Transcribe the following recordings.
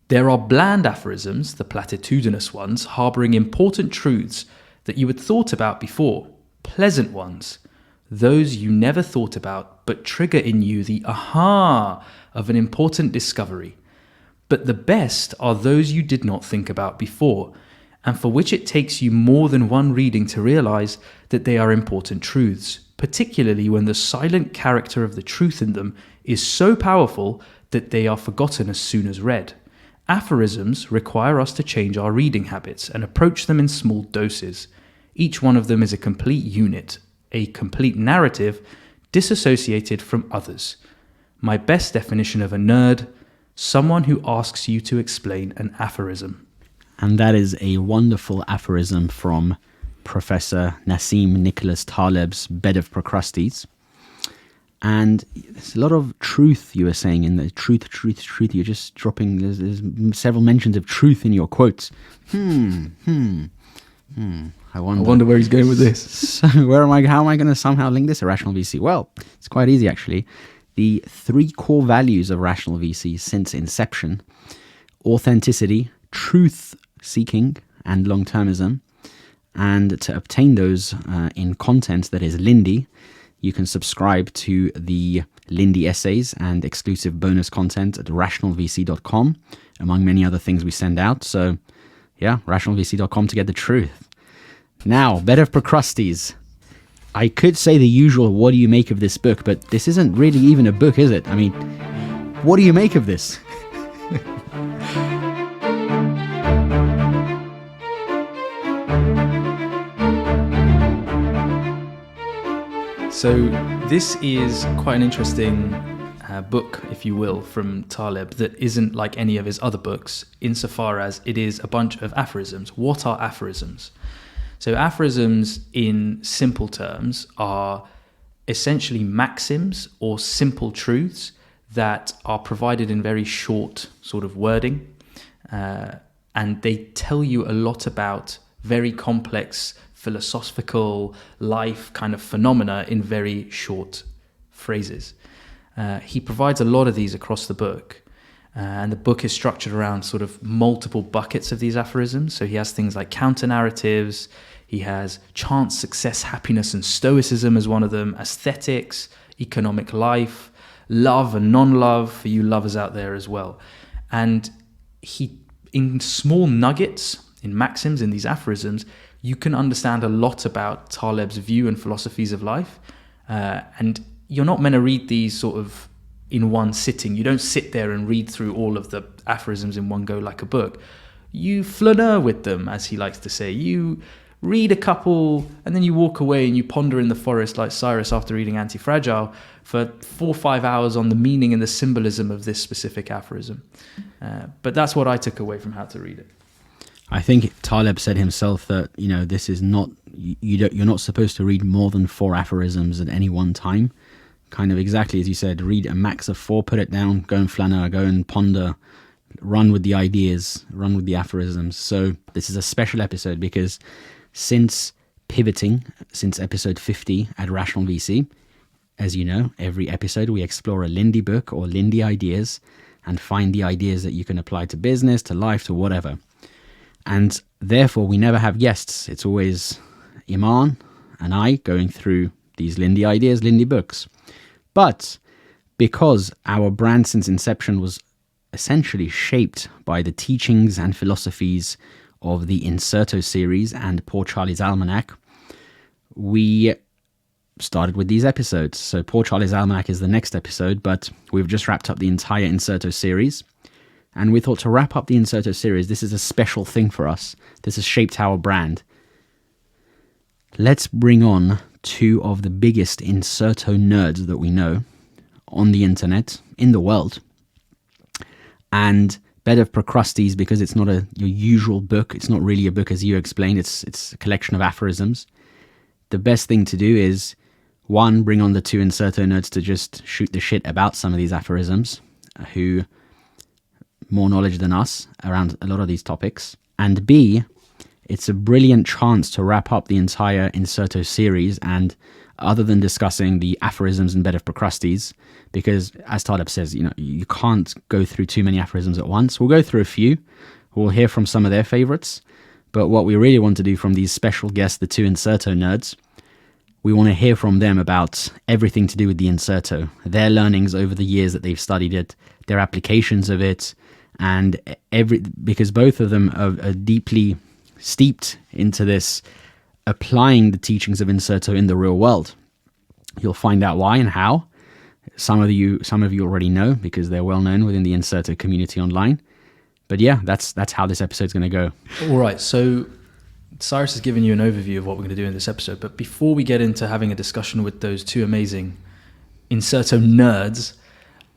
There are bland aphorisms, the platitudinous ones, harbouring important truths that you had thought about before, pleasant ones, those you never thought about but trigger in you the aha of an important discovery. But the best are those you did not think about before, and for which it takes you more than one reading to realise that they are important truths, particularly when the silent character of the truth in them is so powerful that they are forgotten as soon as read. Aphorisms require us to change our reading habits and approach them in small doses. Each one of them is a complete unit, a complete narrative, disassociated from others. My best definition of a nerd: someone who asks you to explain an aphorism. And that is a wonderful aphorism from Professor Nassim Taleb's Bed of Procrustes. And there's a lot of truth you were saying in the truth. You're just dropping, there's several mentions of truth in your quotes. I wonder where he's going with this. So how am I going to somehow link this to Rational VC? Well, it's quite easy actually. The 3 core values of Rational VC since inception: authenticity, truth-seeking, and long-termism. And to obtain those in content that is Lindy, you can subscribe to the Lindy essays and exclusive bonus content at rationalvc.com, among many other things we send out. So yeah, rationalvc.com to get the truth. Now, Bed of Procrustes. I could say the usual, what do you make of this book? But this isn't really even a book, is it? I mean, what do you make of this? So this is quite an interesting book, if you will, from Taleb that isn't like any of his other books, insofar as it is a bunch of aphorisms. What are aphorisms? So aphorisms, in simple terms, are essentially maxims or simple truths that are provided in very short sort of wording, and they tell you a lot about very complex philosophical life kind of phenomena in very short phrases. He provides a lot of these across the book, and the book is structured around sort of multiple buckets of these aphorisms. So he has things like counter-narratives, he has chance, success, happiness, and stoicism as one of them, aesthetics, economic life, love and non-love for you lovers out there as well. And he, in small nuggets, in maxims, in these aphorisms, you can understand a lot about Taleb's view and philosophies of life. And you're not meant to read these sort of in one sitting. You don't sit there and read through all of the aphorisms in one go like a book. You flaneur with them, as he likes to say. You read a couple and then you walk away and you ponder in the forest like Cyrus after reading Anti-Fragile for 4 or 5 hours on the meaning and the symbolism of this specific aphorism. But that's what I took away from how to read it. I think Taleb said himself that, you know, this is not, you're not supposed to read more than 4 aphorisms at any one time. Kind of exactly as you said, read a max of 4, put it down, go and flaneur, go and ponder, run with the ideas, run with the aphorisms. So this is a special episode because since pivoting, since episode 50 at Rational VC, as you know, every episode we explore a Lindy book or Lindy ideas and find the ideas that you can apply to business, to life, to whatever. And therefore, we never have guests. It's always Iman and I going through these Lindy ideas, Lindy books. But because our brand since inception was essentially shaped by the teachings and philosophies of the Incerto series and Poor Charlie's Almanac, we started with these episodes. So Poor Charlie's Almanac is the next episode, but we've just wrapped up the entire Incerto series. And we thought to wrap up the Incerto series, this is a special thing for us. This has shaped our brand. Let's bring on 2 of the biggest Incerto nerds that we know on the internet, in the world. And Bed of Procrustes, because it's not your usual book, it's not really a book as you explained, it's a collection of aphorisms. The best thing to do is, 1, bring on the 2 Incerto nerds to just shoot the shit about some of these aphorisms, who more knowledge than us around a lot of these topics. And B, it's a brilliant chance to wrap up the entire Incerto series and other than discussing the aphorisms and bed of Procrustes, because as Taleb says, you can't go through too many aphorisms at once. We'll go through a few. We'll hear from some of their favorites. But what we really want to do from these special guests, the two Incerto nerds, we want to hear from them about everything to do with the Incerto, their learnings over the years that they've studied it, their applications of it, and because both of them are deeply steeped into this, applying the teachings of Incerto in the real world. You'll find out why and how. Some of you already know because they're well known within the Incerto community online. But yeah, that's how this episode's going to go. All right, so Cyrus has given you an overview of what we're going to do in this episode. But before we get into having a discussion with those two amazing Incerto nerds,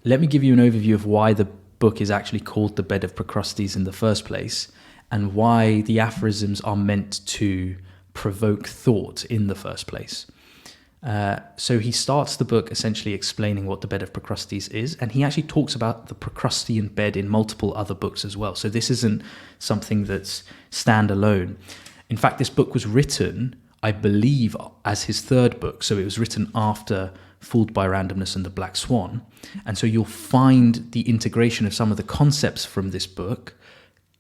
let me give you an overview of why the book is actually called The Bed of Procrustes in the first place, and why the aphorisms are meant to provoke thought in the first place. So he starts the book essentially explaining what the bed of Procrustes is, and he actually talks about the Procrustean bed in multiple other books as well. So this isn't something that's standalone. In fact, this book was written, I believe, as his third book. So it was written after Fooled by Randomness and The Black Swan. And so you'll find the integration of some of the concepts from this book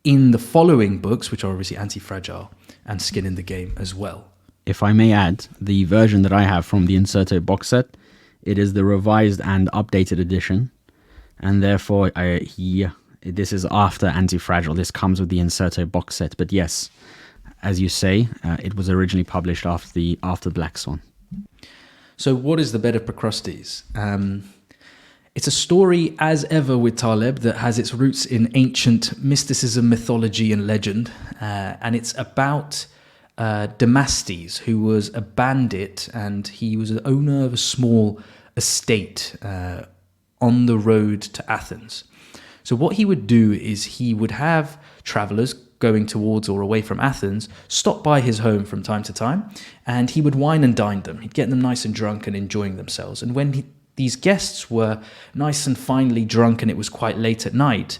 in the following books, which are obviously Anti-Fragile and Skin in the Game as well. If I may add, the version that I have from the Incerto box set, it is the revised and updated edition, and therefore this is after Anti-Fragile. This comes with the Incerto box set, but yes, as you say, it was originally published after Black Swan. So what is the Bed of Procrustes? It's a story, as ever with Taleb, that has its roots in ancient mysticism, mythology, and legend, and it's about Damastes, who was a bandit, and he was the owner of a small estate on the road to Athens. So what he would do is he would have travelers going towards or away from Athens stop by his home from time to time, and he would wine and dine them. He'd get them nice and drunk and enjoying themselves. And when these guests were nice and finely drunk and it was quite late at night,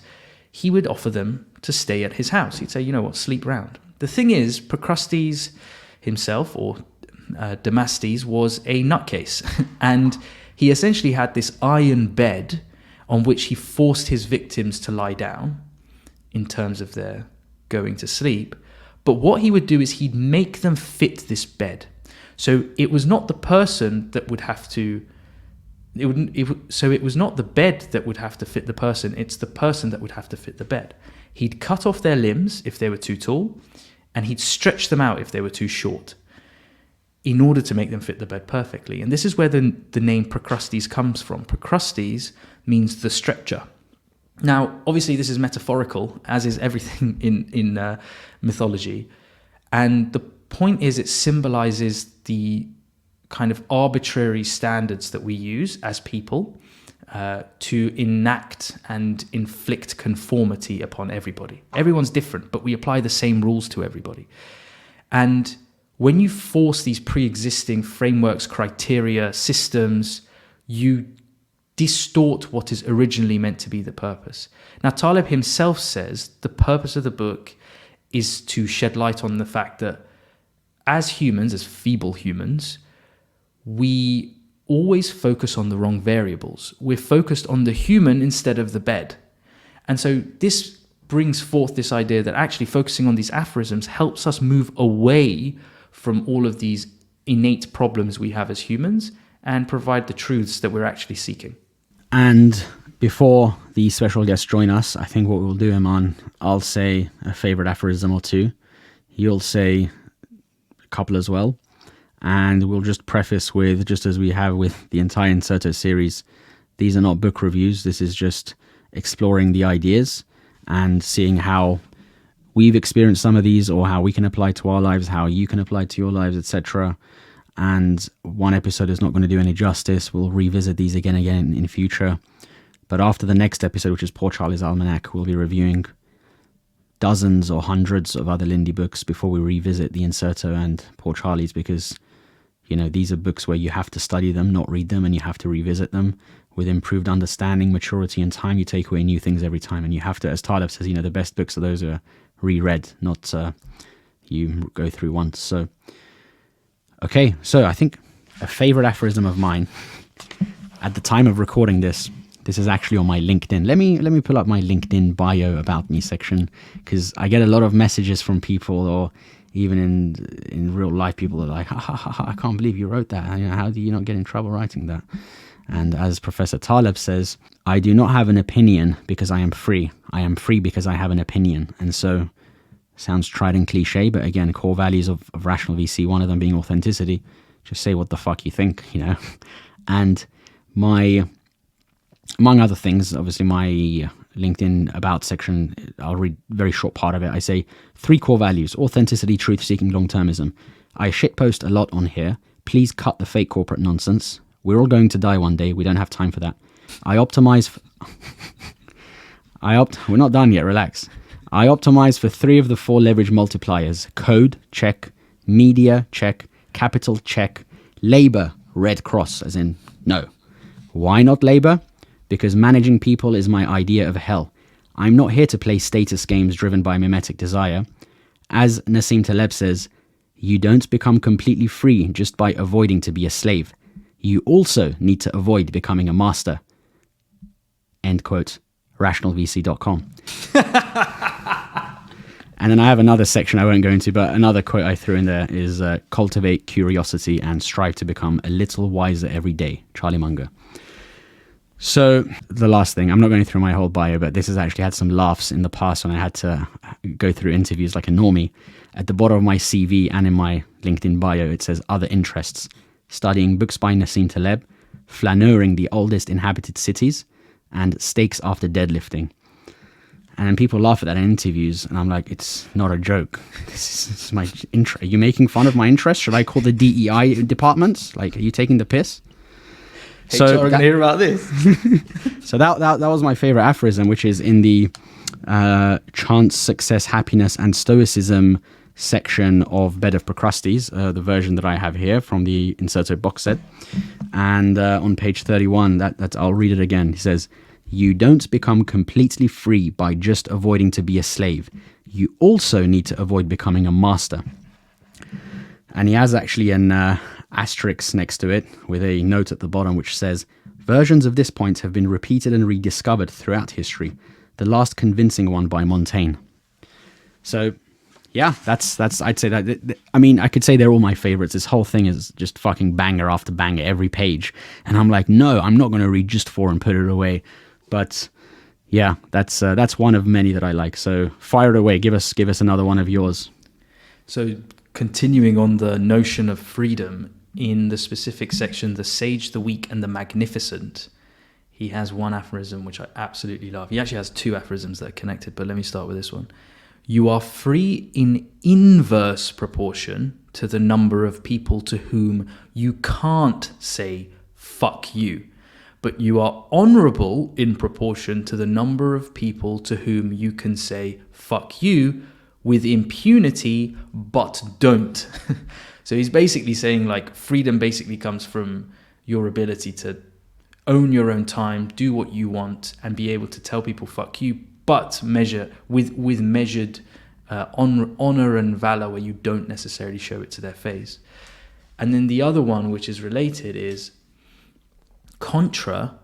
he would offer them to stay at his house. He'd say, you know what, sleep round. The thing is, Procrustes himself, or Damastes, was a nutcase. And he essentially had this iron bed on which he forced his victims to lie down in terms of their going to sleep. But what he would do is he'd make them fit this bed. So it was not the person that would have to... So it was not the bed that would have to fit the person, it's the person that would have to fit the bed. He'd cut off their limbs if they were too tall, and he'd stretch them out if they were too short, in order to make them fit the bed perfectly. And this is where the name Procrustes comes from. Procrustes means the stretcher. Now, obviously, this is metaphorical, as is everything in mythology. And the point is, it symbolizes the kind of arbitrary standards that we use as people to enact and inflict conformity upon everybody. Everyone's different, but we apply the same rules to everybody. And when you force these pre-existing frameworks, criteria, systems, you distort what is originally meant to be the purpose. Now, Taleb himself says the purpose of the book is to shed light on the fact that as humans, as feeble humans, we always focus on the wrong variables. We're focused on the human instead of the bed. And so this brings forth this idea that actually focusing on these aphorisms helps us move away from all of these innate problems we have as humans and provide the truths that we're actually seeking. And before the special guests join us, I think what we'll do, Iman, I'll say a favorite aphorism or two. You'll say a couple as well. And we'll just preface with, just as we have with the entire Incerto series, these are not book reviews. This is just exploring the ideas and seeing how we've experienced some of these, or how we can apply to our lives, how you can apply to your lives, etc. And one episode is not going to do any justice. We'll revisit these again in future. But after the next episode, which is Poor Charlie's Almanac, we'll be reviewing dozens or hundreds of other Lindy books before we revisit the Incerto and Poor Charlie's, because these are books where you have to study them, not read them, and you have to revisit them with improved understanding, maturity, and time. You take away new things every time, and you have to, as Taleb says, the best books are those who are reread, not you go through once. So, okay, so I think a favorite aphorism of mine. At the time of recording this is actually on my LinkedIn. Let me pull up my LinkedIn bio about me section, because I get a lot of messages from people, or even in real life, people are like, ha, ha, ha, ha, I can't believe you wrote that. How do you not get in trouble writing that? And as Professor Taleb says, I do not have an opinion because I am free. I am free because I have an opinion. And so, sounds tried and cliche, but again, core values of rational VC, one of them being authenticity. Just say what the fuck you think, And among other things, obviously my LinkedIn about section, I'll read a very short part of it. I say 3 core values: authenticity, truth-seeking, long-termism. I shitpost a lot on here. Please cut the fake corporate nonsense. We're all going to die one day. We don't have time for that. I optimize. We're not done yet. Relax. I optimize for 3 of the 4 leverage multipliers: code, check; media, check; capital, check; labor, red cross, as in no. Why not labor? Because managing people is my idea of hell. I'm not here to play status games driven by mimetic desire. As Nassim Taleb says, you don't become completely free just by avoiding to be a slave. You also need to avoid becoming a master. End quote. Rationalvc.com. And then I have another section I won't go into, but another quote I threw in there is cultivate curiosity and strive to become a little wiser every day. Charlie Munger. So the last thing, I'm not going through my whole bio, but this has actually had some laughs in the past when I had to go through interviews like a normie. At the bottom of my CV and in my LinkedIn bio, it says other interests: studying books by Nassim Taleb, flaneuring the oldest inhabited cities, and steaks after deadlifting. And then people laugh at that in interviews, and I'm like, it's not a joke. This is my interest. Are you making fun of my interest? Should I call the DEI department? Like, are you taking the piss? So we're going to hear about this. So that was my favorite aphorism, which is in the Chance, Success, Happiness, and Stoicism section of Bed of Procrustes, the version that I have here from the Incerto box set. And on page 31, that I'll read it again. He says, you don't become completely free by just avoiding to be a slave. You also need to avoid becoming a master. And he has actually an asterisk next to it with a note at the bottom which says, versions of this point have been repeated and rediscovered throughout history, the last convincing one by Montaigne. So yeah, that's I'd say that, I mean, I could say they're all my favorites. This whole thing is just fucking banger after banger every page, and I'm like, no, I'm not going to read just 4 and put it away. But yeah, that's one of many that I like. So fire it away. Give us another one of yours. So continuing on the notion of freedom, in the specific section, the sage, the weak, and the magnificent, he has one aphorism which I absolutely love. He actually has 2 aphorisms that are connected, but let me start with this one. You are free in inverse proportion to the number of people to whom you can't say fuck you, but you are honorable in proportion to the number of people to whom you can say fuck you with impunity, but don't. So he's basically saying, like, freedom basically comes from your ability to own your own time, do what you want, and be able to tell people fuck you, but measure with measured honor and valor, where you don't necessarily show it to their face. And then the other one, which is related, is contra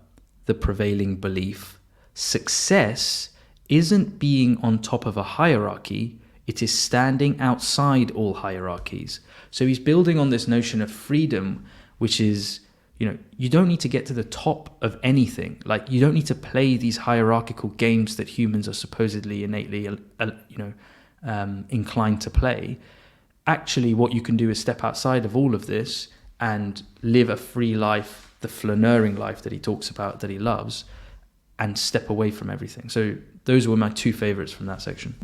the prevailing belief, success isn't being on top of a hierarchy, it is standing outside all hierarchies. So he's building on this notion of freedom, which is, you don't need to get to the top of anything. Like, you don't need to play these hierarchical games that humans are supposedly innately, inclined to play. Actually, what you can do is step outside of all of this and live a free life, the flaneuring life that he talks about, that he loves, and step away from everything. So those were my 2 favorites from that section.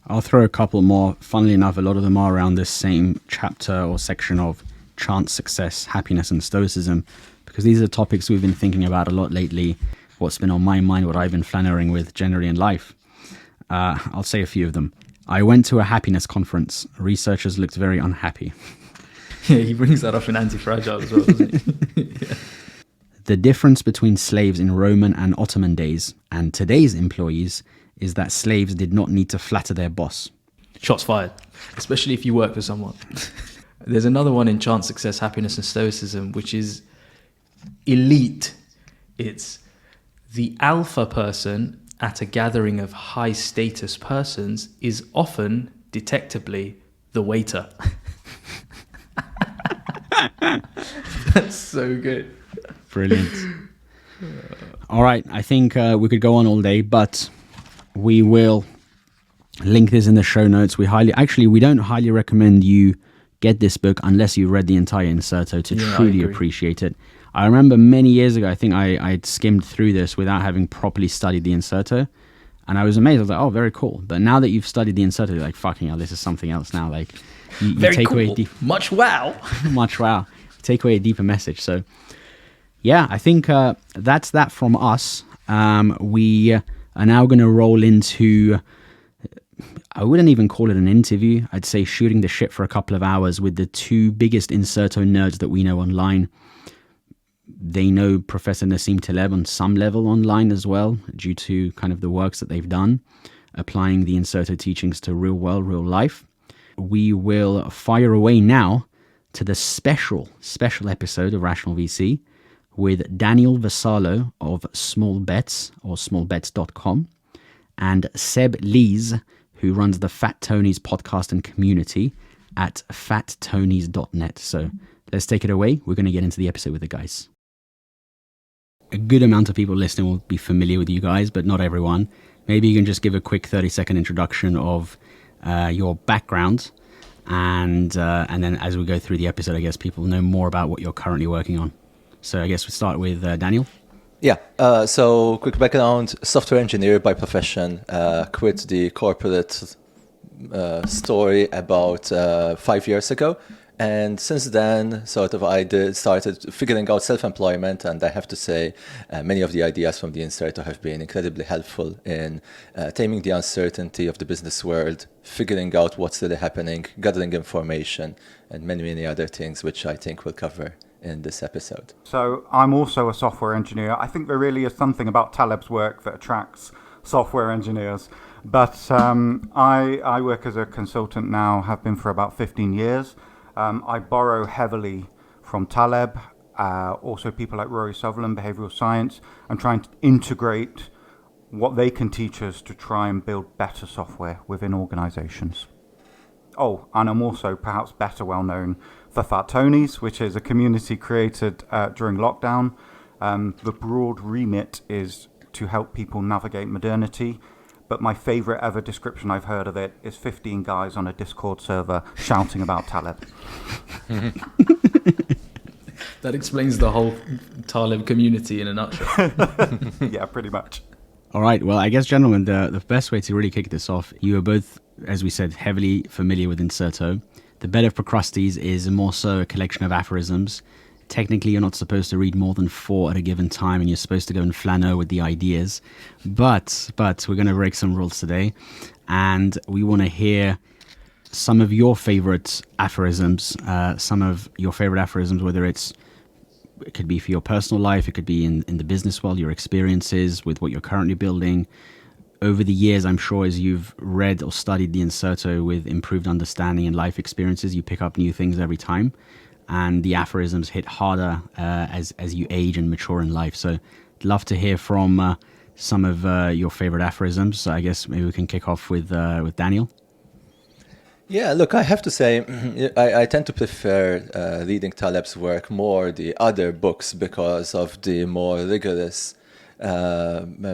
I'll throw a couple more. Funnily enough, a lot of them are around this same chapter or section of Chance, Success, Happiness, and Stoicism, because these are topics we've been thinking about a lot lately, what's been on my mind, what I've been flaneuring with generally in life. I'll say a few of them. I went to a happiness conference. Researchers looked very unhappy. Yeah, he brings that up in Anti-Fragile as well, doesn't he? Yeah. The difference between slaves in Roman and Ottoman days and today's employees is that slaves did not need to flatter their boss. Shots fired, especially if you work for someone. There's another one in Chance, Success, Happiness and Stoicism, which is elite. It's the alpha person at a gathering of high status persons is often, detectably, the waiter. That's so good. Brilliant. All right, I think we could go on all day, but we will link this in the show notes. We don't highly recommend you get this book unless you've read the entire Incerto to truly appreciate it. I remember many years ago, I think I'd skimmed through this without having properly studied the Incerto, and I was amazed. I was like, oh, very cool. But now that you've studied the Incerto, you're like, fucking hell, this is something else now. Like, you take cool. away much wow. much wow. Take away a deeper message. So, yeah, I think that's that from us. We are now going to roll into, I wouldn't even call it an interview. I'd say shooting the shit for a couple of hours with the two biggest Incerto nerds that we know online. They know Professor Nassim Taleb on some level online as well, due to kind of the works that they've done, applying the Incerto teachings to real world, real life. We will fire away now to the special episode of Rational VC with Daniel Vassallo of Small Bets or smallbets.com and Seb Lees, who runs the Fat Tonys podcast and community at fattonys.net. So let's take it away. We're going to get into the episode with the guys. A good amount of people listening will be familiar with you guys, but not everyone. Maybe you can just give a quick 30-second introduction of your background, and then as we go through the episode, I guess people know more about what you're currently working on. So I guess we start with Daniel. Yeah, so quick background, software engineer by profession, quit the corporate story about 5 years ago. And since then, started figuring out self-employment, and I have to say many of the ideas from the Incerto have been incredibly helpful in taming the uncertainty of the business world, figuring out what's really happening, gathering information, and many, many other things, which I think we'll cover in this episode. So I'm also a software engineer. I think there really is something about Taleb's work that attracts software engineers. But I work as a consultant now, have been for about 15 years. I borrow heavily from Taleb, also people like Rory Sutherland, behavioral science. I'm trying to integrate what they can teach us to try and build better software within organizations. Oh, and I'm also perhaps better well known for Fat Tonys, which is a community created during lockdown. The broad remit is to help people navigate modernity. But my favorite ever description I've heard of it is 15 guys on a Discord server shouting about Taleb. That explains the whole Taleb community in a nutshell. Yeah, pretty much. All right. Well, I guess, gentlemen, the best way to really kick this off, you are both, as we said, heavily familiar with Incerto. The Bed of Procrustes is more so a collection of aphorisms. Technically, you're not supposed to read more than 4 at a given time, and you're supposed to go and flâner with the ideas. But we're going to break some rules today, and we want to hear some of your favorite aphorisms, whether it could be for your personal life, it could be in the business world, your experiences with what you're currently building. Over the years, I'm sure as you've read or studied the Incerto with improved understanding and life experiences, you pick up new things every time. And the aphorisms hit harder as you age and mature in life. So I'd love to hear from some of your favorite aphorisms. So I guess maybe we can kick off with Daniel. Yeah, look, I have to say, I tend to prefer reading Taleb's work more the other books because of the more rigorous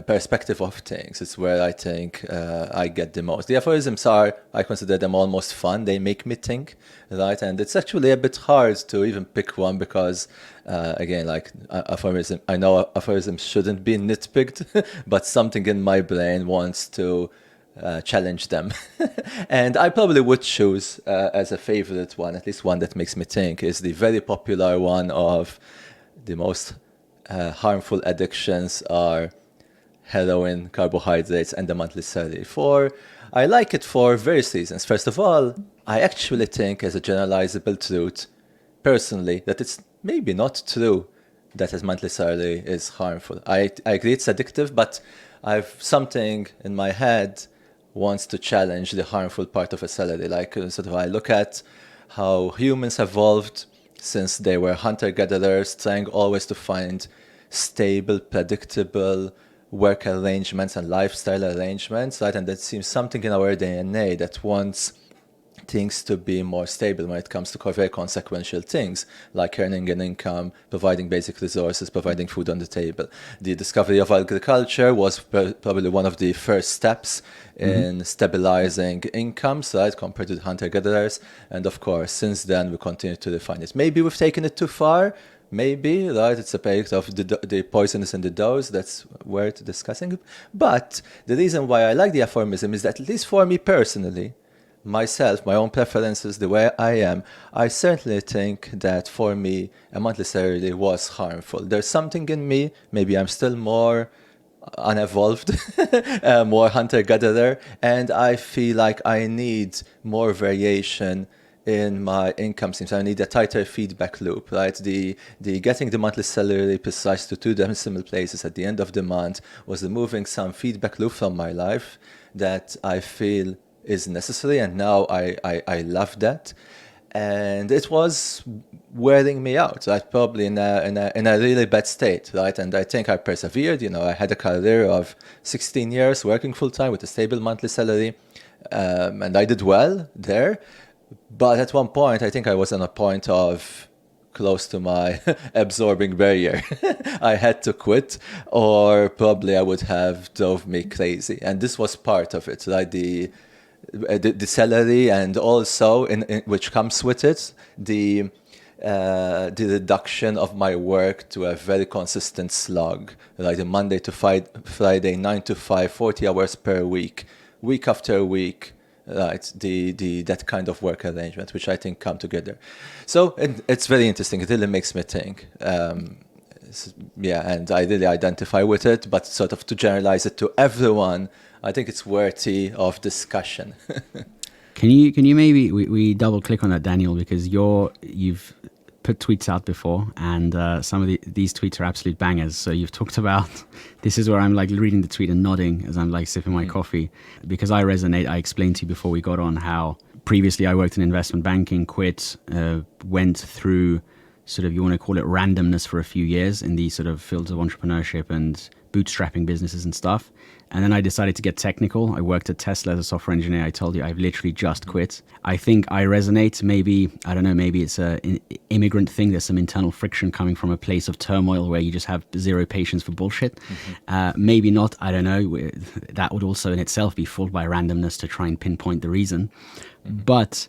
perspective of things. It's where I think I get the most. The aphorisms I consider them almost fun. They make me think, right? And it's actually a bit hard to even pick one because, again, like I know aphorisms shouldn't be nitpicked, but something in my brain wants to challenge them. And I probably would choose as a favorite one, at least one that makes me think, is the very popular one of the most harmful addictions are heroin, carbohydrates, and the monthly salary. I like it for various reasons. First of all, I actually think as a generalizable truth, personally, that it's maybe not true that his monthly salary is harmful. I agree it's addictive, but I've something in my head wants to challenge the harmful part of a salary. Like I look at how humans evolved since they were hunter-gatherers, trying always to find stable, predictable work arrangements and lifestyle arrangements, right? And that seems something in our DNA that wants things to be more stable when it comes to very consequential things like earning an income, providing basic resources, providing food on the table. The discovery of agriculture was probably one of the first steps in stabilizing incomes, right, compared to the hunter-gatherers. And of course, since then, we continue to refine it. Maybe we've taken it too far. Maybe, right? It's a part of the poisonous in the dose. That's worth discussing. But the reason why I like the aphorism is that, at least for me personally, myself, my own preferences, the way I am, I certainly think that for me, a monthly salary was harmful. There's something in me, maybe I'm still more unevolved, more hunter-gatherer, and I feel like I need more variation in my income streams. I need a tighter feedback loop, right? The getting the monthly salary precise to two decimal places at the end of the month was removing some feedback loop from my life that I feel is necessary, and now I love that. And it was wearing me out, right? Probably in a really bad state, right? And I think I persevered. I had a career of 16 years working full time with a stable monthly salary, and I did well there. But at one point, I think I was on a point of close to my absorbing barrier. I had to quit, or probably I would have drove me crazy. And this was part of it, right? The salary, and also in which comes with it the reduction of my work to a very consistent slog, like a Monday to Friday, 9 to 5, 40 hours per week after week, right? The that kind of work arrangement, which I think come together. So it's very interesting. It really makes me think. And I really identify with it, but sort of to generalize it to everyone, I think it's worthy of discussion. Can you maybe we double click on that, Daniel, because you've put tweets out before, and some of these tweets are absolute bangers. So you've talked about, this is where I'm like reading the tweet and nodding as I'm like sipping my coffee, because I resonate. I explained to you before we got on how previously I worked in investment banking, quit, went through sort of, you want to call it randomness for a few years in these sort of fields of entrepreneurship and bootstrapping businesses and stuff. And then I decided to get technical. I worked at Tesla as a software engineer. I told you I've literally just quit. I think I resonate. Maybe, I don't know, maybe it's an immigrant thing. There's some internal friction coming from a place of turmoil where you just have zero patience for bullshit. Maybe not, I don't know. That would also in itself be fooled by randomness to try and pinpoint the reason. But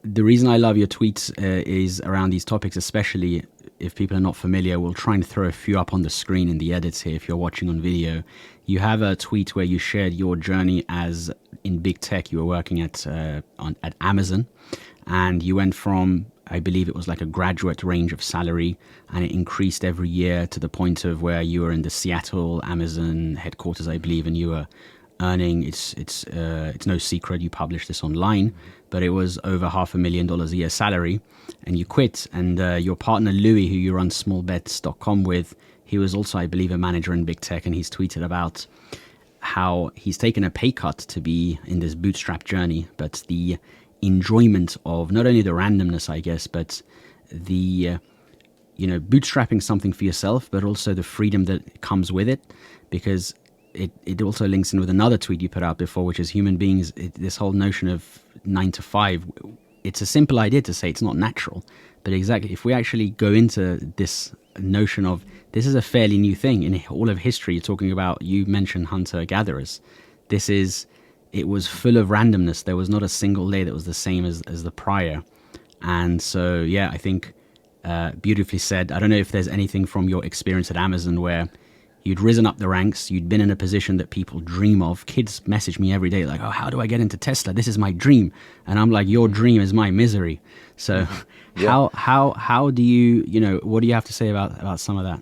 the reason I love your tweets is around these topics, especially if people are not familiar. We'll try and throw a few up on the screen in the edits here if you're watching on video. You have a tweet where you shared your journey as in big tech. You were working at Amazon, and you went from, I believe it was like a graduate range of salary, and it increased every year to the point of where you were in the Seattle Amazon headquarters, I believe, and you were earning, it's no secret, you published this online, but it was over $500,000 a year salary, and you quit. And your partner Louis, who you run smallbets.com with, he was also, I believe, a manager in big tech, and he's tweeted about how he's taken a pay cut to be in this bootstrap journey, but the enjoyment of not only the randomness, I guess, but the bootstrapping something for yourself, but also the freedom that comes with it, because it also links in with another tweet you put out before, which is human beings, this whole notion of 9 to 5. It's a simple idea to say it's not natural, but exactly, if we actually go into this notion of this is a fairly new thing in all of history, you're talking about, you mentioned hunter-gatherers. It was full of randomness. There was not a single day that was the same as the prior. And so, yeah, I think beautifully said. I don't know if there's anything from your experience at Amazon where you'd risen up the ranks, you'd been in a position that people dream of. Kids message me every day like, oh, how do I get into Tesla? This is my dream. And I'm like, your dream is my misery. So yeah. how do you, what do you have to say about some of that?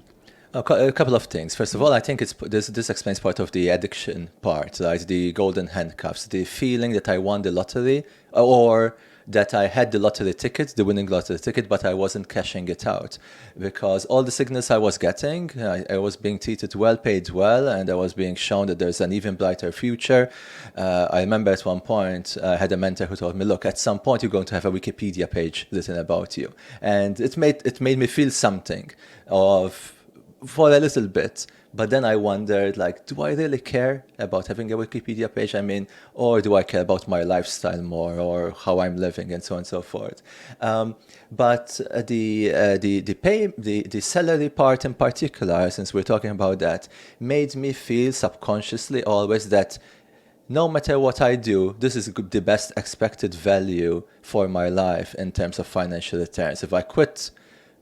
A couple of things. First of all, I think this explains part of the addiction part, right? The golden handcuffs, the feeling that I won the lottery, or that I had the lottery ticket, the winning lottery ticket, but I wasn't cashing it out because all the signals I was getting, I was being treated well, paid well, and I was being shown that there's an even brighter future. I remember at one point I had a mentor who told me, look, at some point you're going to have a Wikipedia page written about you. And it made me feel something for a little bit. But then I wondered, like, do I really care about having a Wikipedia page? I mean, or do I care about my lifestyle more, or how I'm living, and so on and so forth? But the salary part in particular, since we're talking about that, made me feel subconsciously always that no matter what I do, this is the best expected value for my life in terms of financial returns. If I quit,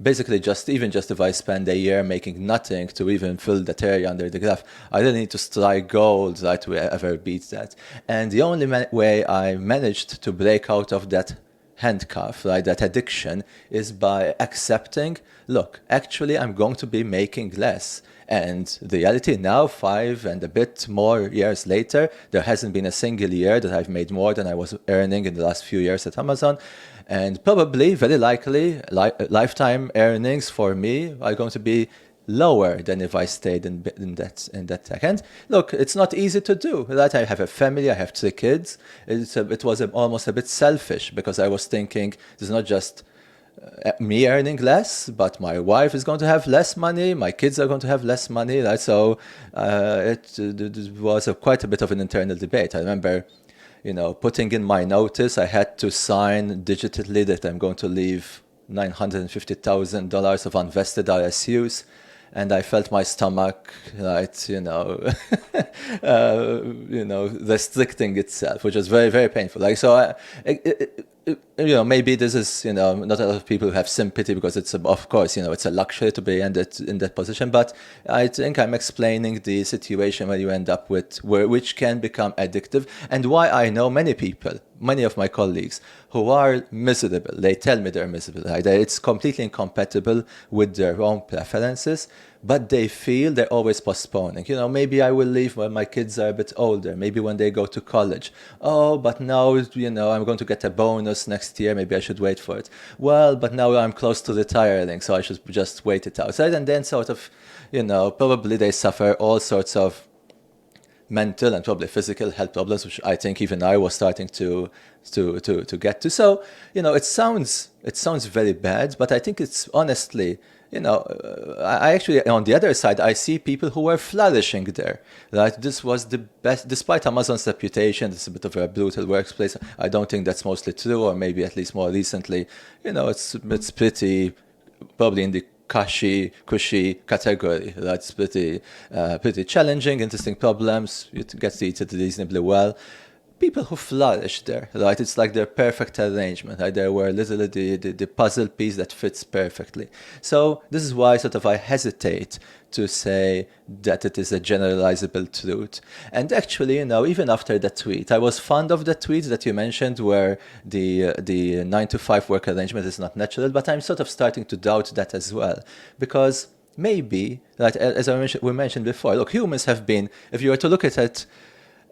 basically just if I spend a year making nothing to even fill that area under the graph, I really need to strike gold to ever beat that. And the only way I managed to break out of that handcuff, right, that addiction, is by accepting, look, actually I'm going to be making less. And the reality now, 5 and a bit more years later, there hasn't been a single year that I've made more than I was earning in the last few years at Amazon. And probably, very likely, lifetime earnings for me are going to be lower than if I stayed in that tech. And look, it's not easy to do, right? I have a family, I have 3 kids. It was almost a bit selfish because I was thinking, it's not just me earning less, but my wife is going to have less money, my kids are going to have less money, right? So it was quite a bit of an internal debate. I remember, putting in my notice, I had to sign digitally that I'm going to leave $950,000 of unvested RSUs. And I felt my stomach, right, restricting itself, which was very, very painful. Like, so, maybe this is, not a lot of people who have sympathy because it's, of course, it's a luxury to be in that position. But I think I'm explaining the situation where you end up which can become addictive, and why I know many of my colleagues who are miserable. They tell me they're miserable. Right? It's completely incompatible with their own preferences, but they feel they're always postponing. Maybe I will leave when my kids are a bit older, maybe when they go to college. Oh, but now, I'm going to get a bonus next year. Maybe I should wait for it. Well, but now I'm close to retiring, so I should just wait it out. Right? And then sort of, probably they suffer all sorts of mental and probably physical health problems, which I think even I was starting to get to. So, it sounds very bad, but I think it's honestly, I actually, on the other side, I see people who were flourishing there, right? This was the best, despite Amazon's reputation, it's a bit of a brutal workplace. I don't think that's mostly true, or maybe at least more recently, it's pretty, probably in the cushy category. That's pretty challenging, interesting problems. You get treated reasonably well. People who flourish there, right? It's like their perfect arrangement, right? They were literally the puzzle piece that fits perfectly. So this is why sort of I hesitate to say that it is a generalizable truth. And actually, even after that tweet, I was fond of the tweet that you mentioned where the 9-to-5 work arrangement is not natural, but I'm sort of starting to doubt that as well. Because maybe, right, as we mentioned before, look, humans have been, if you were to look at it,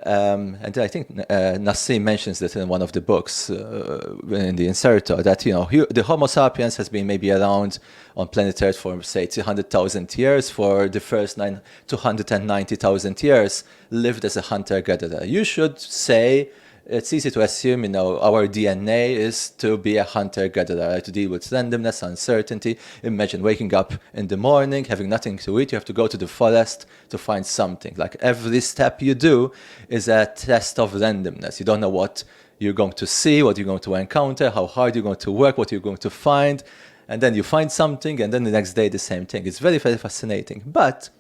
and I think Nassim mentions that in one of the books in the Incerto, that the Homo sapiens has been maybe around on planet Earth for say 200,000 years. For the first 290,000 years, lived as a hunter-gatherer. You should say, it's easy to assume, our DNA is to be a hunter-gatherer, to deal with randomness, uncertainty. Imagine waking up in the morning, having nothing to eat. You have to go to the forest to find something. Like every step you do is a test of randomness. You don't know what you're going to see, what you're going to encounter, how hard you're going to work, what you're going to find. And then you find something, and then the next day the same thing. It's very, very fascinating. But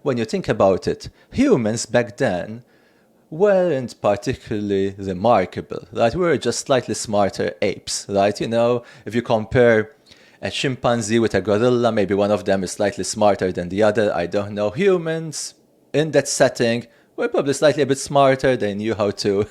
when you think about it, humans back then weren't particularly remarkable, right? We were just slightly smarter apes, right? If you compare a chimpanzee with a gorilla, maybe one of them is slightly smarter than the other. I don't know. Humans in that setting were probably slightly a bit smarter. They knew how to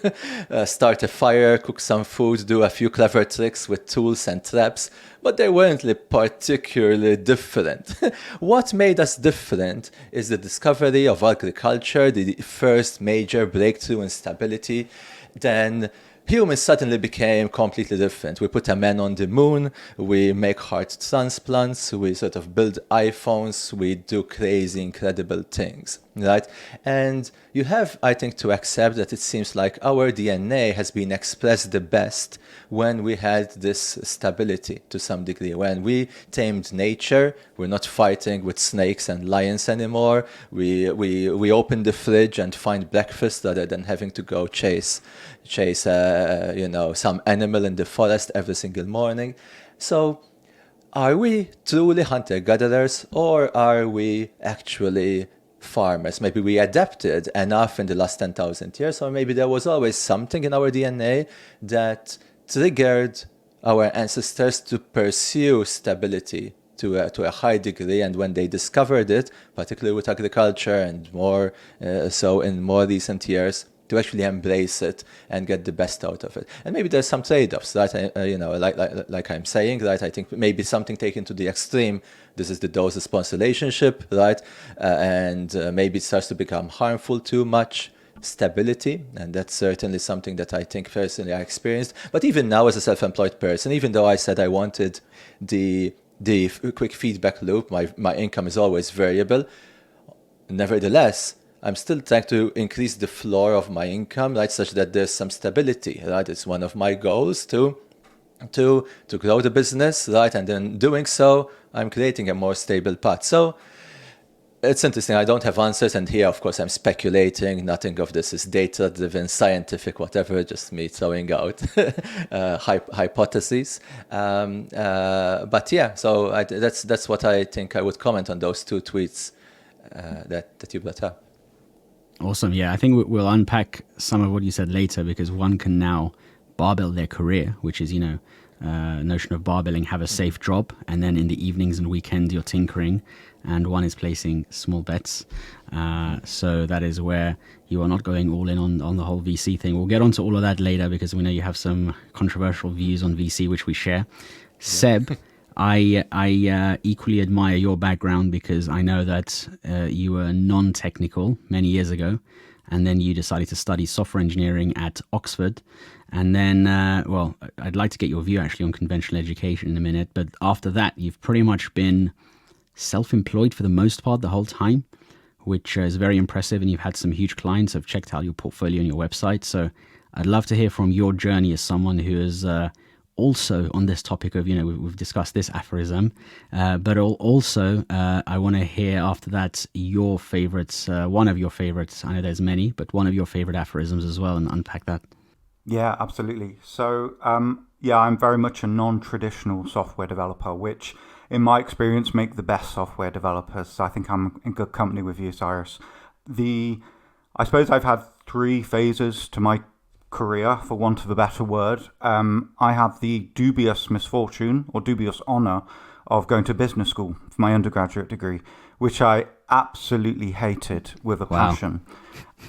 start a fire, cook some food, do a few clever tricks with tools and traps, but they weren't particularly different. What made us different is the discovery of agriculture, the first major breakthrough in stability. Then humans suddenly became completely different. We put a man on the moon, we make heart transplants, we sort of build iPhones, we do crazy, incredible things, right? And you have, I think, to accept that it seems like our DNA has been expressed the best when we had this stability to some degree. When we tamed nature, we're not fighting with snakes and lions anymore. We open the fridge and find breakfast rather than having to go chase some animal in the forest every single morning. So are we truly hunter-gatherers, or are we actually farmers? Maybe we adapted enough in the last 10,000 years, or maybe there was always something in our DNA that triggered our ancestors to pursue stability to a high degree, and when they discovered it, particularly with agriculture and more so in more recent years, to actually embrace it and get the best out of it. And maybe there's some trade-offs, right? Like I'm saying, right? I think maybe something taken to the extreme. This is the dose-response relationship, right? And maybe it starts to become harmful too much. Stability, and that's certainly something that I think personally I experienced. But even now, as a self-employed person, even though I said I wanted the quick feedback loop, my income is always variable. Nevertheless, I'm still trying to increase the floor of my income, right, such that there's some stability, right? It's one of my goals to grow the business, right? And in doing so, I'm creating a more stable path. So it's interesting. I don't have answers, and here, of course, I'm speculating. Nothing of this is data-driven, scientific, whatever. Just me throwing out hypotheses. But yeah, so that's what I think I would comment on those two tweets that you brought up. Awesome. Yeah, I think we'll unpack some of what you said later, because one can now barbell their career, which is, notion of barbelling, have a safe job, and then in the evenings and weekends you're tinkering, and one is placing small bets. So that is where you are not going all in on the whole VC thing. We'll get onto all of that later, because we know you have some controversial views on VC, which we share. Yeah. Seb, I equally admire your background, because I know that you were non-technical many years ago, and then you decided to study software engineering at Oxford. And then, I'd like to get your view actually on conventional education in a minute, but after that, you've pretty much been self-employed for the most part the whole time, which is very impressive, and you've had some huge clients. I've checked out your portfolio on your website, so I'd love to hear from your journey as someone who is also on this topic of, we've discussed this aphorism, but also I want to hear after that your favorites, one of your favorites. I know there's many, but one of your favorite aphorisms as well, and unpack that. Yeah, absolutely. So, I'm very much a non-traditional software developer, which in my experience make the best software developers. So I think I'm in good company with you, Cyrus. I suppose I've had three phases to my career, for want of a better word. I had the dubious misfortune or dubious honor of going to business school for my undergraduate degree, which I absolutely hated with a passion.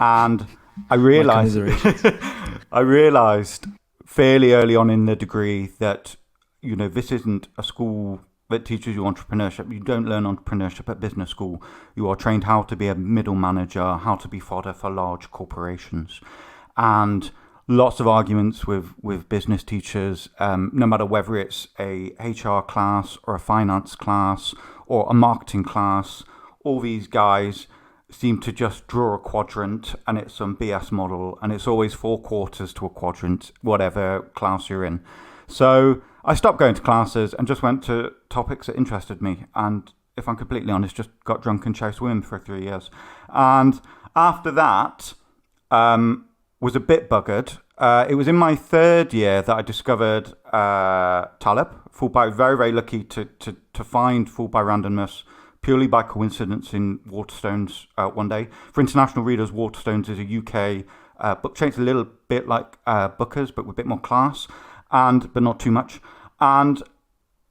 And I realized fairly early on in the degree that, this isn't a school that teaches you entrepreneurship. You don't learn entrepreneurship at business school. You are trained how to be a middle manager, how to be fodder for large corporations. And lots of arguments with business teachers, no matter whether it's a HR class or a finance class or a marketing class. All these guys seem to just draw a quadrant, and it's some BS model, and it's always 4 quarters to a quadrant, whatever class you're in. So I stopped going to classes and just went to topics that interested me. And if I'm completely honest, just got drunk and chased women for 3 years. And after that, was a bit buggered. It was in my 3rd year that I discovered Taleb. Very, very lucky to find Fooled by Randomness purely by coincidence in Waterstones one day. For international readers, Waterstones is a UK book chain. It's a little bit like Booker's, but with a bit more class, but not too much. And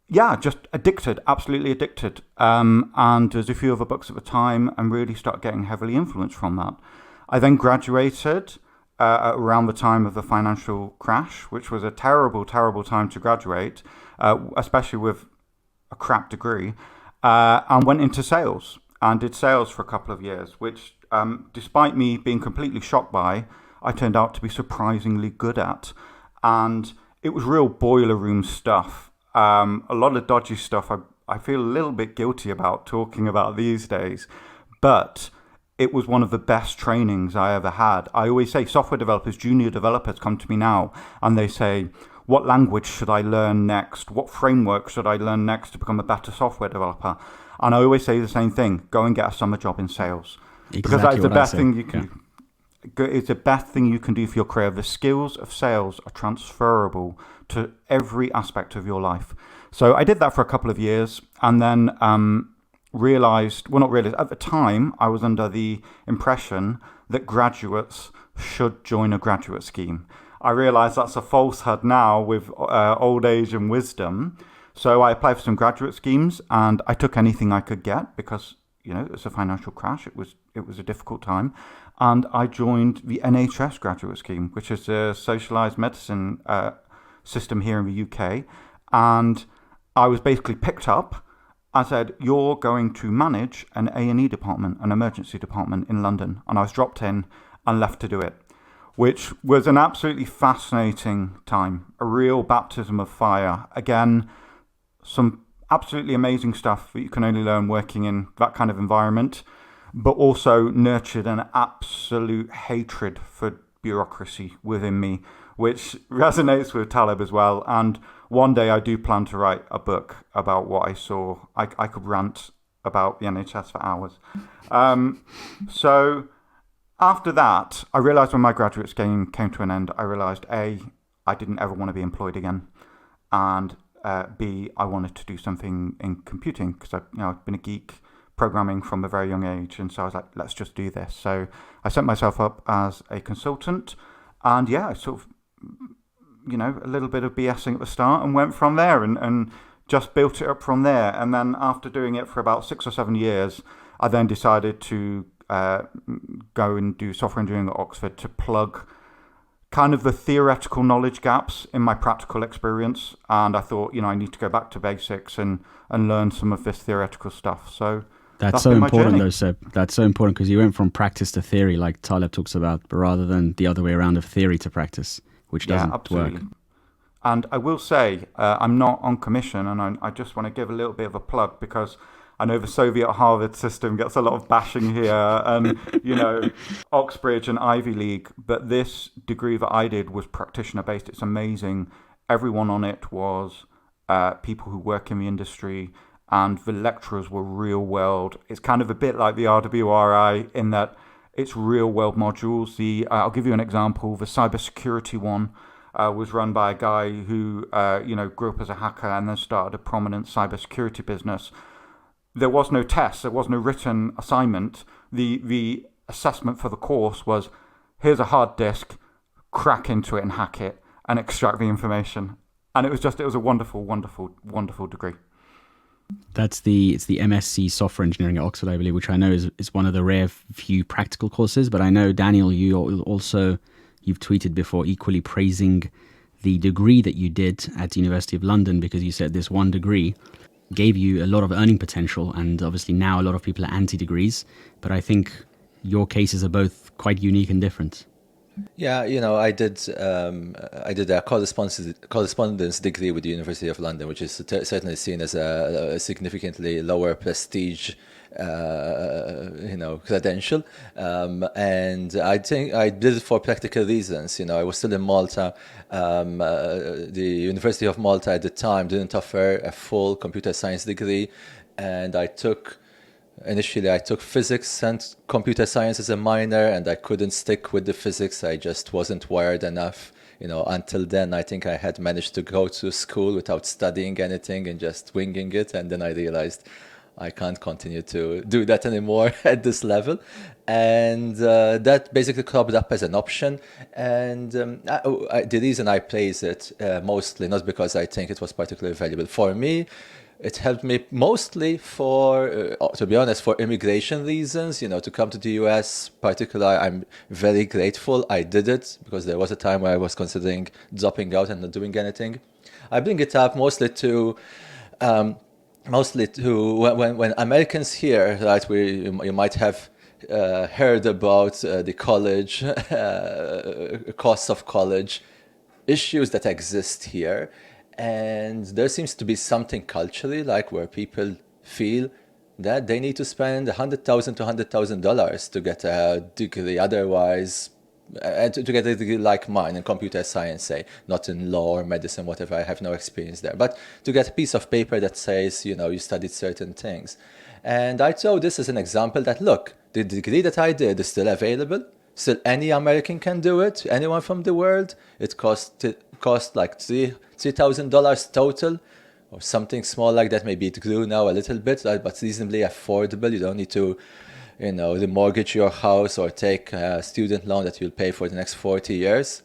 yeah, just addicted, absolutely addicted. And there's a few other books at the time, and really started getting heavily influenced from that. I then graduated around the time of the financial crash, which was a terrible, terrible time to graduate, especially with a crap degree, and went into sales and did sales for a couple of years, which, despite me being completely shocked by, I turned out to be surprisingly good at. and it was real boiler room stuff. A lot of dodgy stuff I feel a little bit guilty about talking about these days, but it was one of the best trainings I ever had. I always say software developers, junior developers come to me now and they say, what language should I learn next? What framework should I learn next to become a better software developer? And I always say the same thing, go and get a summer job in sales. Exactly, because that is the best thing you can yeah. It's the best thing you can do for your career. The skills of sales are transferable to every aspect of your life. So I did that for a couple of years and then at the time, I was under the impression that graduates should join a graduate scheme. I realize that's a falsehood now with old age and wisdom. So I applied for some graduate schemes and I took anything I could get because, it was a financial crash. It was a difficult time. And I joined the NHS graduate scheme, which is a socialized medicine system here in the UK. And I was basically picked up. I said, you're going to manage an A&E department, an emergency department in London. And I was dropped in and left to do it, which was an absolutely fascinating time, a real baptism of fire. Again, some absolutely amazing stuff that you can only learn working in that kind of environment, but also nurtured an absolute hatred for bureaucracy within me, which resonates with Taleb as well. And one day I do plan to write a book about what I saw. I could rant about the NHS for hours. So after that, I realised when my graduate scheme came to an end, I realised A, I didn't ever want to be employed again, and B, I wanted to do something in computing because I've been a geek programming from a very young age, and so I was like, let's just do this. So I set myself up as a consultant, and I sort of, a little bit of BSing at the start and went from there and just built it up from there. And then after doing it for about 6 or 7 years, I then decided to go and do software engineering at Oxford to plug kind of the theoretical knowledge gaps in my practical experience. And I thought, I need to go back to basics and learn some of this theoretical stuff. So that's so important though, Seb. That's so important because you went from practice to theory like Taleb talks about, but rather than the other way around of theory to practice, which doesn't work. And I will say, I'm not on commission, and I just want to give a little bit of a plug because I know the Soviet Harvard system gets a lot of bashing here, and Oxbridge and Ivy League. But this degree that I did was practitioner based. It's amazing. Everyone on it was people who work in the industry, and the lecturers were real world. It's kind of a bit like the RWRI in that it's real world modules. I'll give you an example. The cybersecurity one was run by a guy who grew up as a hacker and then started a prominent cybersecurity business. There was no test. There was no written assignment. The assessment for the course was, here's a hard disk, crack into it and hack it and extract the information. And it was a wonderful, wonderful, wonderful degree. It's the MSc Software Engineering at Oxford, I believe, which I know is one of the rare few practical courses. But I know, Daniel, you've tweeted before equally praising the degree that you did at the University of London, because you said this one degree gave you a lot of earning potential, and obviously now a lot of people are anti-degrees, but I think your cases are both quite unique and different. Yeah, I did a correspondence degree with the University of London, which is certainly seen as a significantly lower prestige, credential. And I think I did it for practical reasons. I was still in Malta. The University of Malta at the time didn't offer a full computer science degree, and Initially, I took physics and computer science as a minor, and I couldn't stick with the physics. I just wasn't wired enough. Until then, I think I had managed to go to school without studying anything and just winging it. And then I realized I can't continue to do that anymore at this level. And that basically cropped up as an option. And the reason I praise it mostly, not because I think it was particularly valuable for me, it helped me mostly to be honest, for immigration reasons, to come to the US. Particularly, I'm very grateful I did it because there was a time where I was considering dropping out and not doing anything. I bring it up mostly to when Americans here, right, you might have heard about the college, costs of college. issues that exist here. And there seems to be something culturally, like where people feel that they need to spend $100,000 to $100,000 to get a degree. Otherwise, to get a degree like mine in computer science, say, not in law or medicine, whatever, I have no experience there, but to get a piece of paper that says, you studied certain things. And I saw this as an example that, look, the degree that I did is still available. Still, any American can do it, anyone from the world. It cost like $3,000 total, or something small like that. Maybe it grew now a little bit, but reasonably affordable. You don't need to, remortgage your house or take a student loan that you'll pay for the next 40 years.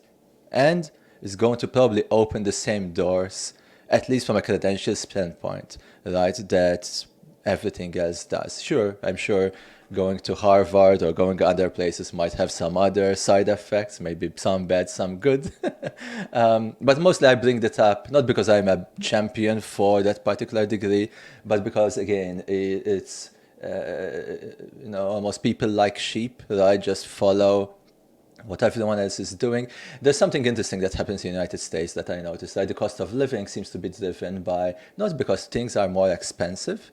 And it's going to probably open the same doors, at least from a credential standpoint, right, that everything else does. Sure, I'm sure going to Harvard or going to other places might have some other side effects, maybe some bad, some good. But mostly I bring that up, not because I'm a champion for that particular degree, but because, again, it's, almost people like sheep, right? Just follow what everyone else is doing. There's something interesting that happens in the United States that I noticed, that the cost of living seems to be driven by, not because things are more expensive,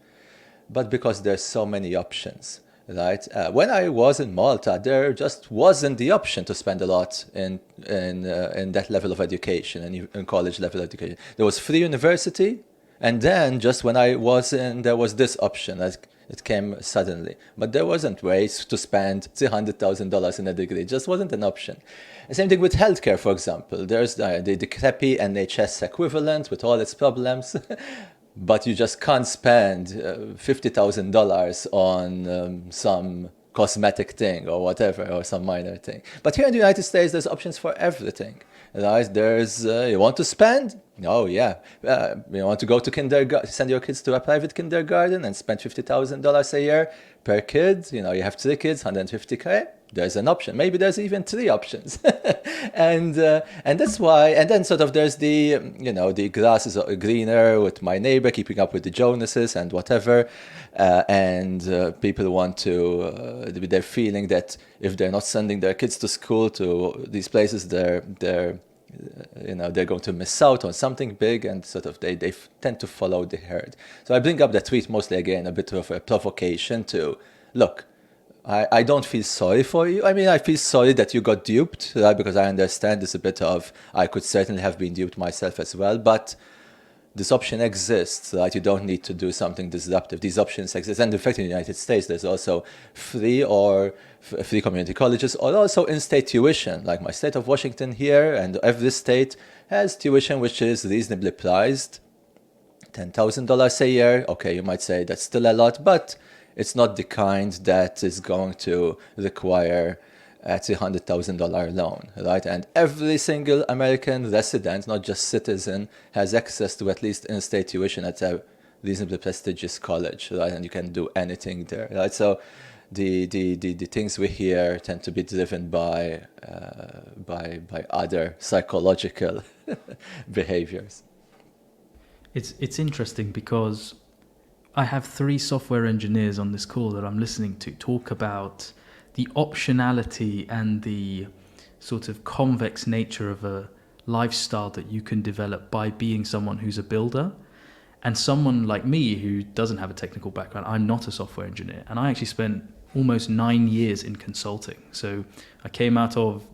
but because there's so many options. Right. When I was in Malta, there just wasn't the option to spend a lot in that level of education and in college level education. There was free university, and then just when I was in, there was this option. It came suddenly, but there wasn't ways to spend $300,000 in a degree. It just wasn't an option. The same thing with healthcare, for example. There's the crappy NHS equivalent with all its problems. But you just can't spend $50,000 on some cosmetic thing or whatever, or some minor thing. But here in the United States, there's options for everything. Right? There's, you want to spend? Oh, yeah. You want to go to kindergarten, send your kids to a private kindergarten and spend $50,000 a year per kid. You have 3 kids, $150K. There's an option. Maybe there's even 3 options. and that's why, and then sort of there's the, the grass is greener with my neighbor, keeping up with the Jonases and whatever. People want to, they're feeling that if they're not sending their kids to school, to these places, they're going to miss out on something big, and sort of they tend to follow the herd. So I bring up that tweet mostly, again, a bit of a provocation to, look, I don't feel sorry for you. I mean, I feel sorry that you got duped, right? Because I understand there's a bit of, I could certainly have been duped myself as well, but this option exists, right? You don't need to do something disruptive. These options exist. And in fact, in the United States, there's also free community colleges, or also in-state tuition. Like my state of Washington here, and every state has tuition which is reasonably priced. $10,000 a year. Okay, you might say that's still a lot, but it's not the kind that is going to require a $300,000 loan, right? And every single American resident, not just citizen, has access to at least in-state tuition at a reasonably prestigious college, right? And you can do anything there, right? So the things we hear tend to be driven by other psychological behaviors. It's interesting because I have 3 software engineers on this call that I'm listening to talk about the optionality and the sort of convex nature of a lifestyle that you can develop by being someone who's a builder. And someone like me who doesn't have a technical background, I'm not a software engineer. And I actually spent almost 9 years in consulting. So I came out of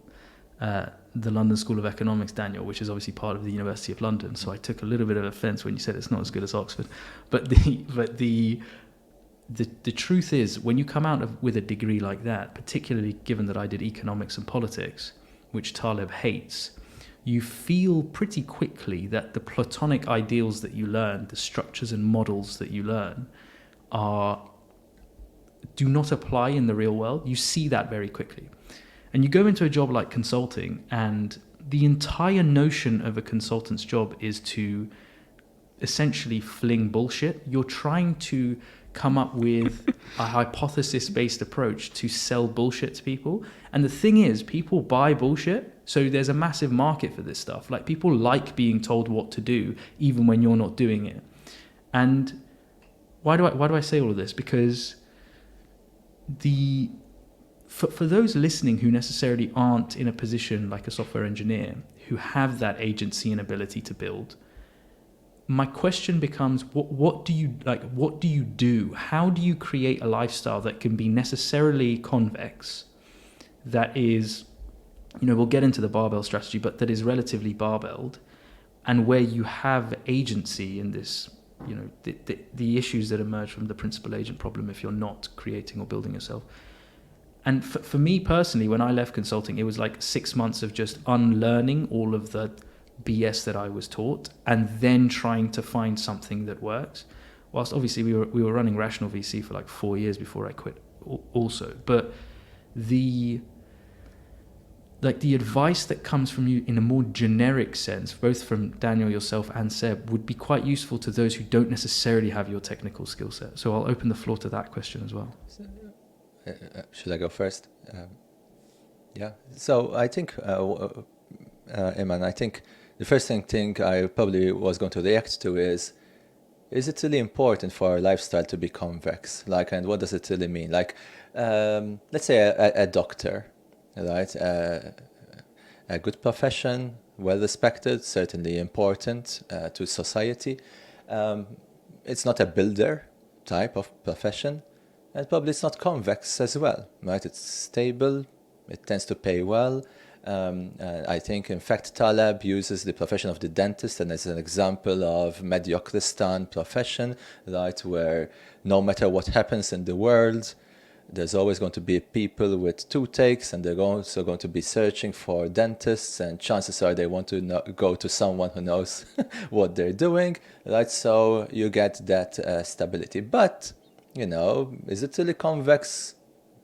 the London School of Economics, Daniel, which is obviously part of the University of London. So I took a little bit of offence when you said it's not as good as Oxford. But the truth is, when you come out with a degree like that, particularly given that I did economics and politics, which Taleb hates, you feel pretty quickly that the Platonic ideals that you learn, the structures and models that you learn, do not apply in the real world. You see that very quickly. And you go into a job like consulting, and the entire notion of a consultant's job is to essentially fling bullshit. You're trying to come up with a hypothesis-based approach to sell bullshit to people. And the thing is, people buy bullshit, so there's a massive market for this stuff. Like, people like being told what to do, even when you're not doing it. And why do I say all of this? Because for those listening who necessarily aren't in a position like a software engineer, who have that agency and ability to build. My question becomes, what do you like? What do you do? How do you create a lifestyle that can be necessarily convex, that is, we'll get into the barbell strategy, but that is relatively barbelled, and where you have agency in this, the issues that emerge from the principal agent problem if you're not creating or building yourself. And for me personally, when I left consulting, it was like 6 months of just unlearning all of the BS that I was taught, and then trying to find something that works. Whilst obviously we were running Rational VC for like 4 years before I quit also. But the advice that comes from you in a more generic sense, both from Daniel, yourself, and Seb, would be quite useful to those who don't necessarily have your technical skill set. So I'll open the floor to that question as well. Should I go first? Yeah. So I think, Iman, I think the first thing I probably was going to react to is it really important for our lifestyle to be convex? Like, and what does it really mean? Like, let's say a doctor, right? A good profession, well respected, certainly important to society. It's not a builder type of profession, and probably it's not convex as well, right? It's stable, it tends to pay well. I think, in fact, Taleb uses the profession of the dentist and as an example of Mediocristan profession, right, where no matter what happens in the world, there's always going to be people with toothaches, and they're also going to be searching for dentists, and chances are they want to go to someone who knows what they're doing, right? So you get that stability. But, is it really convex?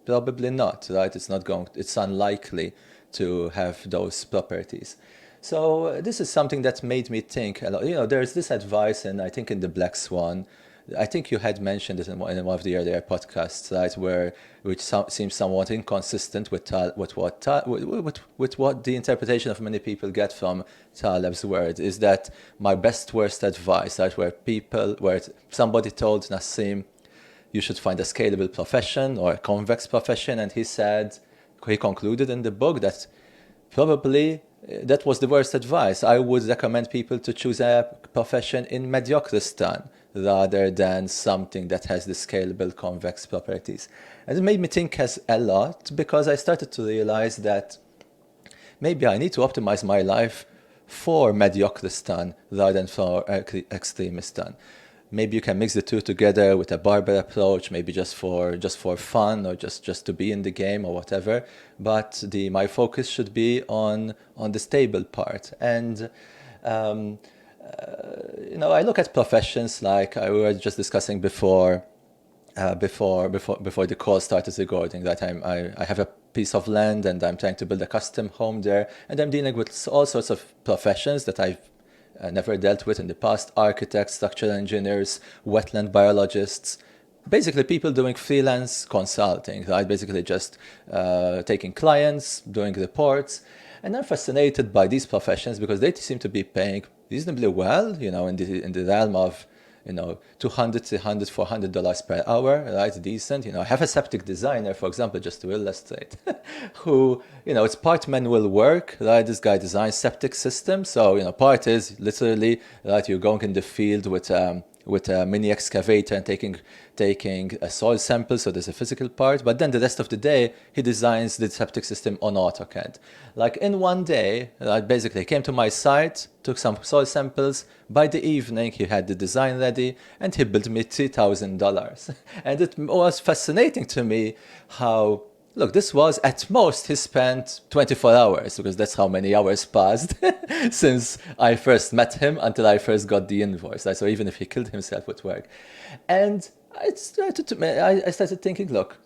Probably not, right? It's unlikely to have those properties. So this is something that made me think a lot. There's this advice, and I think in the Black Swan, I think you had mentioned it in one of the earlier podcasts, right, which seems somewhat inconsistent with what the interpretation of many people get from Taleb's words, is that my best worst advice, right, where somebody told Nassim, you should find a scalable profession or a convex profession, and he concluded in the book that probably that was the worst advice. I would recommend people to choose a profession in Mediocristan rather than something that has the scalable convex properties. And it made me think a lot, because I started to realize that maybe I need to optimize my life for Mediocristan rather than for Extremistan. Maybe you can mix the two together with a barbell approach, maybe just for fun, or just to be in the game or whatever. But my focus should be on the stable part. And I look at professions like we were just discussing before the call started recording, that I have a piece of land and I'm trying to build a custom home there, and I'm dealing with all sorts of professions that I've never dealt with in the past: architects, structural engineers, wetland biologists, basically people doing freelance consulting, right? Basically just taking clients, doing reports. And I'm fascinated by these professions because they seem to be paying reasonably well, in the realm of, $200, $300, $400 per hour, right? Decent. I have a septic designer, for example, just to illustrate, who, it's part manual work, right? This guy designs septic systems. So, part is literally, right, you're going in the field with a mini excavator and taking a soil sample, so there's a physical part. But then the rest of the day, he designs the septic system on AutoCAD. Like in one day, basically, he came to my site, took some soil samples. By the evening, he had the design ready, and he built me $3,000. And it was fascinating to me how, look, this was at most he spent 24 hours, because that's how many hours passed since I first met him until I first got the invoice. So even if he killed himself with work. And I started thinking, look,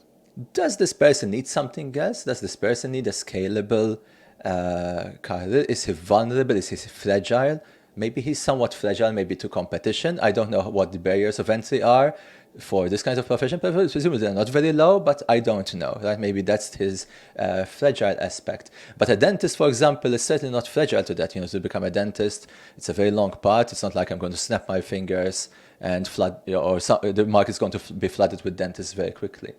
does this person need something else? Does this person need a scalable career? Is he vulnerable? Is he fragile? Maybe he's somewhat fragile, maybe to competition. I don't know what the barriers of entry are for this kind of profession. Presumably they're not very low, but I don't know. Right? Maybe that's his fragile aspect. But a dentist, for example, is certainly not fragile to that. To become a dentist, it's a very long path. It's not like I'm going to snap my fingers and flood, the market is going to be flooded with dentists very quickly.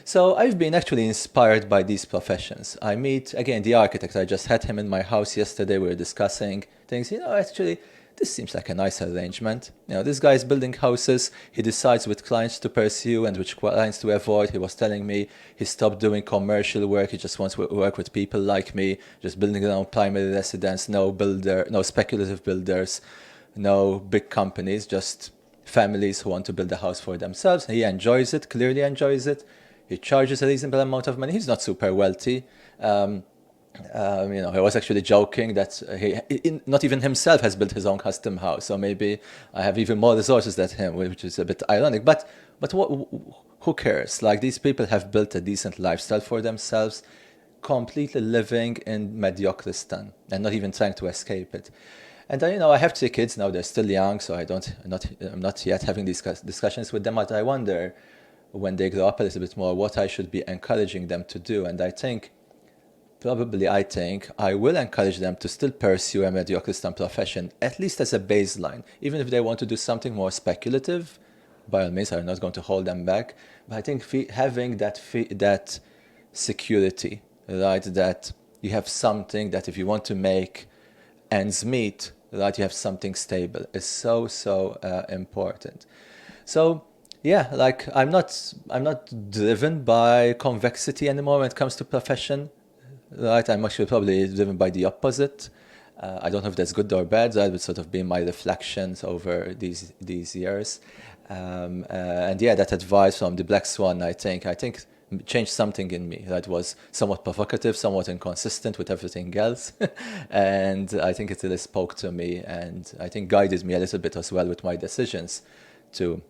So I've been actually inspired by these professions. I meet, again, the architect. I just had him in my house yesterday. We were discussing things. Actually, this seems like a nice arrangement. This guy is building houses. He decides which clients to pursue and which clients to avoid. He was telling me he stopped doing commercial work. He just wants to work with people like me, just building their own primary residence, no speculative builders, no big companies, just families who want to build a house for themselves. He enjoys it, clearly enjoys it. He charges a reasonable amount of money. He's not super wealthy. He was actually joking that he not even himself has built his own custom house. So maybe I have even more resources than him, which is a bit ironic. But who cares? Like, these people have built a decent lifestyle for themselves, completely living in Mediocristan and not even trying to escape it. And I have 3 kids now. They're still young, so I'm not yet having these discussions with them. But I wonder, when they grow up a little bit more, what I should be encouraging them to do. And I think I will encourage them to still pursue a Mediocristan profession, at least as a baseline. Even if they want to do something more speculative, by all means, I'm not going to hold them back. But I think having that security, right, that you have something that if you want to make ends meet, right, you have something stable, is so important. So yeah, like, I'm not driven by convexity anymore when it comes to profession, right? I'm actually probably driven by the opposite. I don't know if that's good or bad. That would sort of be my reflections over these years. And yeah, that advice from the Black Swan, I think changed something in me that was somewhat provocative, somewhat inconsistent with everything else. And I think it really spoke to me, and I think guided me a little bit as well with my decisions to,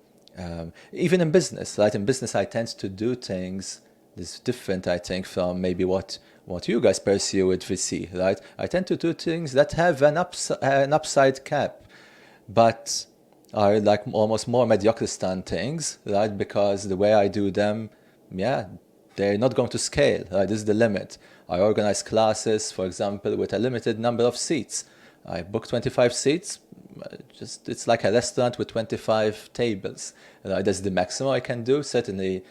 even in business, right? In business, I tend to do things that's different, I think, from maybe what you guys pursue with VC, right? I tend to do things that have an upside cap, but are like almost more Mediocristan things, right? Because the way I do them, they're not going to scale, right? This is the limit. I organize classes, for example, with a limited number of seats. I book 25 seats. It's like a restaurant with 25 tables. Right? That's the maximum I can do. Certainly,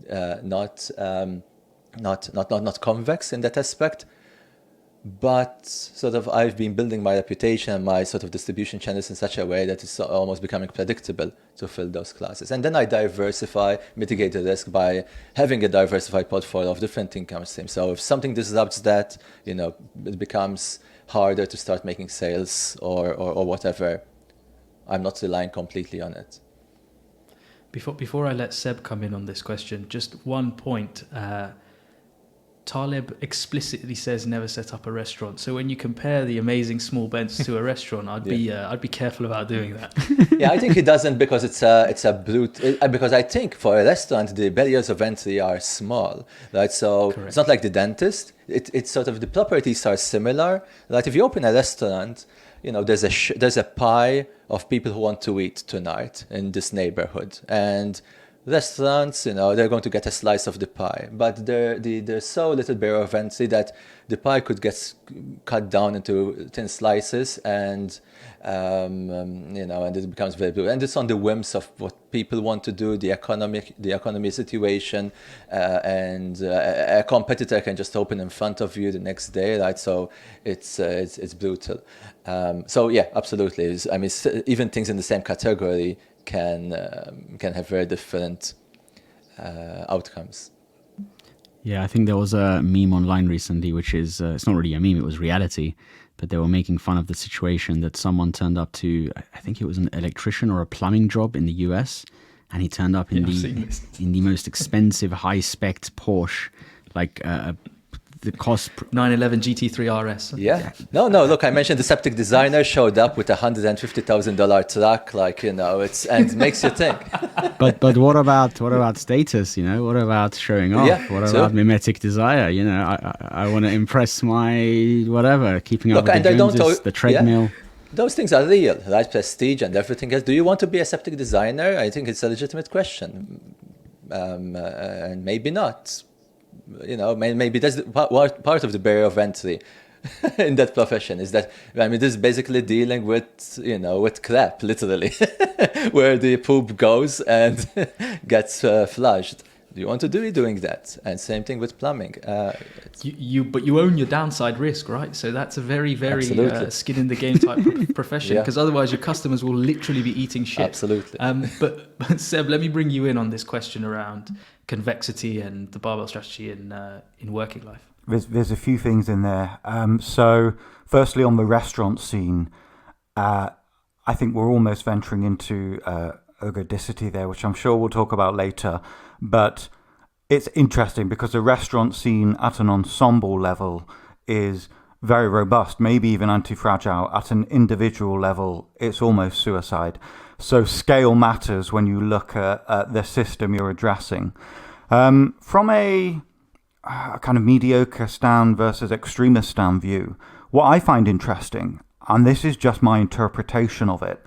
not convex in that aspect. But sort of I've been building my reputation and my sort of distribution channels in such a way that it's almost becoming predictable to fill those classes. And then I mitigate the risk by having a diversified portfolio of different income streams. So if something disrupts that, it becomes harder to start making sales or whatever. I'm not relying completely on it. Before I let Seb come in on this question, just one point. Taleb explicitly says never set up a restaurant. So when you compare the amazing small bents to a restaurant, I'd be careful about doing that. Yeah, I think he doesn't, because it's a brute. Because I think for a restaurant the barriers of entry are small, right? So Correct. It's not like the dentist. It's sort of the properties are similar. Right? If you open a restaurant, there's a pie of people who want to eat tonight in this neighborhood, and restaurants, they're going to get a slice of the pie, but there's so little barrier of entry that the pie could get cut down into thin slices, and and it becomes very blue. And it's on the whims of what people want to do, the economy situation, and a competitor can just open in front of you the next day, right? So it's brutal. So yeah, absolutely. I mean, even things in the same category can have very different outcomes. Yeah, I think there was a meme online recently, which is, it's not really a meme, it was reality, but they were making fun of the situation that someone turned up to, I think it was an electrician or a plumbing job in the US, and he turned up in the most expensive, high-spec Porsche, like the cost 911 GT3 RS. Yeah. No. Look, I mentioned the septic designer showed up with $150,000 truck, and it makes you think. But what about status? What about showing off? Yeah, what about mimetic desire? I want to impress my whatever, keeping up with the Joneses, the treadmill. Yeah. Those things are real, right? Prestige and everything else. Do you want to be a septic designer? I think it's a legitimate question, and maybe not. Maybe that's part of the barrier of entry in that profession, is that, this is basically dealing with, with crap, literally, where the poop goes and gets flushed. you want to do doing that? And same thing with plumbing. But you own your downside risk, right? So that's a very, very skin in the game type profession, because otherwise your customers will literally be eating shit. Absolutely. But Seb, let me bring you in on this question around convexity and the barbell strategy in working life. There's a few things in there. So firstly, on the restaurant scene, I think we're almost venturing into ergodicity there, which I'm sure we'll talk about later. But it's interesting because the restaurant scene at an ensemble level is very robust, maybe even anti-fragile. At an individual level, it's almost suicide. So scale matters when you look at the system you're addressing. From a kind of Mediocristan versus Extremistan view, what I find interesting, and this is just my interpretation of it,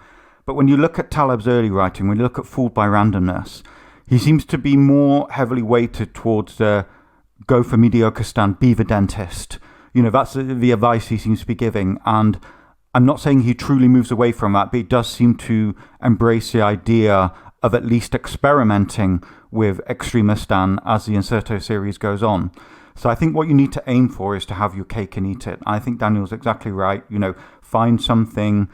but when you look at Taleb's early writing, when you look at Fooled by Randomness, he seems to be more heavily weighted towards go for Mediocristan, be the dentist. That's the advice he seems to be giving. And I'm not saying he truly moves away from that, but he does seem to embrace the idea of at least experimenting with Extremistan as the Incerto series goes on. So I think what you need to aim for is to have your cake and eat it. I think Daniel's exactly right. Find something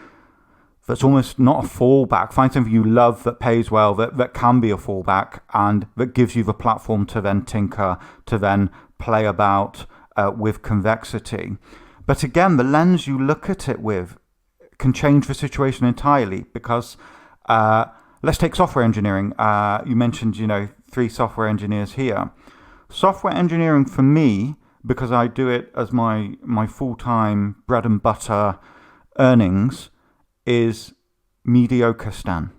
that's almost not a fallback. Find something you love that pays well, that can be a fallback, and that gives you the platform to then tinker, to then play about with convexity. But again, the lens you look at it with can change the situation entirely, because let's take software engineering. You mentioned, 3 software engineers here. Software engineering for me, because I do it as my full-time bread and butter earnings, is Mediocristan.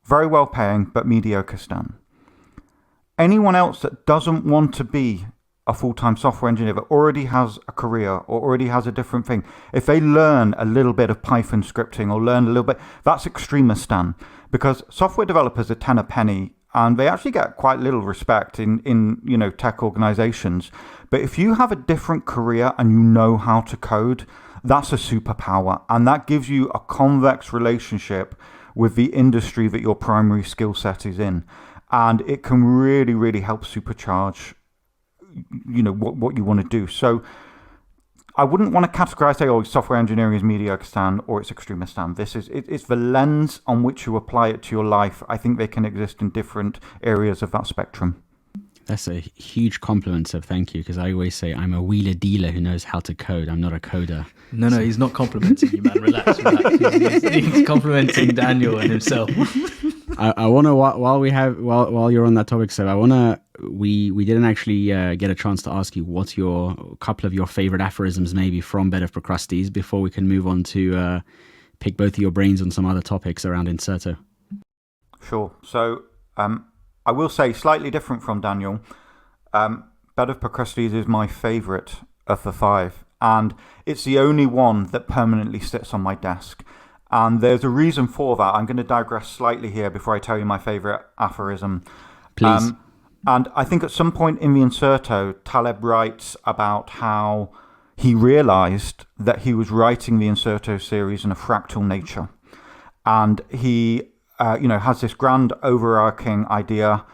Very well paying, but Mediocristan. Anyone else that doesn't want to be a full-time software engineer, that already has a career or already has a different thing, if they learn a little bit of Python scripting or learn a little bit, that's Extremistan. Because software developers are 10 a penny, and they actually get quite little respect in tech organizations. But if you have a different career and you know how to code, that's a superpower, and that gives you a convex relationship with the industry that your primary skill set is in, and it can really, really help supercharge what you want to do. So I wouldn't want to categorize, say, software engineering is Mediocristan or it's Extremistan. It's the lens on which you apply it to your life. I think they can exist in different areas of that spectrum. That's a huge compliment, so thank you, because I always say I'm a wheeler dealer who knows how to code. I'm not a coder. No, he's not complimenting you, man. Relax. He's complimenting Daniel and himself. I want to, while you're on that topic, so we didn't actually get a chance to ask you what's a couple of your favorite aphorisms maybe from Bed of Procrustes before we can move on to pick both of your brains on some other topics around Incerto. Sure. So I will say, slightly different from Daniel, Bed of Procrustes is my favorite of the 5, and it's the only one that permanently sits on my desk. And there's a reason for that. I'm going to digress slightly here before I tell you my favorite aphorism. Please. And I think at some point in the Incerto, Taleb writes about how he realized that he was writing the Incerto series in a fractal nature. And he has this grand overarching idea,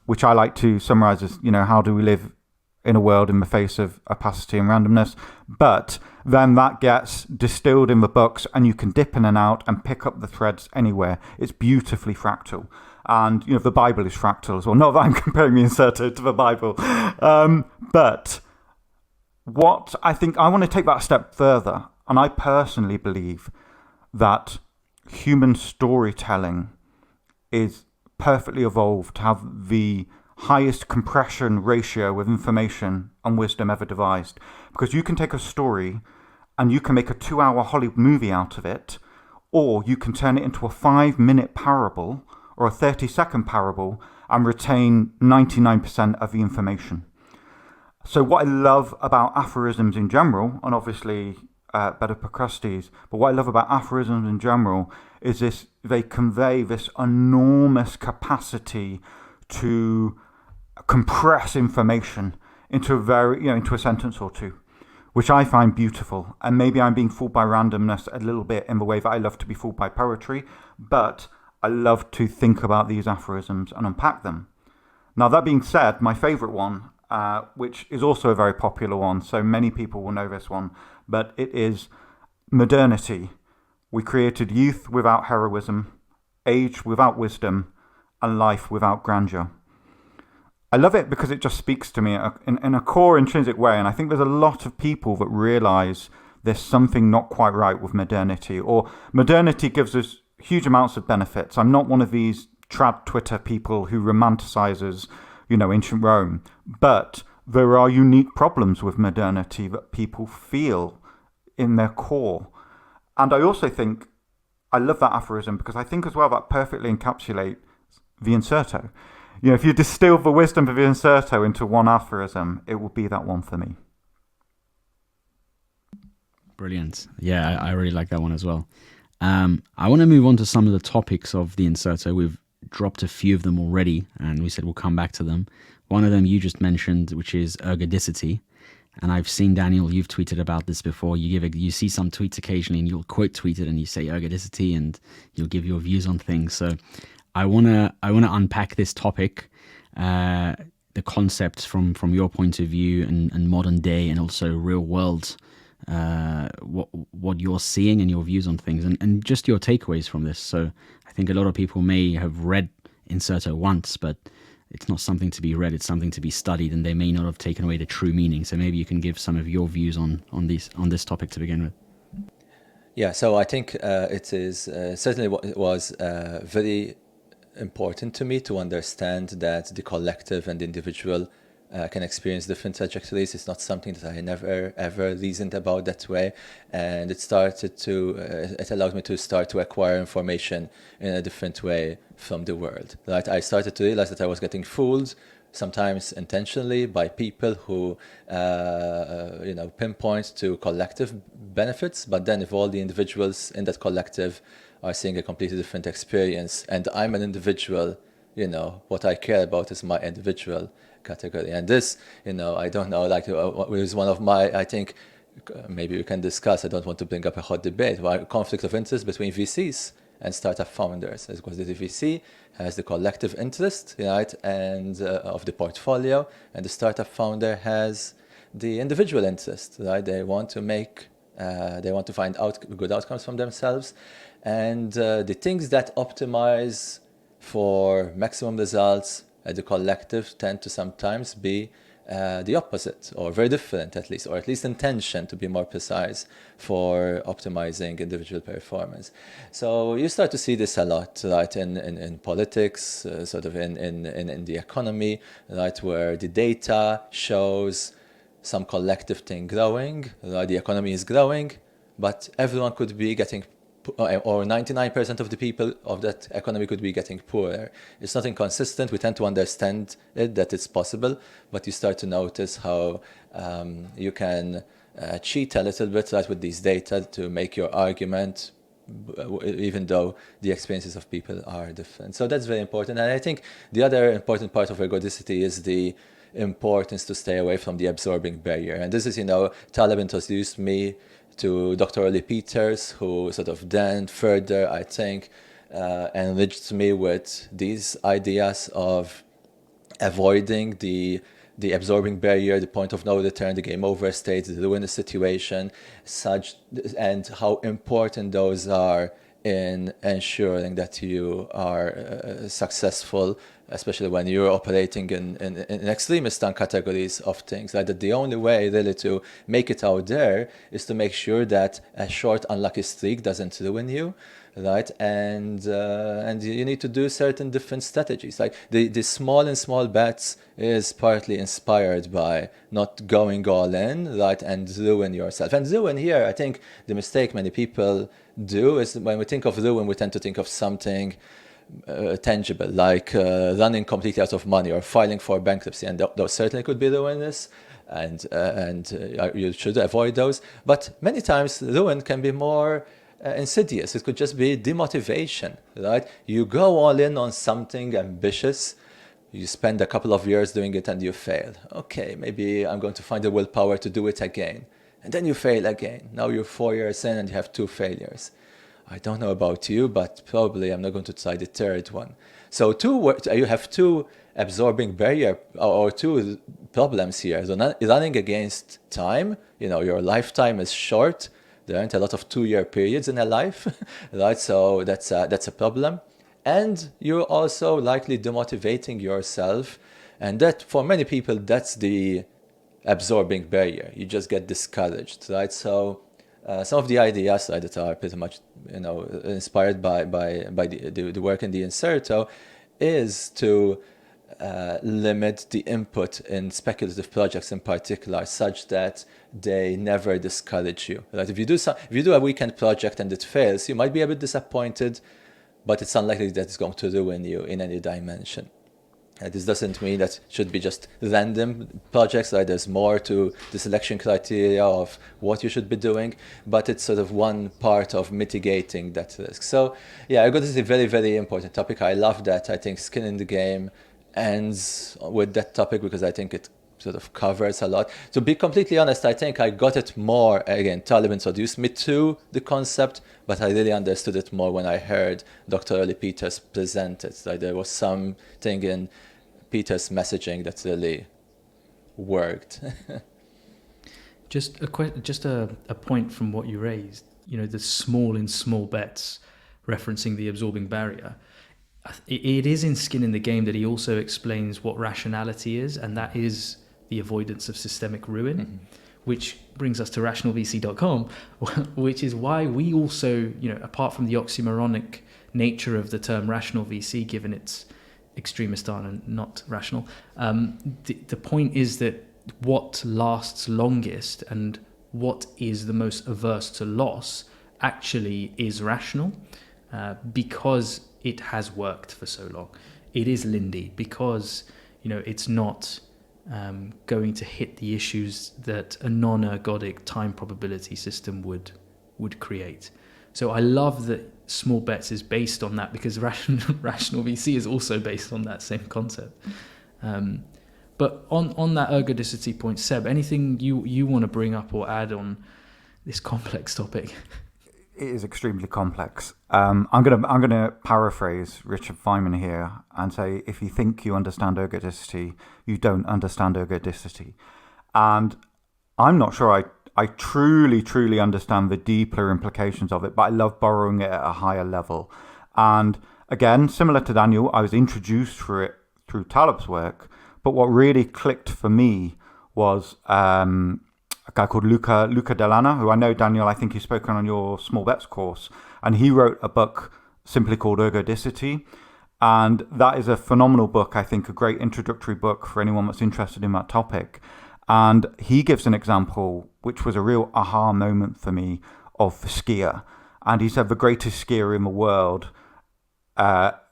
which I like to summarize as, how do we live in a world in the face of opacity and randomness? But then that gets distilled in the books, and you can dip in and out and pick up the threads anywhere. It's beautifully fractal. And, the Bible is fractal as well. Not that I'm comparing the Incerto to the Bible. But what I think, I want to take that a step further. And I personally believe that human storytelling is perfectly evolved to have the highest compression ratio of information and wisdom ever devised. Because you can take a story and you can make a 2-hour Hollywood movie out of it, or you can turn it into a 5-minute parable or a 30-second parable and retain 99% of the information. So what I love about aphorisms in general, and obviously Bed of Procrustes, but what I love about aphorisms in general is they convey this enormous capacity to compress information into a sentence or two, which I find beautiful. And maybe I'm being fooled by randomness a little bit in the way that I love to be fooled by poetry, but I love to think about these aphorisms and unpack them. Now, that being said, my favourite one, which is also a very popular one, so many people will know this one, but it is modernity. We created youth without heroism, age without wisdom, and life without grandeur. I love it because it just speaks to me in a core intrinsic way, and I think there's a lot of people that realise there's something not quite right with modernity, or modernity gives us huge amounts of benefits. I'm not one of these trad Twitter people who romanticizes, ancient Rome, but there are unique problems with modernity that people feel in their core. And I also think, I love that aphorism because I think as well that perfectly encapsulates the Incerto. If you distill the wisdom of the Incerto into one aphorism, it will be that one for me. Brilliant. Yeah, I really like that one as well. I want to move on to some of the topics of the Incerto. We've dropped a few of them already, and we said we'll come back to them. One of them you just mentioned, which is ergodicity. And I've seen, Daniel, you've tweeted about this before. You see some tweets occasionally, and you'll quote tweet it, and you say ergodicity, and you'll give your views on things. So I wanna unpack this topic, the concepts from your point of view, and modern day, and also real world. What you're seeing and your views on things, and just your takeaways from this. So I think a lot of people may have read Incerto once, but it's not something to be read, it's something to be studied, and they may not have taken away the true meaning. So maybe you can give some of your views on this topic to begin with. Yeah, so I think it is certainly it was very important to me to understand that the collective and the individual can experience different trajectories. It's not something that I never ever reasoned about that way, and it allowed me to start to acquire information in a different way from the world. Right, I started to realize that I was getting fooled, sometimes intentionally, by people who pinpoint to collective benefits, but then if all the individuals in that collective are seeing a completely different experience, and I'm an individual, what I care about is my individual category. And this, I don't know, like it was one of my, I think, maybe we can discuss, I don't want to bring up a hot debate, conflict of interest between VCs and startup founders, because the VC has the collective interest, right, and of the portfolio, and the startup founder has the individual interest, right? They want to find out good outcomes from themselves, and the things that optimize for maximum results at the collective tend to sometimes be the opposite, or very different at least, or at least intention, to be more precise, for optimizing individual performance. So you start to see this a lot, right, in politics, sort of in the economy, right, where the data shows some collective thing growing, right? The economy is growing, but everyone could be getting, or 99% of the people of that economy could be getting poorer. It's not inconsistent. We tend to understand that it's possible, but you start to notice how you can cheat a little bit, right, with these data to make your argument, even though the experiences of people are different. So that's very important. And I think the other important part of ergodicity is the importance to stay away from the absorbing barrier. And this is, Taleb introduced me to Dr. Oli Peters, who sort of then further, I think, enriched me with these ideas of avoiding the absorbing barrier, the point of no return, the game over state, the ruinous situation, and how important those are in ensuring that you are successful, especially when you're operating in extremist categories of things. Right? That the only way really to make it out there is to make sure that a short unlucky streak doesn't ruin you, right? And you need to do certain different strategies. Like the small bets is partly inspired by not going all in, right, and ruin yourself. And ruin here, I think the mistake many people do is when we think of ruin, we tend to think of something tangible, like running completely out of money or filing for bankruptcy, and those certainly could be ruinous, and you should avoid those. But many times ruin can be more insidious. It could just be demotivation, right? You go all in on something ambitious, you spend a couple of years doing it and you fail. Okay, maybe I'm going to find the willpower to do it again. And then you fail again. Now you're 4 years in and you have 2 failures. I don't know about you, but probably I'm not going to try the third one. So you have 2 absorbing barrier or two problems here. So running against time, your lifetime is short. There aren't a lot of 2-year periods in a life, right? So that's a problem. And you're also likely demotivating yourself. And that, for many people, that's the absorbing barrier. You just get discouraged, right? So some of the ideas that are pretty much, inspired by the work in the Incerto is to limit the input in speculative projects in particular, such that they never discourage you. Right? If you do a weekend project and it fails, you might be a bit disappointed, but it's unlikely that it's going to ruin you in any dimension. This doesn't mean that it should be just random projects, right? There's more to the selection criteria of what you should be doing, but it's sort of one part of mitigating that risk. So yeah, ergodicity is a very, very important topic. I love that. I think Skin in the Game ends with that topic because I think it sort of covers a lot. To be completely honest, I think I got it more, again, Taleb introduced me to the concept, but I really understood it more when I heard Dr. Early Peters present it. Like there was something in Peters' messaging that really worked. Just a point from what you raised, the small in small bets, referencing the absorbing barrier. It is in Skin in the Game that he also explains what rationality is, and that is the avoidance of systemic ruin, which brings us to rationalvc.com, which is why we also, apart from the oxymoronic nature of the term rational VC, given its extremistan and not rational, the point is that what lasts longest and what is the most averse to loss actually is rational, because it has worked for so long. It is Lindy because it's not going to hit the issues that a non-ergodic time probability system would create. So I love that Small Bets is based on that, because rational VC is also based on that same concept. But on that ergodicity point, Seb, anything you want to bring up or add on this complex topic? It is extremely complex. I'm gonna paraphrase Richard Feynman here and say, if you think you understand ergodicity, you don't understand ergodicity. And I'm not sure I truly understand the deeper implications of it, but I love borrowing it at a higher level. And again, similar to Daniel, I was introduced through Taleb's work, but what really clicked for me was a guy called Luca Delana, who I know, Daniel, I think you've spoken on your Small Bets course, and he wrote a book simply called Ergodicity. And that is a phenomenal book, I think, a great introductory book for anyone that's interested in that topic. And he gives an example, which was a real aha moment for me, of the skier. And he said the greatest skier in the world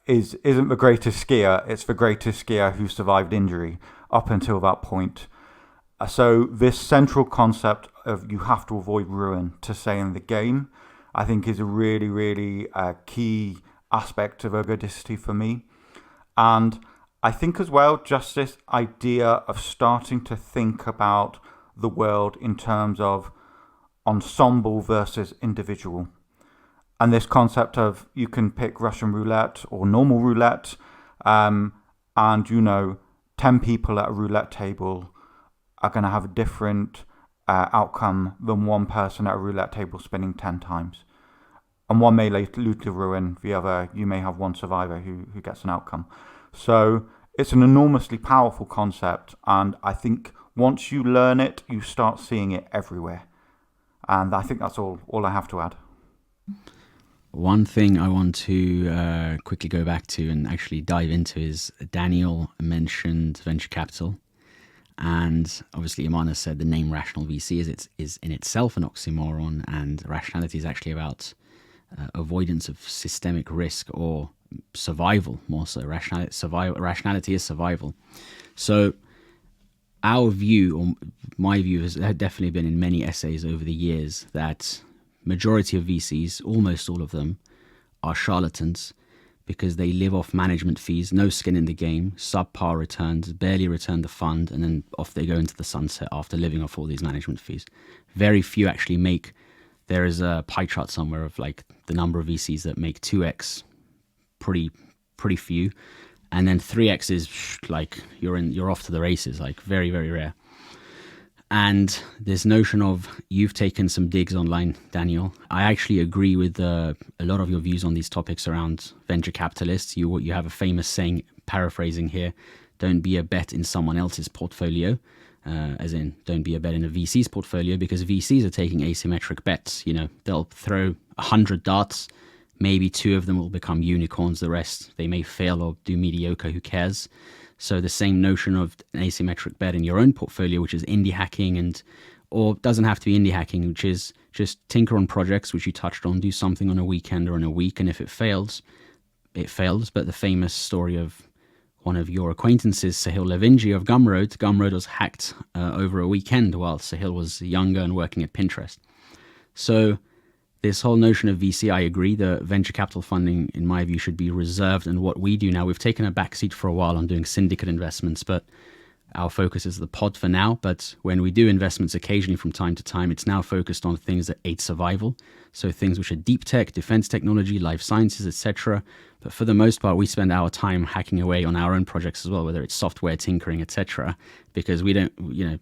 isn't the greatest skier, it's the greatest skier who survived injury up until that point. So this central concept of you have to avoid ruin to stay in the game, I think is a really, really key aspect of ergodicity for me. And I think as well, just this idea of starting to think about the world in terms of ensemble versus individual. And this concept of you can pick Russian roulette or normal roulette, and 10 people at a roulette table are going to have a different outcome than one person at a roulette table spinning 10 times. And one may lead to ruin, the other, you may have one survivor who gets an outcome. So it's an enormously powerful concept, and I think once you learn it, you start seeing it everywhere. And I think that's all I have to add. One thing I want to quickly go back to and actually dive into is Daniel mentioned venture capital. And obviously, Imana said the name Rational VC is in itself an oxymoron, and rationality is actually about avoidance of systemic risk or survival, more so. Rationality is survival. So our view, or my view, has definitely been in many essays over the years that majority of VCs, almost all of them, are charlatans, because they live off management fees, no skin in the game, subpar returns, barely return the fund, and then off they go into the sunset after living off all these management fees. Very few actually make, there is a pie chart somewhere of like the number of VCs that make 2x, pretty few. and then 3x is like you're off to the races, like very, very rare. And this notion of, you've taken some digs online, Daniel. I actually agree with a lot of your views on these topics around venture capitalists. You have a famous saying, paraphrasing here, don't be a bet in someone else's portfolio, as in don't be a bet in a VC's portfolio, because VCs are taking asymmetric bets. You know, they'll throw 100 darts, maybe 2 of them will become unicorns, the rest, they may fail or do mediocre, who cares? So the same notion of an asymmetric bet in your own portfolio, which is indie hacking, or doesn't have to be indie hacking, which is just tinker on projects, which you touched on, do something on a weekend or in a week, and if it fails, it fails. But the famous story of one of your acquaintances, Sahil Levinji of Gumroad was hacked over a weekend while Sahil was younger and working at Pinterest. So this whole notion of VC, I agree, the venture capital funding, in my view, should be reserved. And what we do now, we've taken a backseat for a while on doing syndicate investments, but our focus is the pod for now. But when we do investments occasionally from time to time, it's now focused on things that aid survival. So things which are deep tech, defense technology, life sciences, etc. But for the most part, we spend our time hacking away on our own projects as well, whether it's software tinkering, etc. Because we don't,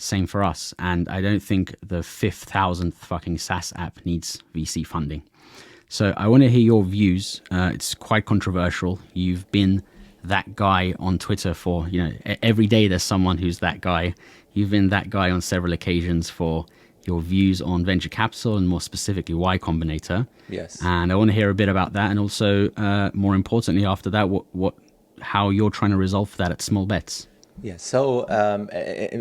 same for us. And I don't think the 5,000th fucking SaaS app needs VC funding. So I want to hear your views. It's quite controversial. You've been that guy on Twitter for, every day there's someone who's that guy. You've been that guy on several occasions for your views on venture capital and more specifically Y Combinator. Yes. And I want to hear a bit about that. And also, more importantly, after that, how you're trying to resolve that at Small Bets. Yeah, so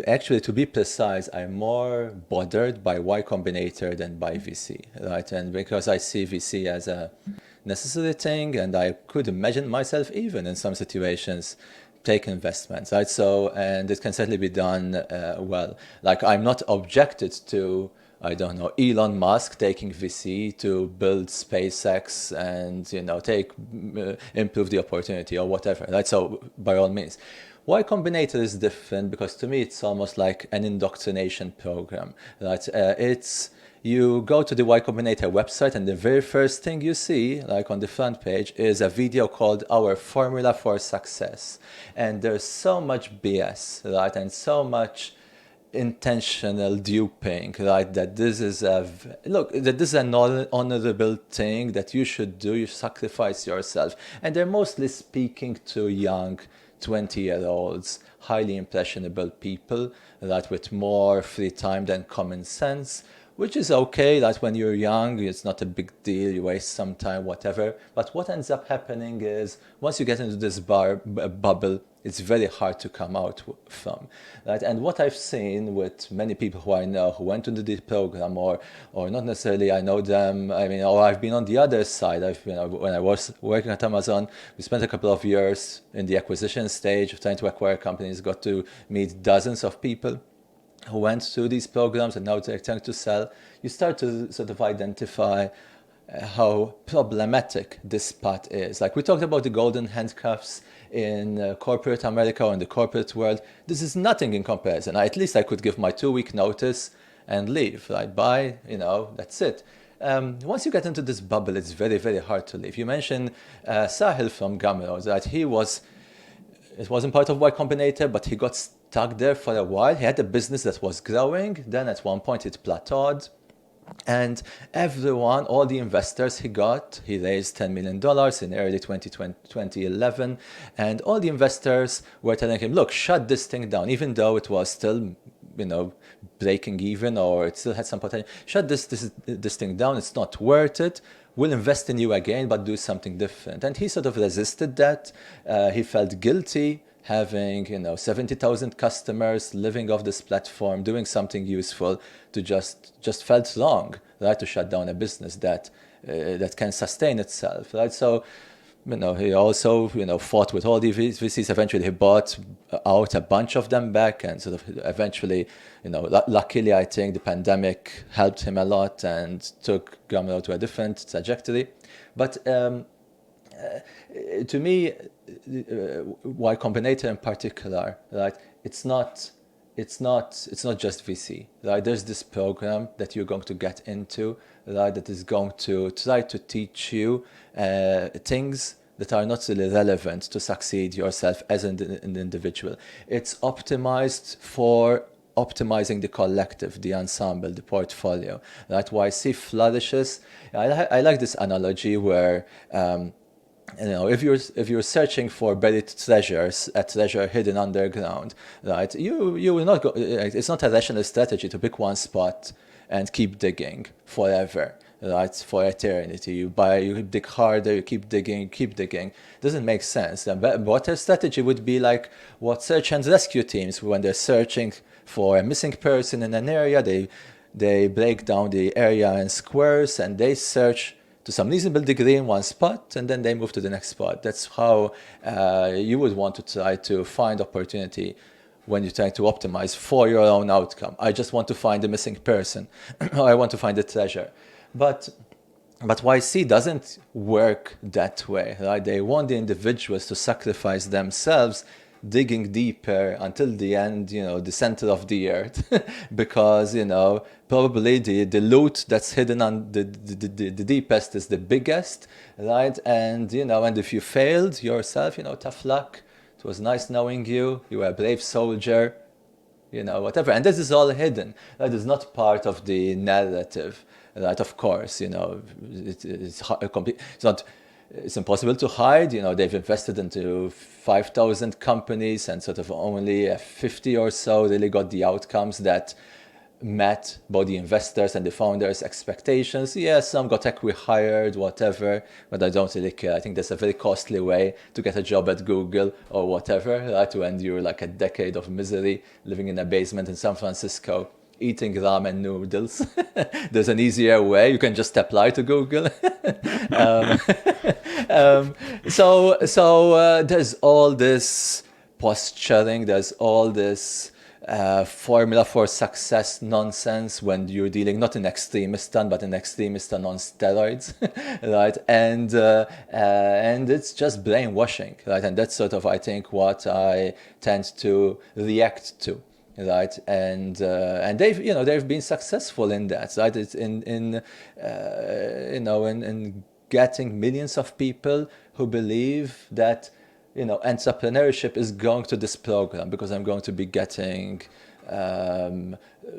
actually, to be precise, I'm more bothered by Y Combinator than by VC, right? And because I see VC as a necessary thing, and I could imagine myself even in some situations take investments, right? So, and it can certainly be done well. Like, I'm not objected to, I don't know, Elon Musk taking VC to build SpaceX and, improve the opportunity or whatever, right? So, by all means. Y Combinator is different because to me it's almost like an indoctrination program, right? You go to the Y Combinator website and the very first thing you see, like on the front page, is a video called Our Formula for Success. And there's so much BS, right? And so much intentional duping, right? That this is an honorable thing that you should do. You sacrifice yourself. And they're mostly speaking to young 20-year-olds, highly impressionable people that with more free time than common sense, which is okay. That when you're young, it's not a big deal. You waste some time, whatever. But what ends up happening is once you get into this bubble, it's very hard to come out from, right? And what I've seen with many people who I know who went into the program, or not necessarily I know them, or I've been on the other side. When I was working at Amazon, we spent a couple of years in the acquisition stage of trying to acquire companies, got to meet dozens of people who went through these programs and now they're trying to sell. You start to sort of identify how problematic this path is. Like we talked about the golden handcuffs in corporate America or in the corporate world. This is nothing in comparison. At least I could give my 2-week notice and leave. Right? Bye, that's it. Once you get into this bubble, it's very, very hard to leave. You mentioned Sahil from Gumroad, that it wasn't part of Y Combinator, but he got stuck there for a while. He had a business that was growing. Then at one point it plateaued. And all the investors he raised $10 million in early 2011. And all the investors were telling him, look, shut this thing down, even though it was still, breaking even or it still had some potential. Shut this thing down. It's not worth it. We'll invest in you again, but do something different. And he sort of resisted that. He felt guilty having 70,000 customers, living off this platform, doing something useful, to just felt wrong, right? To shut down a business that can sustain itself, right? So, he also fought with all the VCs. Eventually, he bought out a bunch of them back, and sort of eventually, luckily, I think the pandemic helped him a lot and took Gumroad to a different trajectory. But to me, Y Combinator in particular, right? It's not just VC, right? There's this program that you're going to get into, right? That is going to try to teach you things that are not really relevant to succeed yourself as an individual. It's optimized for optimizing the collective, the ensemble, the portfolio. Right? YC flourishes. I like this analogy where if you're searching for buried treasures, a treasure hidden underground, right? You will not go. It's not a rational strategy to pick one spot and keep digging forever, right? For eternity. You dig harder, you keep digging, Doesn't make sense. A better strategy would be like what search and rescue teams, when they're searching for a missing person in an area, they break down the area in squares and they search to some reasonable degree in one spot, and then they move to the next spot. That's how you would want to try to find opportunity when you're trying to optimize for your own outcome. I just want to find a missing person. I want to find a treasure. But YC doesn't work that way, right? They want the individuals to sacrifice themselves, digging deeper until the end, the center of the earth, because, probably the loot that's hidden on the deepest is the biggest, right? And, and if you failed yourself, tough luck. It was nice knowing you. You were a brave soldier, whatever. And this is all hidden. That is not part of the narrative, right? Of course, it's impossible to hide. They've invested into 5,000 companies, and sort of only 50 or so really got the outcomes that met both the investors and the founders' expectations. Yes, some got acqui-hired, whatever, but I don't really care. I think that's a very costly way to get a job at Google or whatever, right? To endure like a decade of misery living in a basement in San Francisco, eating ramen noodles. There's an easier way. You can just apply to Google. So there's all this posturing, there's all this formula for success nonsense when you're dealing not in Extremistan, but in Extremistan on steroids, right? And it's just brainwashing, right? And that's sort of, I think, what I tend to react to. Right, and they've been successful in that, right? It's in getting millions of people who believe that entrepreneurship is going to this program because I'm going to be getting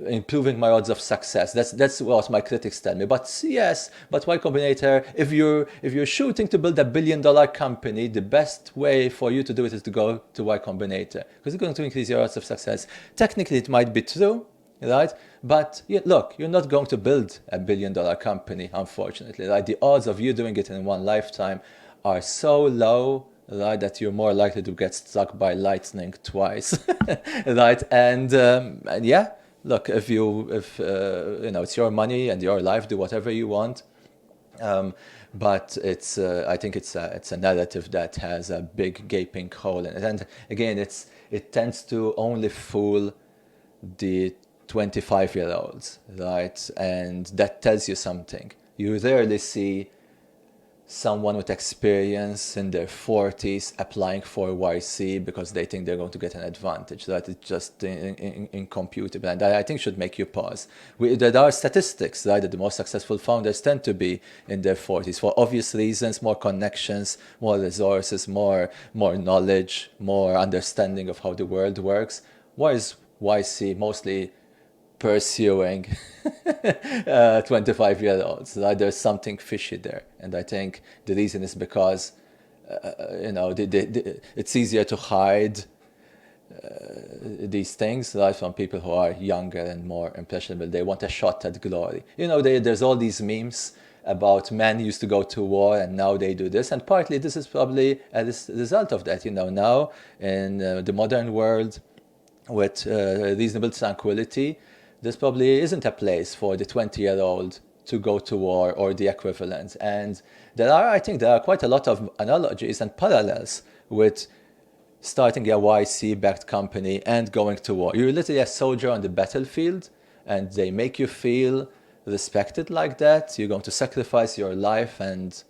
improving my odds of success. That's what my critics tell me. But yes, but Y Combinator, if you're shooting to build $1 billion company, the best way for you to do it is to go to Y Combinator because it's going to increase your odds of success. Technically, it might be true, right? But look, you're not going to build $1 billion company, unfortunately. Right? The odds of you doing it in one lifetime are so low, right, that you're more likely to get struck by lightning twice, right? And yeah, look, if it's your money and your life, do whatever you want. But it's I think it's a narrative that has a big gaping hole in it. And again, it tends to only fool the 25-year-olds, right? And that tells you something. You rarely see someone with experience in their 40s applying for YC because they think they're going to get an advantage. That it's just incomputable. And that, I think, should make you pause. There are statistics, right, that the most successful founders tend to be in their 40s for obvious reasons: more connections, more resources, more knowledge, more understanding of how the world works. Why is YC mostly pursuing 25-year-olds? Right? There's something fishy there, and I think the reason is because it's easier to hide these things, right, from people who are younger and more impressionable. They want a shot at glory. There's all these memes about men used to go to war and now they do this, and partly this is probably a result of that. Now in the modern world with reasonable tranquility, this probably isn't a place for the 20-year-old to go to war or the equivalent. And I think there are quite a lot of analogies and parallels with starting a YC-backed company and going to war. You're literally a soldier on the battlefield, and they make you feel respected like that. You're going to sacrifice your life and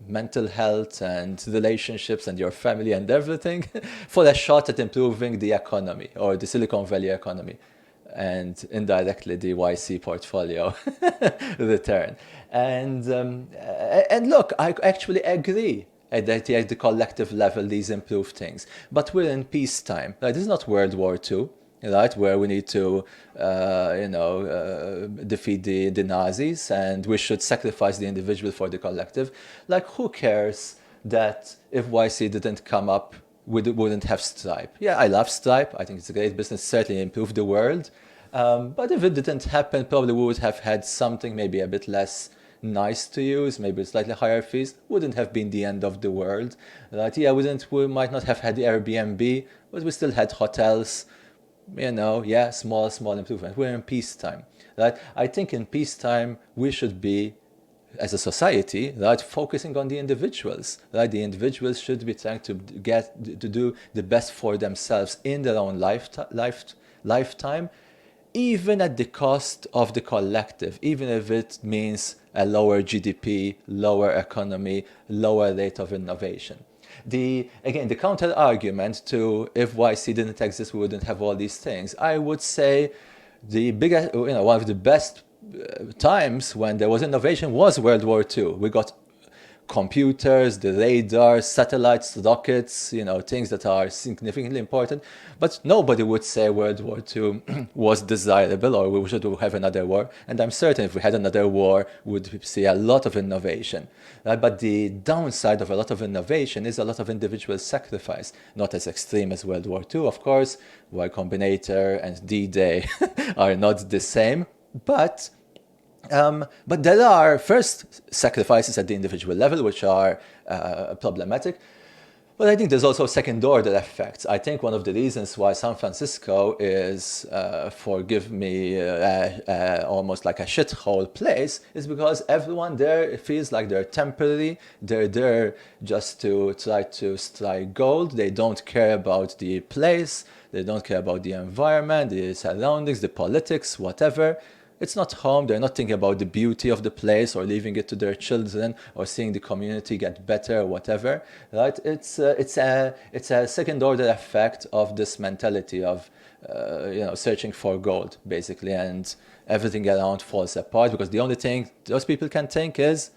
mental health and relationships and your family and everything for a shot at improving the economy or the Silicon Valley economy, and indirectly the YC portfolio return. And look, I actually agree At the collective level, these improve things. But we're in peacetime. Right? This is not World War II, right? Where we need to, defeat the Nazis, and we should sacrifice the individual for the collective. Like, who cares that if YC didn't come up, we wouldn't have Stripe? Yeah, I love Stripe. I think it's a great business, certainly improved the world. But if it didn't happen, probably we would have had something maybe a bit less nice to use, maybe slightly higher fees. Wouldn't have been the end of the world, right? Yeah, we might not have had the Airbnb, but we still had hotels. Small improvement. We're in peacetime, right? I think in peacetime we should be, as a society, right, focusing on the individuals, right? The individuals should be trying to do the best for themselves in their own lifetime, even at the cost of the collective, even if it means a lower GDP, lower economy, lower rate of innovation. The counter argument to if YC didn't exist, we wouldn't have all these things. I would say the biggest, one of the best times when there was innovation was World War II. We got computers, the radar, satellites, rockets, things that are significantly important. But nobody would say World War II was desirable or we should have another war. And I'm certain if we had another war, we'd see a lot of innovation. Right? But the downside of a lot of innovation is a lot of individual sacrifice. Not as extreme as World War II, of course. Y Combinator and D-Day are not the same. But there are first sacrifices at the individual level, which are problematic. But I think there's also second-order effects. I think one of the reasons why San Francisco is, forgive me, almost like a shithole place is because everyone there feels like they're temporary. They're there just to try to strike gold. They don't care about the place. They don't care about the environment, the surroundings, the politics, whatever. It's not home. They're not thinking about the beauty of the place or leaving it to their children or seeing the community get better or whatever, right? It's a second order effect of this mentality of searching for gold basically, and everything around falls apart because the only thing those people can think is,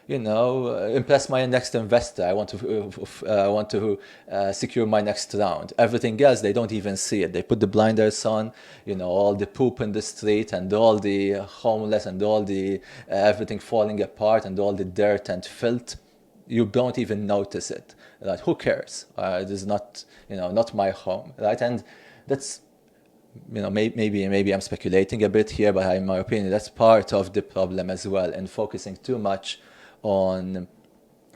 impress my next investor. I want to secure my next round. Everything else, they don't even see it. They put the blinders on, all the poop in the street and all the homeless and all the everything falling apart and all the dirt and filth. You don't even notice it. Right? Who cares? It is not, not my home, right? And that's, maybe I'm speculating a bit here, but in my opinion, that's part of the problem as well, and focusing too much on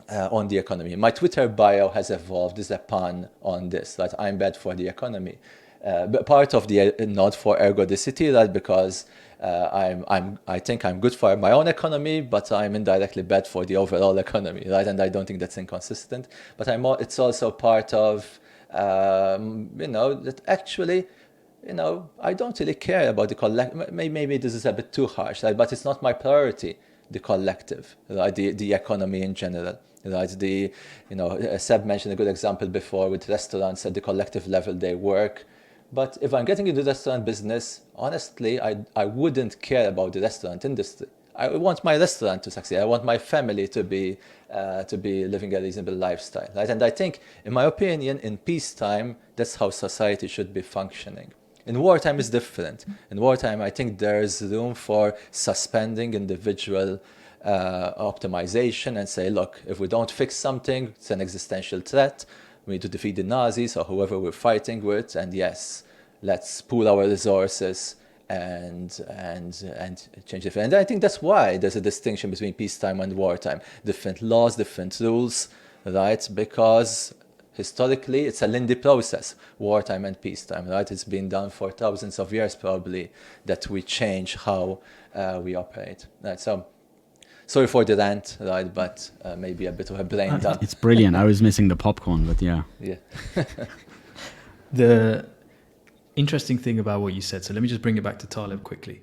the economy. My Twitter bio has evolved as a pun on this, that I'm bad for the economy. But part of the nod for ergodicity, that because I think I'm good for my own economy, but I'm indirectly bad for the overall economy, right? And I don't think that's inconsistent. But it's also part of that actually, I don't really care about the collective. Maybe this is a bit too harsh, right? But it's not my priority. The collective, right? The economy in general, right? Seb mentioned a good example before with restaurants at the collective level they work. But if I'm getting into the restaurant business, honestly, I wouldn't care about the restaurant industry. I want my restaurant to succeed. I want my family to be living a reasonable lifestyle, right? And I think, in my opinion, in peacetime, that's how society should be functioning. In wartime, it's different. In wartime, I think there's room for suspending individual optimization and say, look, if we don't fix something, it's an existential threat. We need to defeat the Nazis or whoever we're fighting with. And yes, let's pool our resources and change it. And I think that's why there's a distinction between peacetime and wartime. Different laws, different rules, right? Because historically, it's a Lindy process, wartime and peacetime, right? It's been done for thousands of years, probably, that we change how we operate, right? So, sorry for the rant, right? But maybe a bit of a brain dump. It's brilliant. I was missing the popcorn, but yeah. Yeah. The interesting thing about what you said, so let me just bring it back to Taleb quickly.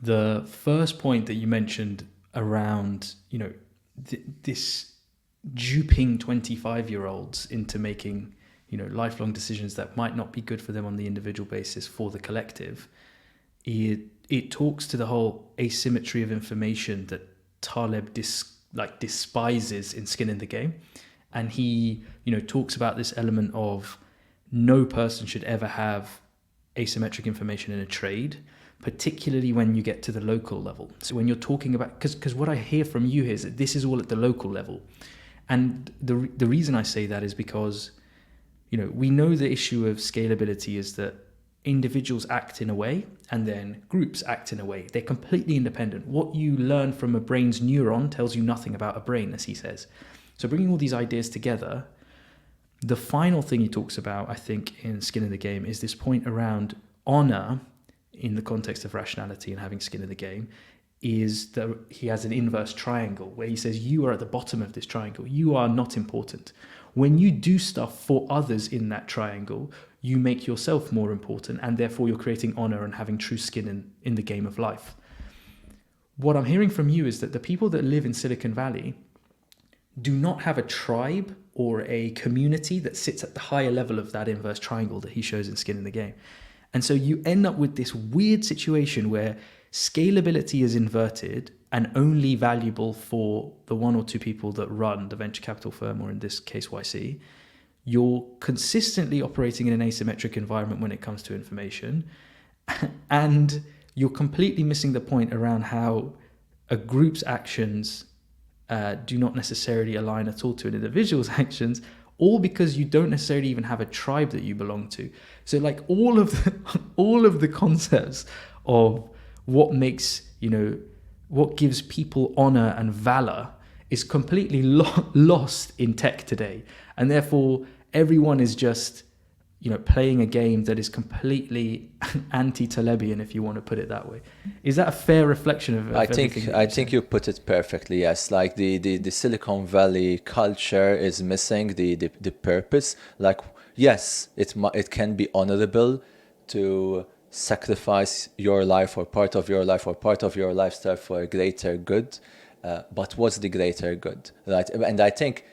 The first point that you mentioned around, this duping 25-year-olds into making, lifelong decisions that might not be good for them on the individual basis for the collective. It talks to the whole asymmetry of information that Taleb despises in Skin in the Game. and he, talks about this element of no person should ever have asymmetric information in a trade, particularly when you get to the local level. So when you're talking about, because what I hear from you is that this is all at the local level. And the reason I say that is because, we know the issue of scalability is that individuals act in a way and then groups act in a way. They're completely independent. What you learn from a brain's neuron tells you nothing about a brain, as he says. So bringing all these ideas together, the final thing he talks about, I think, in Skin in the Game is this point around honor in the context of rationality and having skin in the game, is that he has an inverse triangle where he says you are at the bottom of this triangle. You are not important. When you do stuff for others in that triangle, you make yourself more important, and therefore you're creating honor and having true skin in the game of life. What I'm hearing from you is that the people that live in Silicon Valley do not have a tribe or a community that sits at the higher level of that inverse triangle that he shows in Skin in the Game. And so you end up with this weird situation where scalability is inverted and only valuable for the one or two people that run the venture capital firm, or in this case, YC. You're consistently operating in an asymmetric environment when it comes to information. And you're completely missing the point around how a group's actions do not necessarily align at all to an individual's actions, all because you don't necessarily even have a tribe that you belong to. So like all of the concepts of what makes, what gives people honor and valor is completely lost in tech today. And therefore everyone is just, playing a game that is completely anti-Talebian, if you want to put it that way. Is that a fair reflection of I think you put it perfectly. Yes, like the Silicon Valley culture is missing the purpose. Like, yes, it can be honorable to sacrifice your life or part of your life or part of your lifestyle for a greater good. But what's the greater good, right? And I think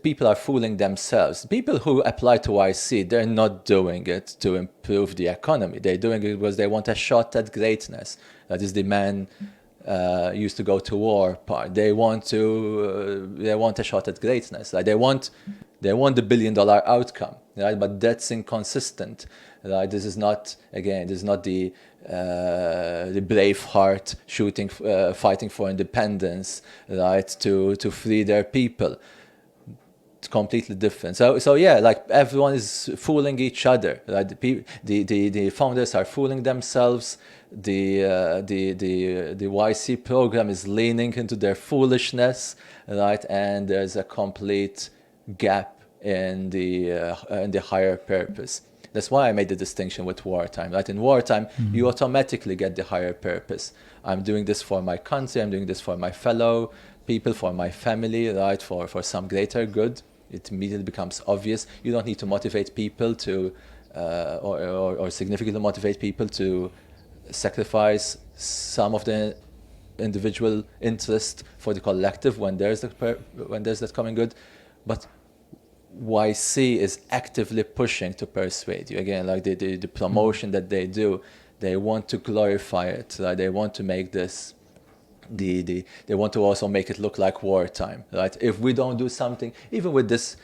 people are fooling themselves. People who apply to YC, they're not doing it to improve the economy. They're doing it because they want a shot at greatness. That is the man used to go to war part. They want a shot at greatness. Like they want the $1 billion outcome, right? But that's inconsistent, right? This is not the brave heart fighting for independence, right? To free their people. It's completely different. So yeah, like everyone is fooling each other. Right? The founders are fooling themselves. The YC program is leaning into their foolishness, right? And there's a complete gap in the higher purpose. That's why I made the distinction with wartime. Right? In wartime, you automatically get the higher purpose. I'm doing this for my country. I'm doing this for my fellow people, for my family, right? For some greater good. It immediately becomes obvious. You don't need to motivate people to, or significantly motivate people to sacrifice some of the individual interest for the collective when there's that common good. But YC is actively pushing to persuade you. Again, like the promotion that they do, they want to glorify it. Right? They want to make this. They want to also make it look like wartime, right? If we don't do something, even with this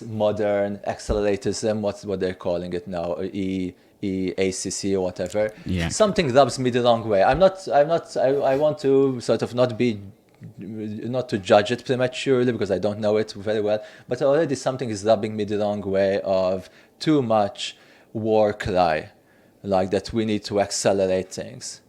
modern acceleratism, what they're calling it now, ACC or whatever, something rubs me the wrong way. I want to sort of not to judge it prematurely because I don't know it very well, but already something is rubbing me the wrong way of too much war cry, like that we need to accelerate things.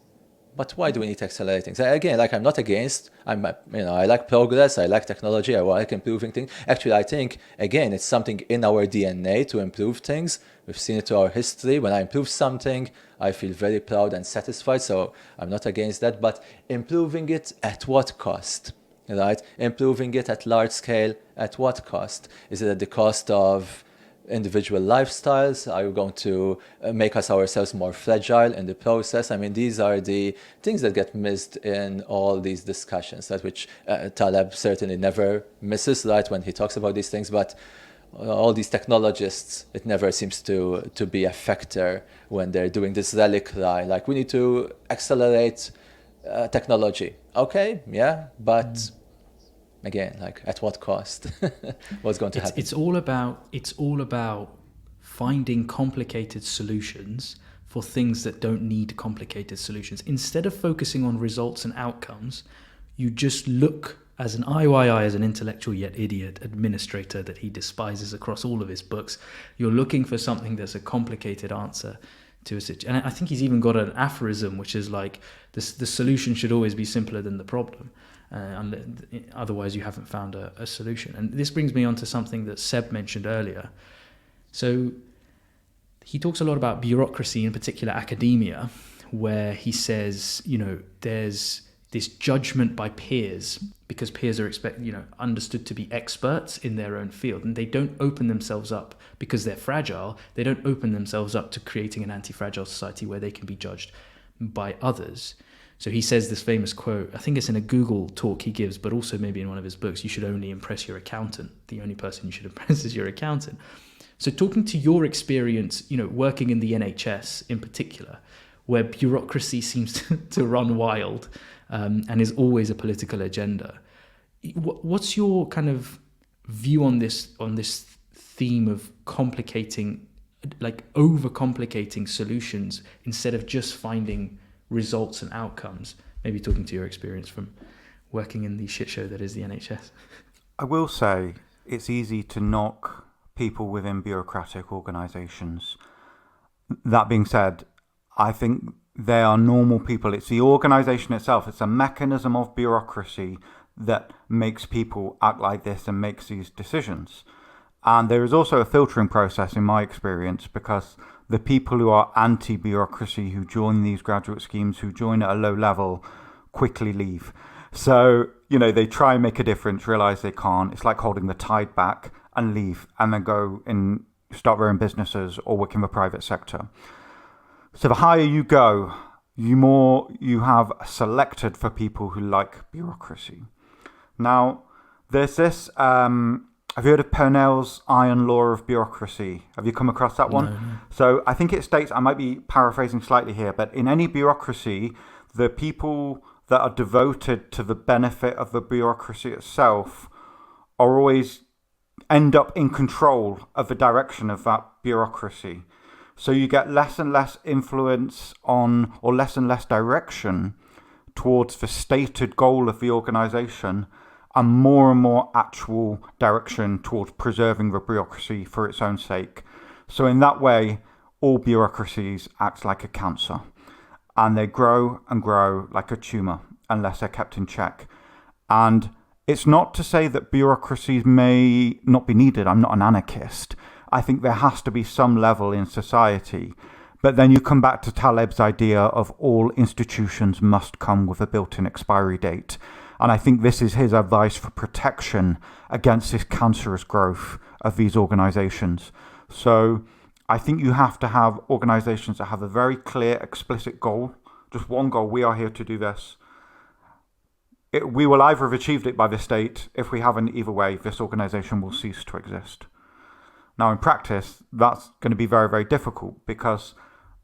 But why do we need to accelerate things? Again, like I'm not against. I like progress. I like technology. I like improving things. Actually, I think again, it's something in our DNA to improve things. We've seen it through our history. When I improve something, I feel very proud and satisfied. So I'm not against that. But improving it at what cost? Right? Improving it at large scale at what cost? Is it at the cost of individual lifestyles? Are you going to make ourselves more fragile in the process? I mean, these are the things that get missed in all these discussions, that which Taleb certainly never misses, right, when he talks about these things. But all these technologists, it never seems to be a factor when they're doing this rally cry, like we need to accelerate technology. Okay, yeah, but again, like at what cost? What's going to happen? It's all about finding complicated solutions for things that don't need complicated solutions. Instead of focusing on results and outcomes, you just look as an IYI, as an intellectual yet idiot administrator that he despises across all of his books. You're looking for something that's a complicated answer to a situation. And I think he's even got an aphorism, which is like, the solution should always be simpler than the problem. Otherwise, you haven't found a solution. And this brings me on to something that Seb mentioned earlier. So he talks a lot about bureaucracy, in particular academia, where he says, there's this judgment by peers, because peers are understood to be experts in their own field, and they don't open themselves up because they're fragile. They don't open themselves up to creating an anti-fragile society where they can be judged by others. So he says this famous quote, I think it's in a Google talk he gives, but also maybe in one of his books, you should only impress your accountant. The only person you should impress is your accountant. So talking to your experience, working in the NHS in particular, where bureaucracy seems to run wild, and is always a political agenda. What's your kind of view on this theme of complicating, like overcomplicating solutions instead of just finding results and outcomes? Maybe talking to your experience from working in the shit show that is the NHS. I will say it's easy to knock people within bureaucratic organisations. That being said, I think they are normal people. It's the organisation itself. It's a mechanism of bureaucracy that makes people act like this and makes these decisions. And there is also a filtering process in my experience, because the people who are anti-bureaucracy, who join these graduate schemes, who join at a low level, quickly leave. So, they try and make a difference, realise they can't. It's like holding the tide back and leave, and then go and start their own businesses or work in the private sector. So the higher you go, the more you have selected for people who like bureaucracy. Now, there's this, have you heard of Purnell's Iron Law of Bureaucracy? Have you come across that one? No. So I think it states, I might be paraphrasing slightly here, but in any bureaucracy, the people that are devoted to the benefit of the bureaucracy itself are always end up in control of the direction of that bureaucracy. So you get less and less influence on, or less and less direction towards the stated goal of the organisation, and more actual direction towards preserving the bureaucracy for its own sake. So in that way, all bureaucracies act like a cancer, and they grow and grow like a tumour unless they're kept in check. And it's not to say that bureaucracies may not be needed. I'm not an anarchist. I think there has to be some level in society. But then you come back to Taleb's idea of all institutions must come with a built-in expiry date. And I think this is his advice for protection against this cancerous growth of these organizations. So I think you have to have organizations that have a very clear, explicit goal. Just one goal. We are here to do this. We will either have achieved it by this date. If we haven't, either way, this organization will cease to exist. Now, in practice, that's going to be very, very difficult, because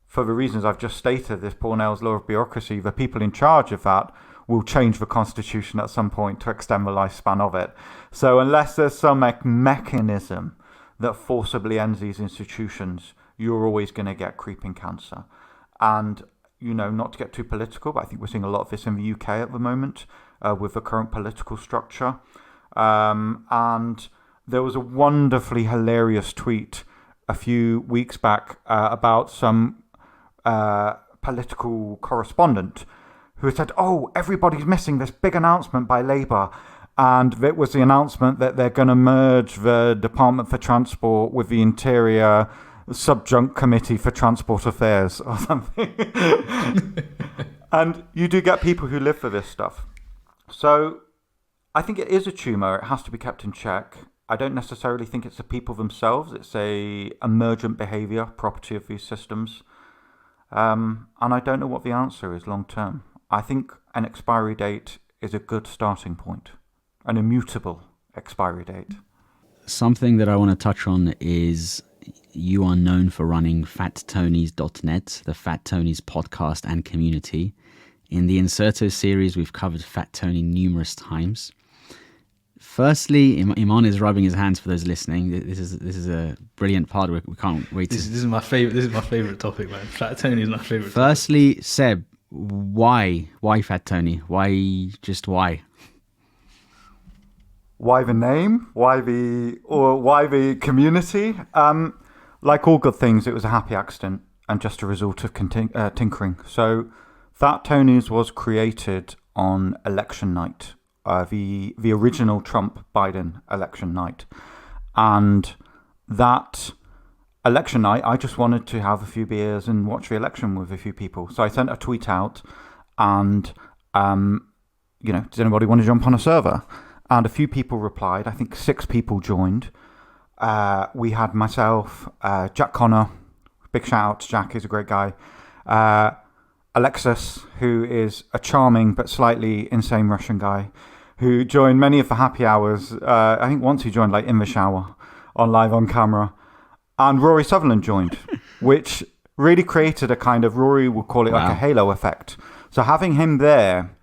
for the reasons I've just stated, this Purnell's Law of Bureaucracy, the people in charge of that will change the constitution at some point to extend the lifespan of it. So unless there's some mechanism that forcibly ends these institutions, you're always going to get creeping cancer. And, not to get too political, but I think we're seeing a lot of this in the UK at the moment with the current political structure. And there was a wonderfully hilarious tweet a few weeks back about some political correspondent who said, everybody's missing this big announcement by Labour. And it was the announcement that they're going to merge the Department for Transport with the Interior Subjunct Committee for Transport Affairs or something. And you do get people who live for this stuff. So I think it is a tumour. It has to be kept in check. I don't necessarily think it's the people themselves. It's a emergent behaviour, property of these systems. And I don't know what the answer is long term. I think an expiry date is a good starting point, an immutable expiry date. Something that I want to touch on is you are known for running fattonys.net, the Fat Tonys podcast and community. In the Incerto series, we've covered Fat Tony numerous times. Firstly, Iman is rubbing his hands for those listening. This is a brilliant part. We can't wait. This is my favorite. This is my favorite topic, man. Fat Tony is my favorite. Firstly, topic. Seb, why Fat Tony? Why just why? Why the name? Why the community? Like all good things, it was a happy accident and just a result of tinkering. So, Fat Tony's was created on election night. The original Trump-Biden election night. And that election night, I just wanted to have a few beers and watch the election with a few people. So I sent a tweet out and, does anybody want to jump on a server? And a few people replied. I think 6 people joined. We had myself, Jack Connor, big shout out to Jack, he's a great guy. Alexis, who is a charming but slightly insane Russian guy, who joined many of the happy hours. I think once he joined like in the shower, live on camera. And Rory Sutherland joined, which really created a kind of, Rory would call it like a halo effect. So having him there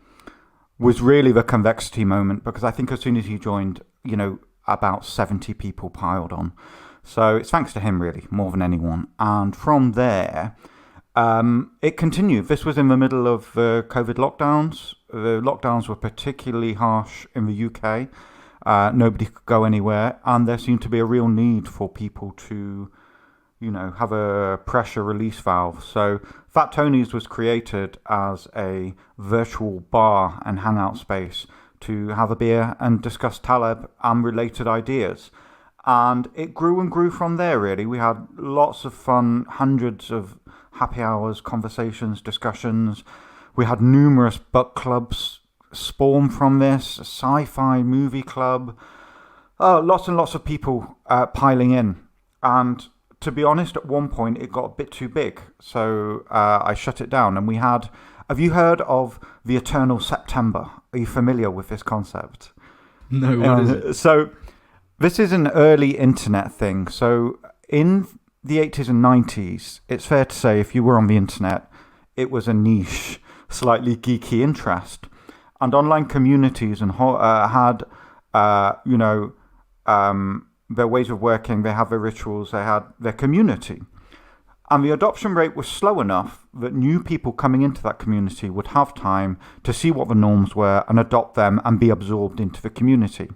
was really the Convexity moment, because I think as soon as he joined, about 70 people piled on. So it's thanks to him really, more than anyone. And from there, it continued. This was in the middle of the COVID lockdowns. The lockdowns were particularly harsh in the UK. Nobody could go anywhere, and there seemed to be a real need for people to, have a pressure release valve. So Fat Tony's was created as a virtual bar and hangout space to have a beer and discuss Taleb and related ideas. And it grew and grew from there, really. We had lots of fun, hundreds of happy hours, conversations, discussions. We had numerous book clubs spawn from this, a sci-fi movie club. Lots and lots of people piling in. And to be honest, at one point it got a bit too big. So I shut it down. And we had... Have you heard of the Eternal September? Are you familiar with this concept? No, what is it? So this is an early internet thing. So in the 80s and 90s, it's fair to say if you were on the internet, it was a niche, slightly geeky interest. And online communities and had, their ways of working, they have their rituals, they had their community. And the adoption rate was slow enough that new people coming into that community would have time to see what the norms were and adopt them and be absorbed into the community.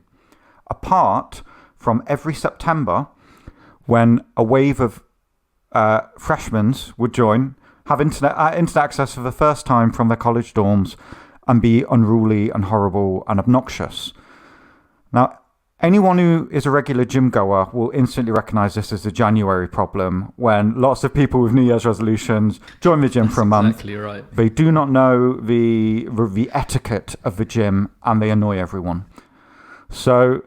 Apart from every September, when a wave of freshmen would join, have internet access for the first time from their college dorms, and be unruly and horrible and obnoxious. Now, anyone who is a regular gym goer will instantly recognize this as a January problem, when lots of people with New Year's resolutions join the gym for a month. Exactly right. They do not know the etiquette of the gym, and they annoy everyone. So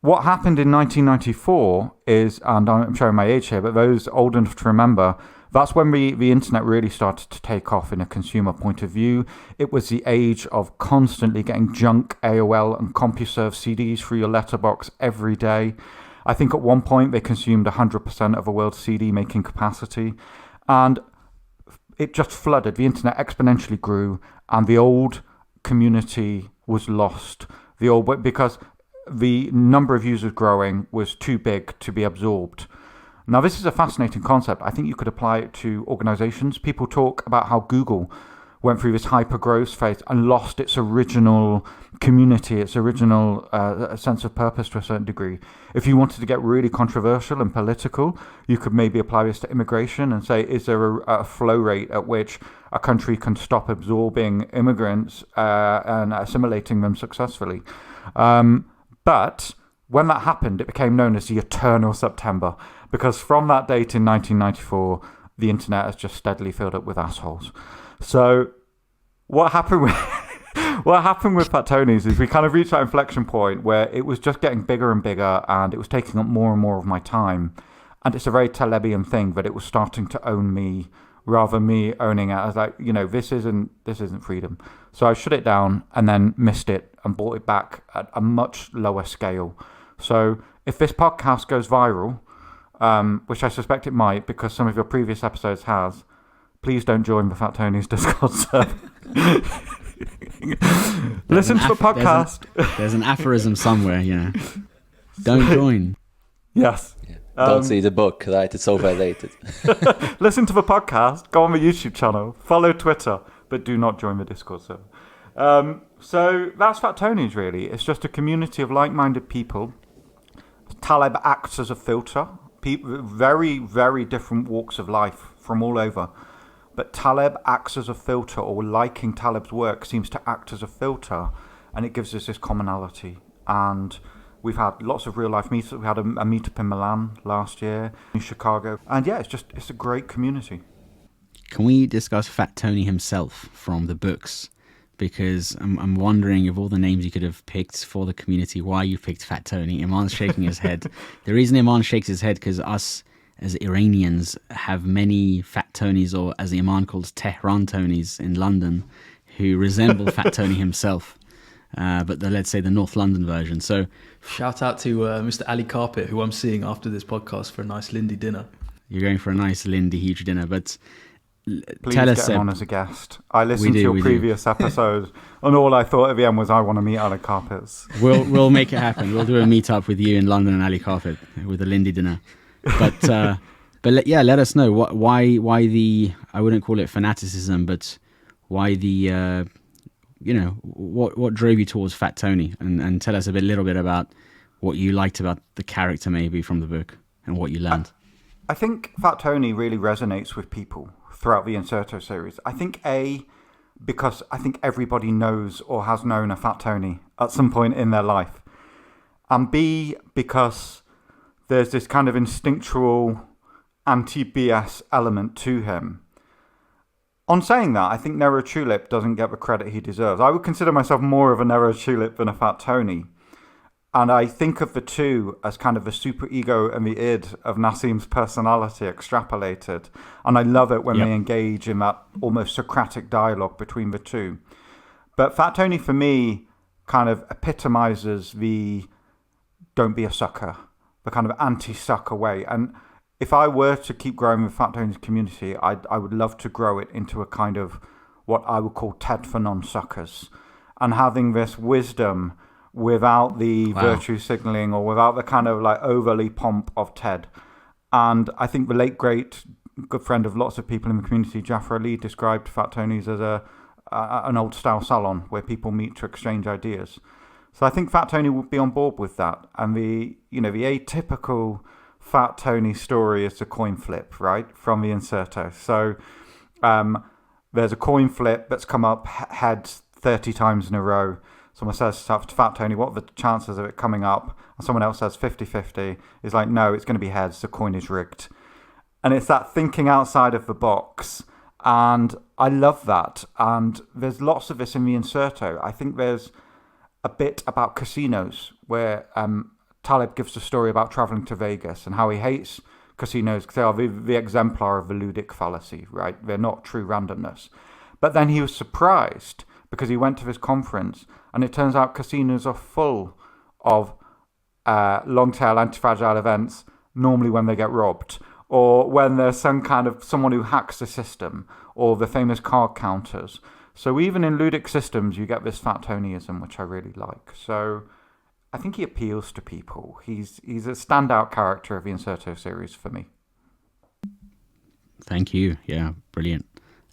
what happened in 1994 is, and I'm showing my age here, but those old enough to remember, that's when the internet really started to take off in a consumer point of view. It was the age of constantly getting junk AOL and CompuServe CDs through your letterbox every day. I think at one point they consumed 100% of the world's CD making capacity. And it just flooded. The internet exponentially grew, and the old community was lost. Because the number of users growing was too big to be absorbed. Now, this is a fascinating concept. I think you could apply it to organizations. People talk about how Google went through this hyper-growth phase and lost its original community, its original sense of purpose to a certain degree. If you wanted to get really controversial and political, you could maybe apply this to immigration and say, is there a flow rate at which a country can stop absorbing immigrants and assimilating them successfully? But when that happened, it became known as the Eternal September, because from that date in 1994, the internet has just steadily filled up with assholes. So what happened with Fat Tony's is we kind of reached that inflection point where it was just getting bigger and bigger, and it was taking up more and more of my time. And it's a very Talebian thing that it was starting to own me rather than me owning it. I was like, this isn't freedom. So I shut it down and then missed it and brought it back at a much lower scale. So if this podcast goes viral, which I suspect it might because some of your previous episodes has, please don't join the Fat Tony's Discord server. Listen to the podcast. There's an aphorism somewhere, Don't join. Yes. Yeah. Don't see the book, right? It's overrated. Listen to the podcast. Go on the YouTube channel. Follow Twitter, but do not join the Discord server. So that's Factonies, really. It's just a community of like-minded people. Taleb acts as a filter. People, very, very different walks of life from all over. But Taleb acts as a filter, or liking Taleb's work seems to act as a filter, and it gives us this commonality. And we've had lots of real-life meetups. We had a meetup in Milan last year, in Chicago. And yeah, it's a great community. Can we discuss Fat Tony himself from the books? Because I'm wondering, of all the names you could have picked for the community, why you picked Fat Tony. Iman's shaking his head. The reason Iman shakes his head, because us as Iranians have many Fat Tonys, or as Iman calls Tehran Tonys in London, who resemble Fat Tony himself. But let's say the North London version. So shout out to Mr. Ali Carpet, who I'm seeing after this podcast for a nice Lindy dinner. You're going for a nice Lindy huge dinner, but... Please get him on as a guest. I listened to your previous episode, and all I thought at the end was, I want to meet Ali Carpets. We'll make it happen. We'll do a meetup with you in London and Ali Carpet with a Lindy dinner. But let us know why the, I wouldn't call it fanaticism, but why the what drove you towards Fat Tony, and tell us a little bit about what you liked about the character maybe from the book and what you learned. I think Fat Tony really resonates with people throughout the Incerto series. I think because I think everybody knows or has known a Fat Tony at some point in their life. And B, because there's this kind of instinctual anti-BS element to him. On saying that, I think Nero Tulip doesn't get the credit he deserves. I would consider myself more of a Nero Tulip than a Fat Tony. And I think of the two as kind of the superego and the id of Nassim's personality extrapolated. And I love it when they engage in that almost Socratic dialogue between the two. But Fat Tony, for me, kind of epitomizes the don't be a sucker, the kind of anti-sucker way. And if I were to keep growing the Fat Tony's community, I would love to grow it into a kind of what I would call TED for non-suckers. And having this wisdom without the virtue signaling or without the kind of like overly pomp of TED. And I think the late, great, good friend of lots of people in the community, Jafar Ali, described Fat Tony's as an old style salon where people meet to exchange ideas. So I think Fat Tony would be on board with that. And the atypical Fat Tony story is the coin flip, right, from the Incerto. So there's a coin flip that's come up heads 30 times in a row. Someone says to Fat Tony, what are the chances of it coming up? And someone else says 50-50. It's like, no, it's going to be heads. The coin is rigged. And it's that thinking outside of the box. And I love that. And there's lots of this in the Incerto. I think there's a bit about casinos where Taleb gives a story about traveling to Vegas and how he hates casinos because they are the exemplar of the ludic fallacy, right? They're not true randomness. But then he was surprised because he went to this conference and it turns out casinos are full of long-tail anti-fragile events, normally when they get robbed, or when there's some kind of someone who hacks the system, or the famous card counters. So even in ludic systems, you get this Fat Tonyism, which I really like. So I think he appeals to people. He's a standout character of the Incerto series for me. Thank you. Yeah, brilliant.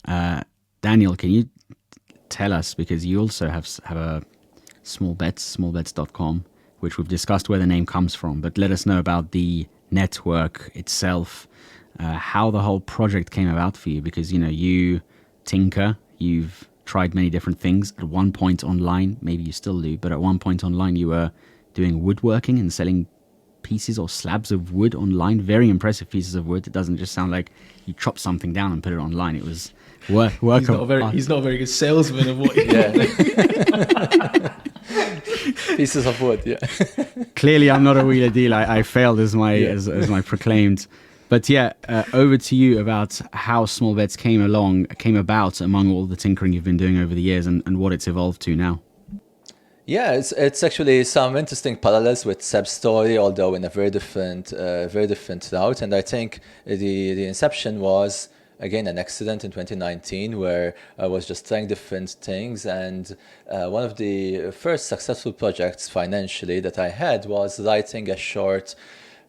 Daniel, can you tell us, because you also have a small bets, smallbets.com, which we've discussed where the name comes from, but let us know about the network itself, how the whole project came about for you, because you tinker, you've tried many different things. At one point online, maybe you still do, but at one point online you were doing woodworking and selling pieces or slabs of wood online, very impressive pieces of wood. It doesn't just sound like you chop something down and put it online. It was work. He's not a very good salesman of what. Pieces of wood. Yeah. Clearly, I'm not a wheeler dealer. I failed as my proclaimed. But over to you about how Small Bets came about among all the tinkering you've been doing over the years and what it's evolved to now. Yeah, it's actually some interesting parallels with Seb's story, although in a very different route. And I think the inception was again, an accident in 2019 where I was just trying different things. And one of the first successful projects financially that I had was writing a short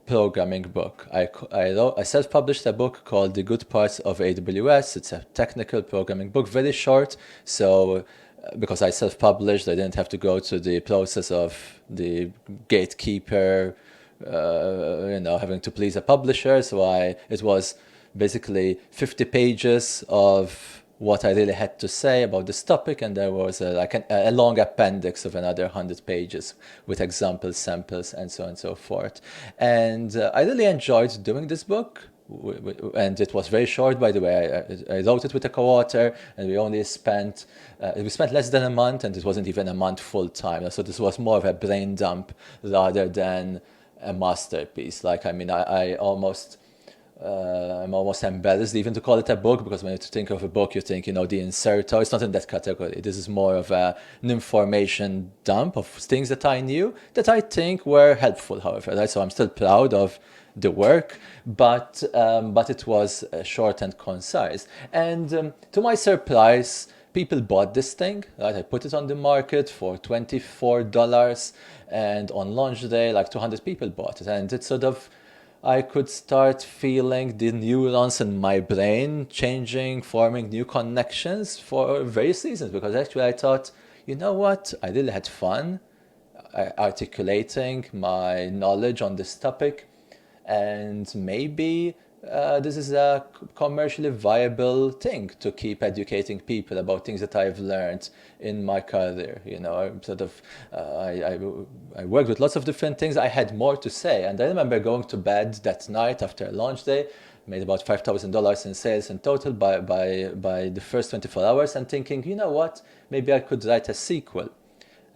programming book. I self-published a book called The Good Parts of AWS. It's a technical programming book, very short. So because I self-published, I didn't have to go to the process of the gatekeeper, having to please a publisher. So it was basically 50 pages of what I really had to say about this topic, and there was a long appendix of another 100 pages with examples, samples, and so on and so forth. And I really enjoyed doing this book. And it was very short, by the way. I wrote it with a co-author, and we spent less than a month, and it wasn't even a month full time. So this was more of a brain dump rather than a masterpiece. I'm almost embarrassed even to call it a book, because when you think of a book, you think, the Incerto. It's not in that category. This is more of an information dump of things that I knew that I think were helpful, however. Right? So I'm still proud of the work, but it was short and concise. And to my surprise, people bought this thing. Right? I put it on the market for $24, and on launch day, 200 people bought it. And it's I could start feeling the neurons in my brain changing, forming new connections for various reasons. Because actually I thought, you know what, I really had fun articulating my knowledge on this topic. And maybe this is a commercially viable thing to keep educating people about things that I've learned in my career. I worked with lots of different things. I had more to say, and I remember going to bed that night after launch day, made about $5,000 in sales in total by the first 24 hours, and thinking, you know what, maybe I could write a sequel.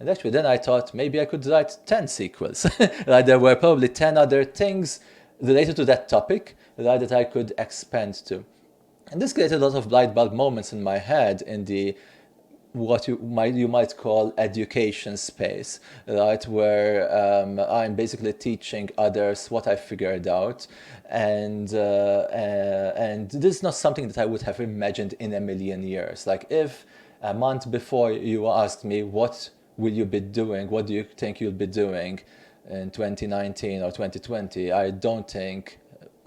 And actually, then I thought maybe I could write 10 sequels. There were probably 10 other things related to that topic that I could expand to. And this created a lot of light bulb moments in my head in the what you might call education space, right? Where I'm basically teaching others what I figured out, and this is not something that I would have imagined in a million years. If a month before you asked me what will you be doing, what do you think you'll be doing in 2019 or 2020, I don't think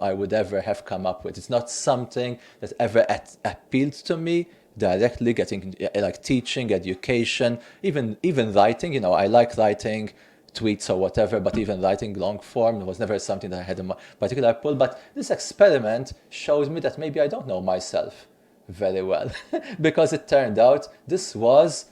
I would ever have come up with. It's not something that ever appealed to me directly, getting teaching, education, even writing. I like writing tweets or whatever, but even writing long form was never something that I had a particular pull. But this experiment shows me that maybe I don't know myself very well because it turned out this was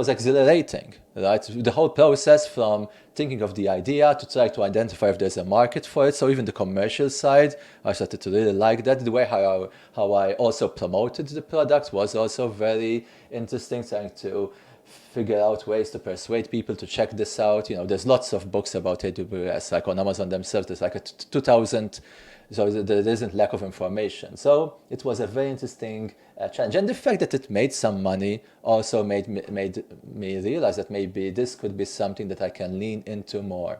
exhilarating, right? The whole process from thinking of the idea to try to identify if there's a market for it. So even the commercial side, I started to really like that. The way how I also promoted the product was also very interesting, trying to figure out ways to persuade people to check this out. There's lots of books about AWS, on Amazon themselves. There's a 2,000. So there isn't lack of information. So it was a very interesting challenge. And the fact that it made some money also made me realize that maybe this could be something that I can lean into more.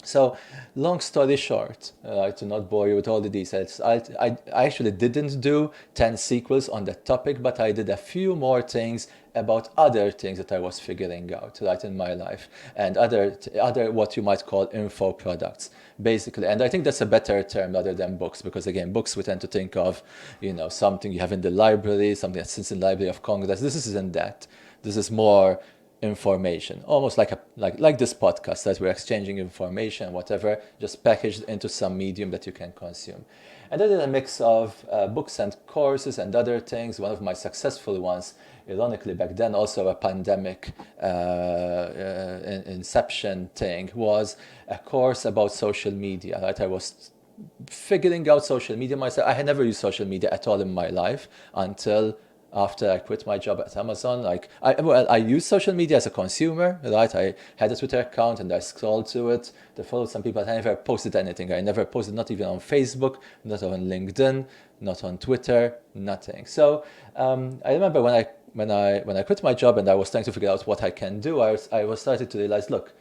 So long story short, to not bore you with all the details, I actually didn't do 10 sequels on that topic, but I did a few more things about other things that I was figuring out in my life, and other what you might call info products, basically. And I think that's a better term other than books, because again, books we tend to think of, something you have in the library, something that sits in the Library of Congress. This isn't that. This is more information, almost like this podcast, that we're exchanging information, whatever, just packaged into some medium that you can consume. And then a mix of books and courses and other things. One of my successful ones, ironically back then, also a pandemic inception thing, was a course about social media. Right? I was figuring out social media myself. I had never used social media at all in my life until after I quit my job at Amazon. I used social media as a consumer, right? I had a Twitter account and I scrolled to it to follow some people, but I never posted anything. I never posted, not even on Facebook, not on LinkedIn, not on Twitter, nothing. So I remember when I quit my job and I was trying to figure out what I can do, I was starting to realize, look,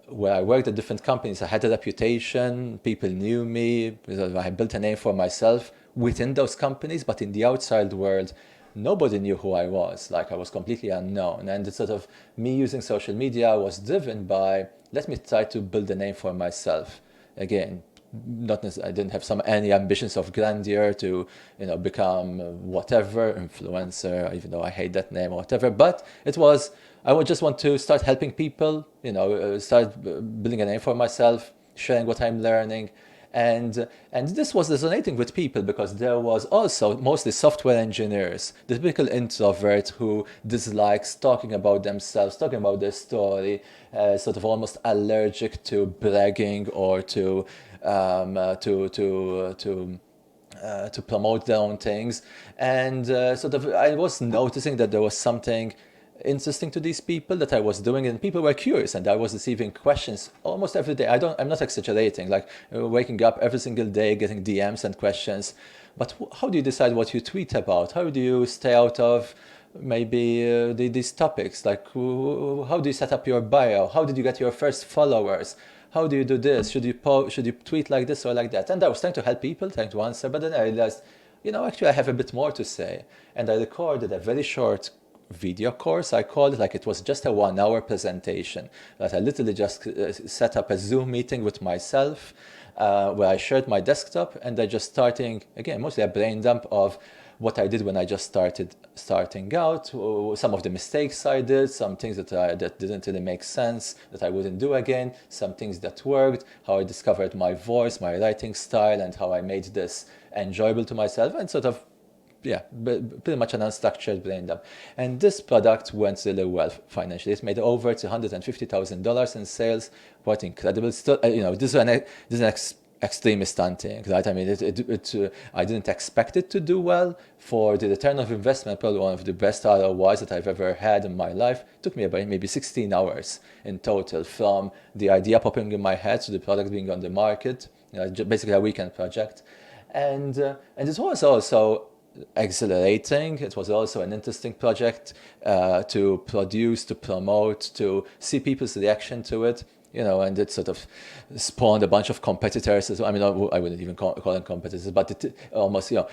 where I worked at different companies, I had a reputation, people knew me, I had built a name for myself. within those companies, but in the outside world, nobody knew who I was. Like I was completely unknown. And it's sort of me using social media was driven by, let me try to build a name for myself. Again, not necessarily, I didn't have any ambitions of grandeur to, become whatever influencer, even though I hate that name or whatever. But it was, I would just want to start helping people, start building a name for myself, sharing what I'm learning. And this was resonating with people because there was also mostly software engineers, the typical introvert who dislikes talking about themselves, talking about their story, sort of almost allergic to bragging or to promote their own things. And sort of I was noticing that there was something interesting to these people that I was doing, and people were curious, and I was receiving questions almost every day. I'm not exaggerating, like waking up every single day getting DMs and questions. But how do you decide what you tweet about? How do you stay out of maybe these topics? Like how do you set up your bio? How did you get your first followers? How do you do this? Should you tweet like this or like that? And I was trying to help people, trying to answer, but then I realized, actually I have a bit more to say. And I recorded a very short video course, I called it. Like it was just a 1-hour presentation that I literally just set up a Zoom meeting with myself where I shared my desktop, and I just starting, again, mostly a brain dump of what I did when I just starting out, some of the mistakes I did, some things that didn't really make sense, that I wouldn't do again, some things that worked, how I discovered my voice, my writing style, and how I made this enjoyable to myself, and sort of pretty much an unstructured brain dump. And this product went really well financially. It made over $250,000 in sales, quite incredible. Still, this is an extremely stunting, right? I mean, I didn't expect it to do well. For the return of investment, probably one of the best ROIs that I've ever had in my life. It took me about maybe 16 hours in total, from the idea popping in my head to the product being on the market. Basically a weekend project, and it was also exhilarating. It was also an interesting project to produce, to promote, to see people's reaction to it. And it sort of spawned a bunch of competitors. I mean, I wouldn't even call them competitors, but it almost, a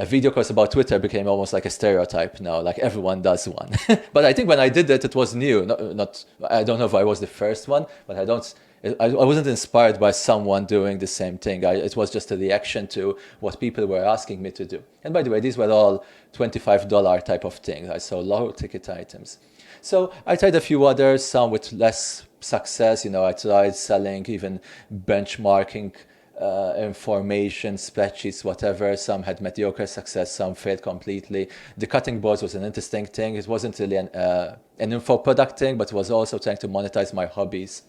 video course about Twitter became almost like a stereotype now. Like everyone does one. But I think when I did it was new. Not I don't know if I was the first one, but I wasn't inspired by someone doing the same thing. It was just a reaction to what people were asking me to do. And by the way, these were all $25 type of things. I saw low ticket items. So I tried a few others, some with less success. I tried selling even benchmarking information, spreadsheets, whatever. Some had mediocre success, some failed completely. The cutting boards was an interesting thing. It wasn't really an info product thing, but it was also trying to monetize my hobbies.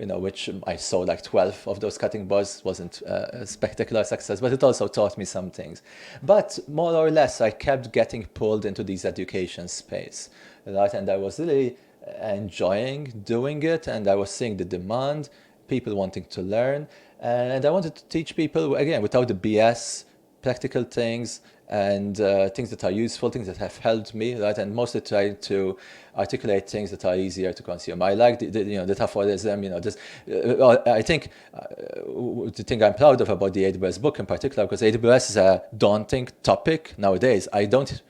Which I saw like 12 of those cutting boards. Wasn't a spectacular success, but it also taught me some things. But more or less, I kept getting pulled into this education space, right? And I was really enjoying doing it, and I was seeing the demand, people wanting to learn, and I wanted to teach people, again, without the BS, practical things, and things that are useful, things that have helped me, right? And mostly trying to articulate things that are easier to consume. I like the aphorism, I think the thing I'm proud of about the AWS book in particular, because AWS is a daunting topic nowadays. I can't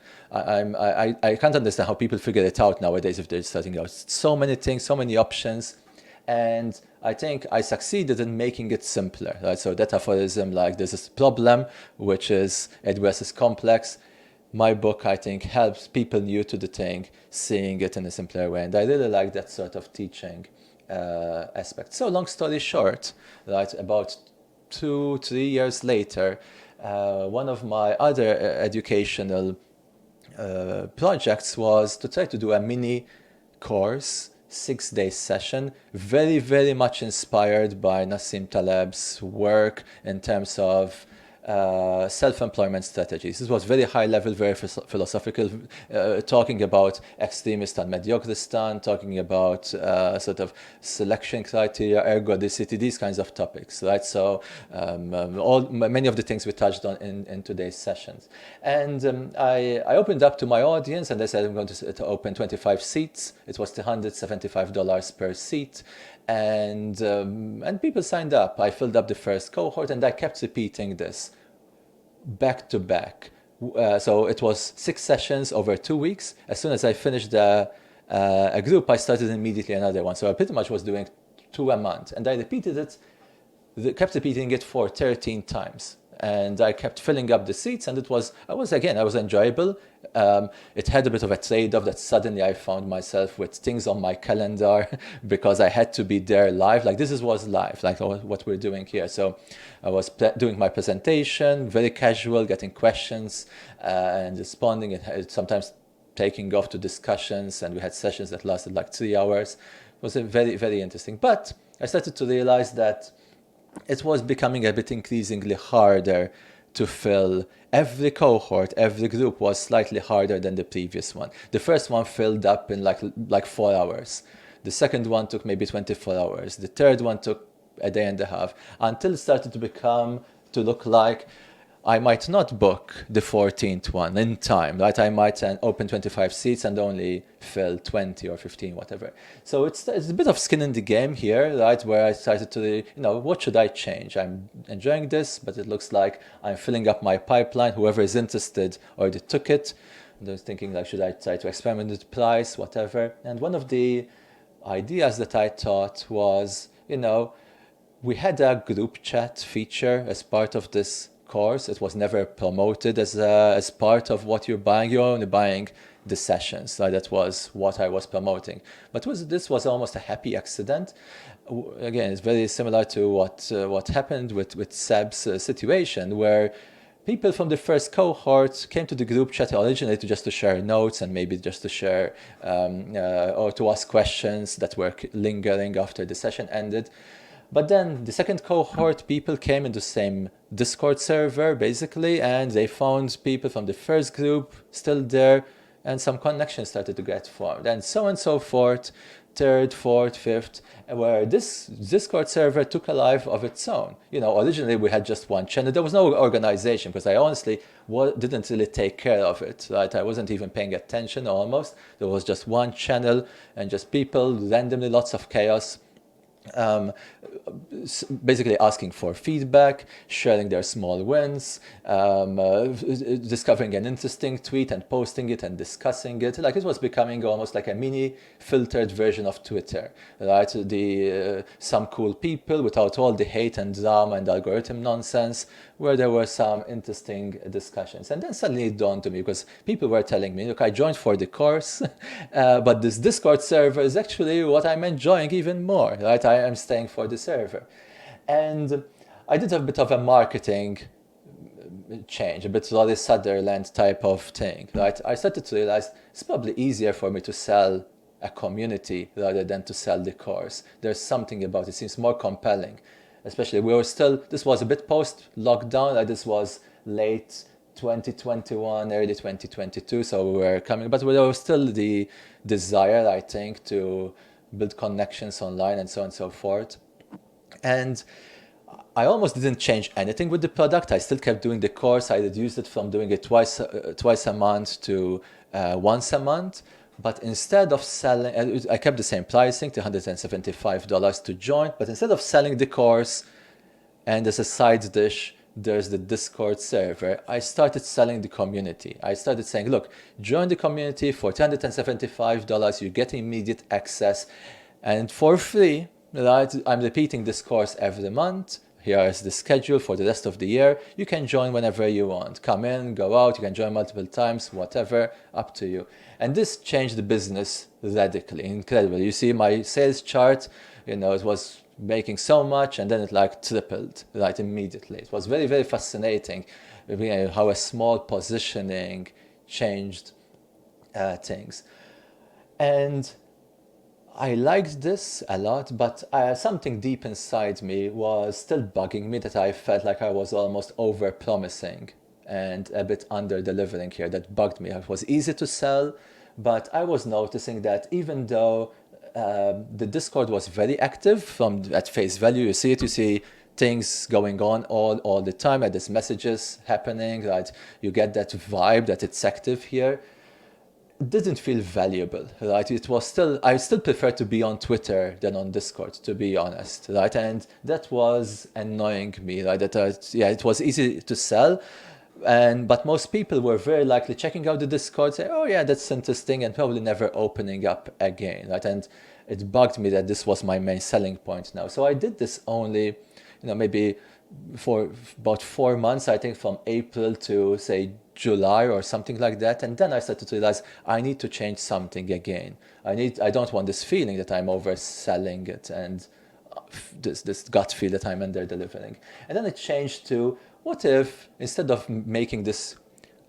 understand how people figure it out nowadays if they're starting out. So many things, so many options. And I think I succeeded in making it simpler, right? So that aphorism, like there's this problem, which is AWS is complex. My book, I think, helps people new to the thing, seeing it in a simpler way. And I really like that sort of teaching aspect. So long story short, right, about 2-3 years later, one of my other educational projects was to try to do a mini course, 6-day session, very, very much inspired by Nassim Taleb's work in terms of self-employment strategies. This was very high level, very philosophical, talking about extremist and Mediocristan, talking about sort of selection criteria, ergodicity, these kinds of topics, right? So many of the things we touched on in today's sessions. And I opened up to my audience, and I said I'm going to open 25 seats. It was $275 per seat. And people signed up. I filled up the first cohort, and I kept repeating this. back to back. So it was 6 sessions over 2 weeks. As soon as I finished a group, I started immediately another one. So I pretty much was doing 2 a month, and I kept repeating it for 13 times. And I kept filling up the seats, and it was enjoyable. It had a bit of a trade-off that suddenly I found myself with things on my calendar because I had to be there live. Like was live, like what we're doing here. So I was doing my presentation, very casual, getting questions and responding, and sometimes taking off to discussions. And we had sessions that lasted like 3 hours. It was very, very interesting. But I started to realize that it was becoming a bit increasingly harder to fill. Every cohort, every group was slightly harder than the previous one. The first one filled up in like 4 hours. The second one took maybe 24 hours. The third one took a day and a half, until it started to look like I might not book the 14th one in time, right? I might open 25 seats and only fill 20 or 15, whatever. So it's a bit of skin in the game here, right? Where I started to, what should I change? I'm enjoying this, but it looks like I'm filling up my pipeline. Whoever is interested already took it. And I was thinking, like, should I try to experiment with price, whatever? And one of the ideas that I thought was, we had a group chat feature as part of this course. It was never promoted as part of what you're buying. You're only buying the sessions. So that was what I was promoting. But this was almost a happy accident. Again, it's very similar to what happened with Seb's situation, where people from the first cohort came to the group chat originally just to share notes and maybe just to share or to ask questions that were lingering after the session ended. But then the second cohort, people came in the same Discord server, basically, and they found people from the first group still there, and some connections started to get formed, and so forth, third, fourth, fifth, where this Discord server took a life of its own. Originally we had just one channel. There was no organization, because I honestly didn't really take care of it, right? I wasn't even paying attention almost. There was just one channel, and just people, randomly, lots of chaos. Basically asking for feedback, sharing their small wins, discovering an interesting tweet and posting it and discussing it. Like, it was becoming almost like a mini filtered version of Twitter, right? Some cool people without all the hate and drama and algorithm nonsense, where there were some interesting discussions. And then suddenly it dawned to me, because people were telling me, look, I joined for the course, but this Discord server is actually what I'm enjoying even more, right? I am staying for the server. And I did a bit of a marketing change, a bit Lolly Sutherland type of thing, right? I started to realize it's probably easier for me to sell a community rather than to sell the course. There's something about it, seems more compelling. Especially, this was a bit post-lockdown, like this was late 2021, early 2022, so we were coming, but there was still the desire, I think, to build connections online and so on and so forth. And I almost didn't change anything with the product. I still kept doing the course. I reduced it from doing it twice a month to once a month. But instead of selling, I kept the same pricing, $175 to join. But instead of selling the course, and as a side dish, there's the Discord server, I started selling the community. I started saying, look, join the community for $275. You get immediate access. And for free, right? I'm repeating this course every month. Here is the schedule for the rest of the year. You can join whenever you want. Come in, go out. You can join multiple times, whatever, up to you. And this changed the business radically, incredible. You see my sales chart, it was making so much, and then it like tripled, right, immediately. It was very, very fascinating how a small positioning changed things. And I liked this a lot, but something deep inside me was still bugging me, that I felt like I was almost over-promising and a bit under-delivering here. That bugged me. It was easy to sell, but I was noticing that even though the Discord was very active at face value, you see things going on all the time, and there's messages happening, right? You get that vibe that it's active here. It didn't feel valuable, right? I still prefer to be on Twitter than on Discord, to be honest, right? And that was annoying me, right? It was easy to sell, But most people were very likely checking out the Discord, say, oh yeah, that's interesting, and probably never opening up again, right? And it bugged me that this was my main selling point now. So I did this only, maybe for about 4 months, I think from April to say July or something like that. And then I started to realize I need to change something again. I don't want this feeling that I'm overselling it and this gut feel that I'm under delivering. And then it changed to, what if instead of making this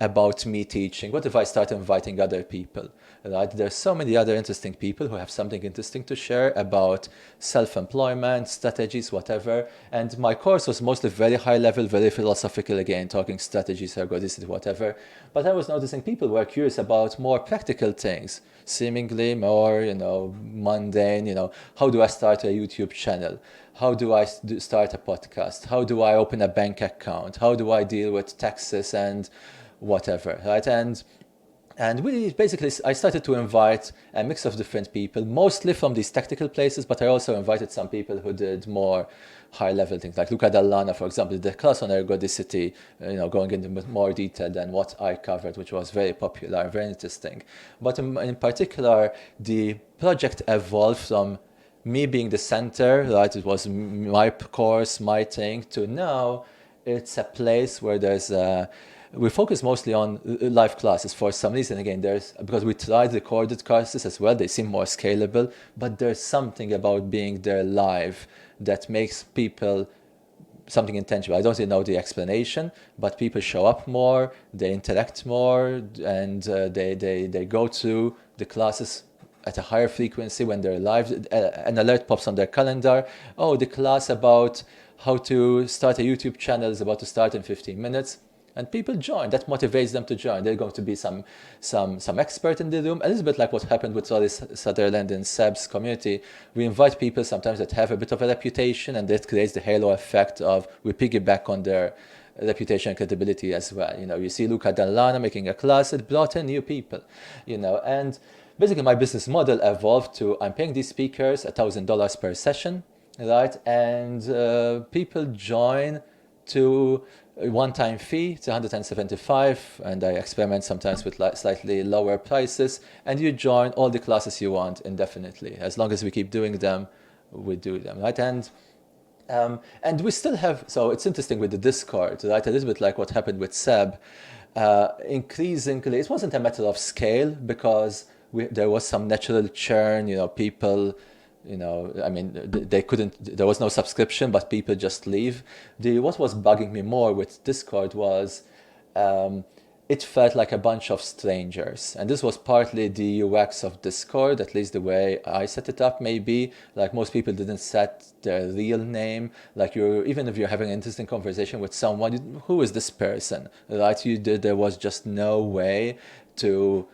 about me teaching, what if I start inviting other people, right? There's so many other interesting people who have something interesting to share about self-employment, strategies, whatever. And my course was mostly very high level, very philosophical, again, talking strategies, ergodicity, whatever. But I was noticing people were curious about more practical things, seemingly more, mundane, how do I start a YouTube channel? How do I start a podcast? How do I open a bank account? How do I deal with taxes and whatever, right? And we basically, I started to invite a mix of different people, mostly from these tactical places, but I also invited some people who did more high-level things, like Luca Dallana, for example, the class on ergodicity, going into more detail than what I covered, which was very popular, very interesting. But in particular, the project evolved from me being the center, right? It was my course, my thing, to now it's a place where we focus mostly on live classes for some reason. Again, because we tried recorded courses as well, they seem more scalable, but there's something about being there live that makes people something intangible. I don't really know the explanation, but people show up more, they interact more, and they go to the classes at a higher frequency when they're live. An alert pops on their calendar. Oh, the class about how to start a YouTube channel is about to start in 15 minutes. And people join. That motivates them to join. They're going to be some expert in the room. A little bit like what happened with Solly Sutherland and Seb's community. We invite people sometimes that have a bit of a reputation, and that creates the halo effect of we piggyback on their reputation and credibility as well. You see Luca Dallana making a class, it brought in new people, and basically my business model evolved to, I'm paying these speakers $1,000 per session, right? And people join to a one-time fee, it's $175, and I experiment sometimes with slightly lower prices, and you join all the classes you want indefinitely. As long as we keep doing them, we do them, right? And we still have, so it's interesting with the Discord, right? A little bit like what happened with Seb. Increasingly, it wasn't a matter of scale, because there was some natural churn, people, they couldn't, there was no subscription, but people just leave. What was bugging me more with Discord was it felt like a bunch of strangers. And this was partly the UX of Discord, at least the way I set it up, maybe. Like most people didn't set their real name. Like even if you're having an interesting conversation with someone, who is this person, right? There was just no way to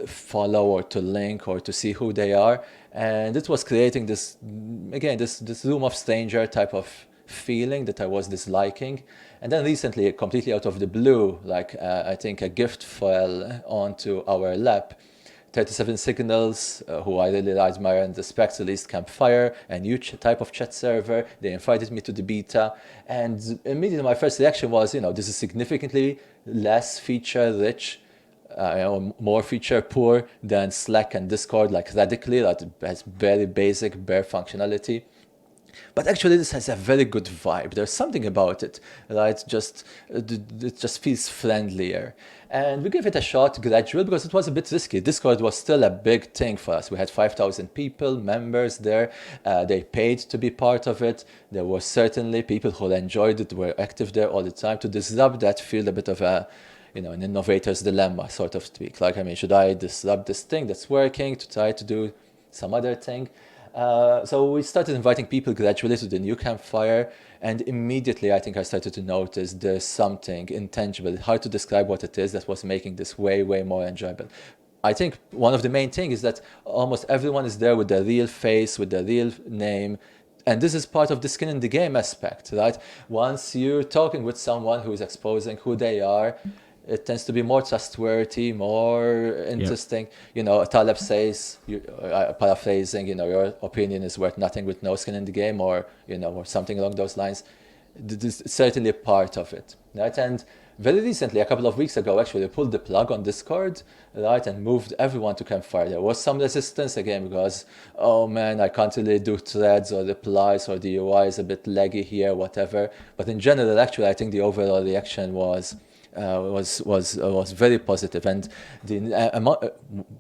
follow or to link or to see who they are, and it was creating this room of stranger type of feeling that I was disliking. And then recently, completely out of the blue, I think a gift fell onto our lap. 37 Signals, who I really admire and respect, released Campfire, a new type of chat server. They invited me to the beta, and immediately my first reaction was, this is significantly less feature rich, more feature poor than Slack and Discord, radically. That has very basic, bare functionality. But actually, this has a very good vibe. There's something about it, right? It just feels friendlier. And we gave it a shot gradually because it was a bit risky. Discord was still a big thing for us. We had 5,000 people, members there. They paid to be part of it. There were certainly people who enjoyed it, were active there all the time. To disrupt that, feel a bit of an innovator's dilemma, sort of speak. Should I disrupt this thing that's working to try to do some other thing? So we started inviting people gradually to the new Campfire, and immediately I think I started to notice there's something intangible, hard to describe what it is, that was making this way, way more enjoyable. I think one of the main things is that almost everyone is there with their real face, with their real name. And this is part of the skin in the game aspect, right? Once you're talking with someone who is exposing who they are, it tends to be more trustworthy, more interesting. Yep. Taleb says, paraphrasing, your opinion is worth nothing with no skin in the game, or something along those lines. This is certainly a part of it, right? And very recently, a couple of weeks ago, actually, they pulled the plug on Discord, right, and moved everyone to Campfire. There was some resistance again because, oh man, I can't really do threads or replies, or the UI is a bit laggy here, whatever. But in general, actually, I think the overall reaction was very positive, and the amount,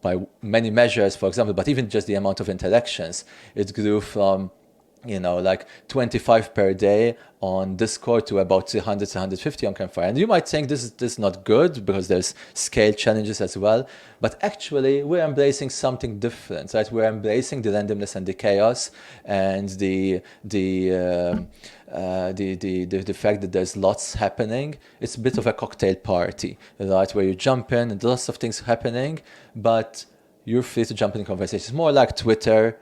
by many measures, for example, but even just the amount of interactions, it grew from, you know, like 25 per day on Discord to about 200 to 150 on Campfire. And you might think this is not good because there's scale challenges as well, but actually we're embracing something different, right? We're embracing the randomness and the chaos, and the fact that there's lots happening. It's a bit of a cocktail party, right? Where you jump in and lots of things happening, but you're free to jump in conversations. More like Twitter,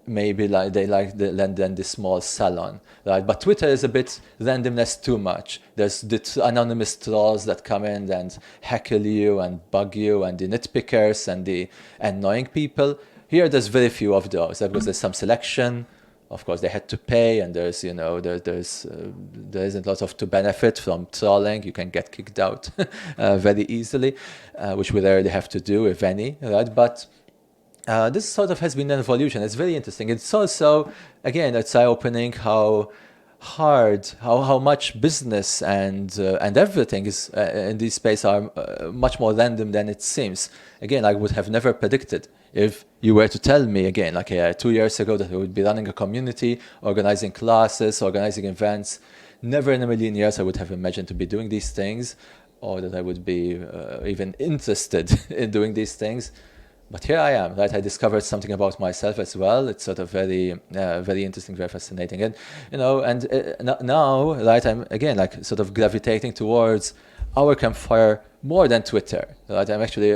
maybe like they like the small salon, right? But Twitter is a bit randomness too much. There's the anonymous trolls that come in and heckle you and bug you, and the nitpickers and the annoying people. Here, there's very few of those, because there's some selection. Of course, they had to pay, and there's, you know, there isn't a lot of to benefit from trolling. You can get kicked out very easily, which we rarely have to do, if any, right? But this sort of has been an evolution. It's very interesting. It's also, again, it's eye-opening how much business and everything is in this space are much more random than it seems. Again, I would have never predicted, if you were to tell me again, like 2 years ago, that I would be running a community, organizing classes, organizing events. Never in a million years I would have imagined to be doing these things, or that I would be even interested in doing these things. But here I am, right? I discovered something about myself as well. It's sort of very interesting, very fascinating. And, you know, and now, right, I'm again like sort of gravitating towards our Campfire more than Twitter, right? I'm actually,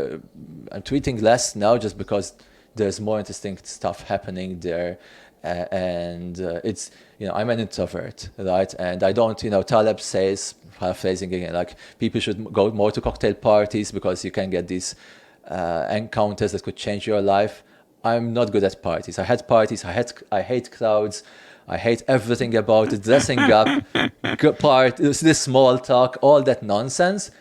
I'm tweeting less now just because there's more interesting stuff happening there. And it's, you know, I'm an introvert, right? And I don't, you know, Taleb says, paraphrasing again, like people should go more to cocktail parties because you can get these encounters that could change your life. I'm not good at parties. I had parties. I hate crowds. I hate everything about it. Dressing up, this small talk, all that nonsense.